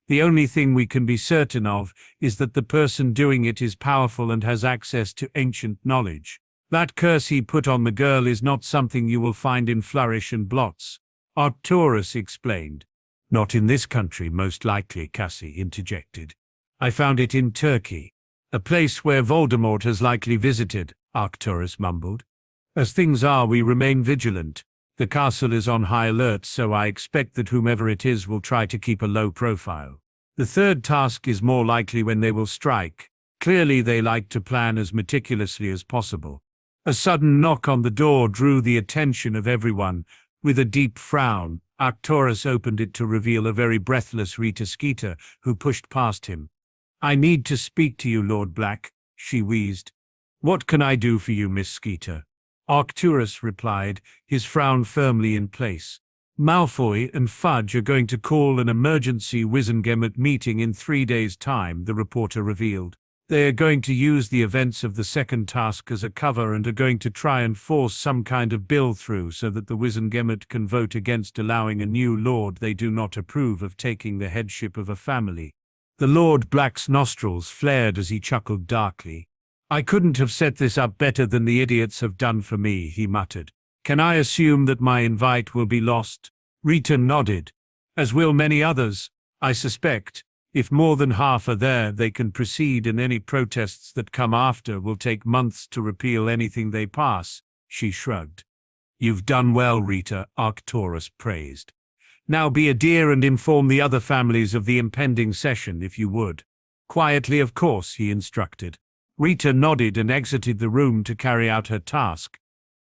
The only thing we can be certain of is that the person doing it is powerful and has access to ancient knowledge. That curse he put on the girl is not something you will find in Flourish and Blots," Arcturus explained. "Not in this country, most likely," Cassie interjected. "I found it in Turkey, a place where Voldemort has likely visited," Arcturus mumbled. "As things are, we remain vigilant. The castle is on high alert, so I expect that whomever it is will try to keep a low profile. The third task is more likely when they will strike. Clearly they like to plan as meticulously as possible." A sudden knock on the door drew the attention of everyone. With a deep frown, Arcturus opened it to reveal a very breathless Rita Skeeter, who pushed past him. "I need to speak to you, Lord Black," she wheezed. "What can I do for you, Miss Skeeter?" Arcturus replied, his frown firmly in place. "Malfoy and Fudge are going to call an emergency Wizengamot meeting in 3 days' time," the reporter revealed. "They are going to use the events of the second task as a cover and are going to try and force some kind of bill through so that the Wizengamot can vote against allowing a new lord they do not approve of taking the headship of a family." The Lord Black's nostrils flared as he chuckled darkly. I couldn't have set this up better than the idiots have done for me, he muttered. Can I assume that my invite will be lost? Rita nodded. As will many others, I suspect. If more than half are there, they can proceed, and any protests that come after will take months to repeal anything they pass, she shrugged. You've done well, Rita, Arcturus praised. Now be a dear and inform the other families of the impending session, if you would. Quietly, of course, he instructed. Rita nodded and exited the room to carry out her task.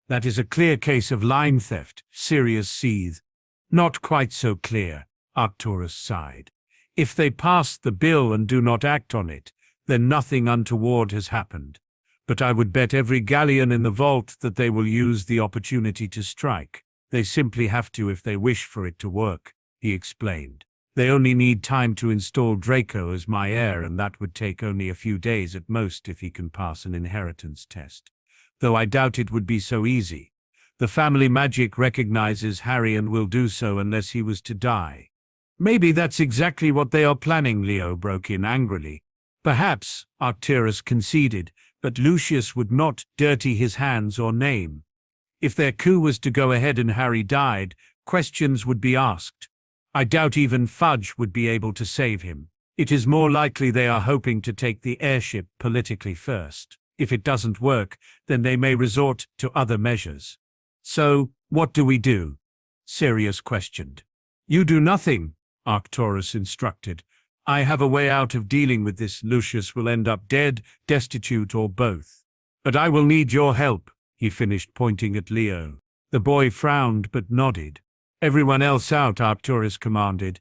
That is a clear case of line theft, Sirius seethed. Not quite so clear, Arcturus sighed. If they pass the bill and do not act on it, then nothing untoward has happened. But I would bet every galleon in the vault that they will use the opportunity to strike. They simply have to if they wish for it to work, he explained. They only need time to install Draco as my heir, and that would take only a few days at most if he can pass an inheritance test. Though I doubt it would be so easy. The family magic recognizes Harry and will do so unless he was to die. Maybe that's exactly what they are planning, Leo broke in angrily. Perhaps, Arcturus conceded, but Lucius would not dirty his hands or name. If their coup was to go ahead and Harry died, questions would be asked. I doubt even Fudge would be able to save him. It is more likely they are hoping to take the airship politically first. If it doesn't work, then they may resort to other measures. So, what do we do? Sirius questioned. You do nothing, Arcturus instructed. I have a way out of dealing with this. Lucius will end up dead, destitute, or both. But I will need your help, he finished, pointing at Leo. The boy frowned but nodded. Everyone else out, Arcturus commanded.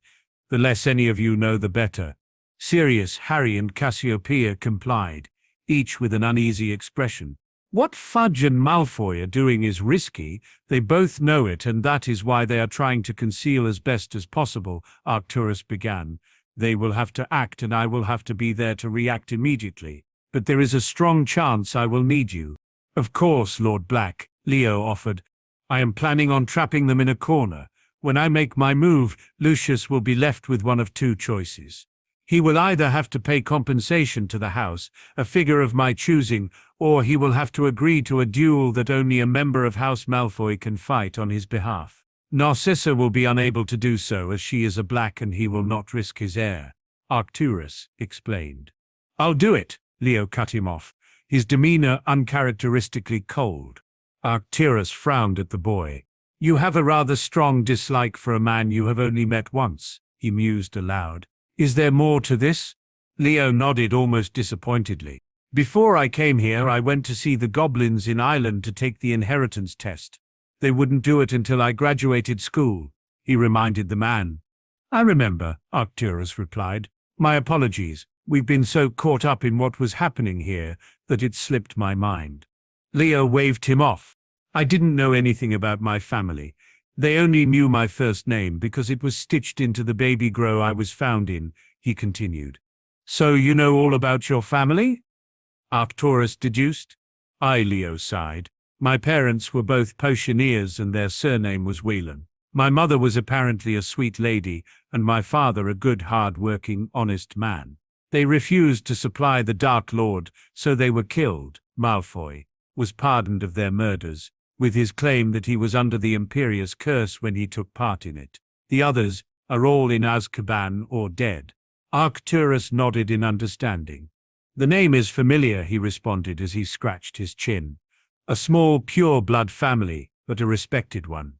The less any of you know, the better. Sirius, Harry, and Cassiopeia complied, each with an uneasy expression. What Fudge and Malfoy are doing is risky. They both know it, and that is why they are trying to conceal as best as possible, Arcturus began. They will have to act, and I will have to be there to react immediately. But there is a strong chance I will need you. Of course, Lord Black, Leo offered. I am planning on trapping them in a corner. When I make my move, Lucius will be left with one of two choices. He will either have to pay compensation to the house, a figure of my choosing, or he will have to agree to a duel that only a member of House Malfoy can fight on his behalf. Narcissa will be unable to do so, as she is a Black and he will not risk his heir, Arcturus explained. I'll do it, Leo cut him off, his demeanor uncharacteristically cold. Arcturus frowned at the boy. You have a rather strong dislike for a man you have only met once, he mused aloud. Is there more to this? Leo nodded almost disappointedly. Before I came here, I went to see the goblins in Ireland to take the inheritance test. They wouldn't do it until I graduated school, he reminded the man. I remember, Arcturus replied. My apologies. We've been so caught up in what was happening here that it slipped my mind. Leo waved him off. I didn't know anything about my family. They only knew my first name because it was stitched into the baby grow I was found in, he continued. So you know all about your family? Arcturus deduced. I, Leo sighed. My parents were both potioneers and their surname was Whelan. My mother was apparently a sweet lady and my father a good, hard-working, honest man. They refused to supply the Dark Lord, so they were killed. Malfoy was pardoned of their murders, with his claim that he was under the Imperious curse when he took part in it. The others are all in Azkaban or dead. Arcturus nodded in understanding. The name is familiar, he responded as he scratched his chin. A small, pure-blood family, but a respected one.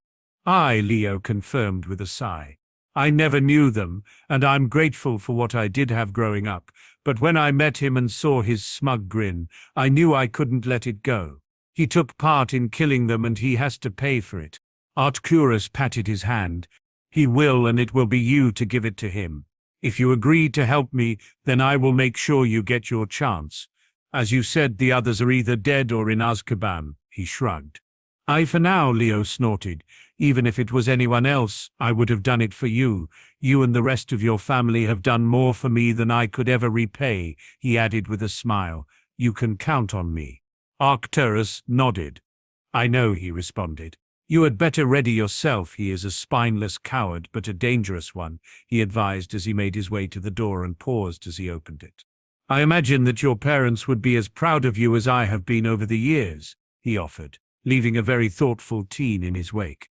I, Leo confirmed with a sigh. I never knew them, and I'm grateful for what I did have growing up, but when I met him and saw his smug grin, I knew I couldn't let it go. He took part in killing them and he has to pay for it. Arcturus patted his hand. He will, and it will be you to give it to him. If you agree to help me, then I will make sure you get your chance. As you said, the others are either dead or in Azkaban, he shrugged. I for now, Leo snorted. Even if it was anyone else, I would have done it for you. You and the rest of your family have done more for me than I could ever repay, he added with a smile. You can count on me. Arcturus nodded. I know, he responded. You had better ready yourself. He is a spineless coward, but a dangerous one, he advised as he made his way to the door and paused as he opened it. I imagine that your parents would be as proud of you as I have been over the years, he offered, leaving a very thoughtful teen in his wake.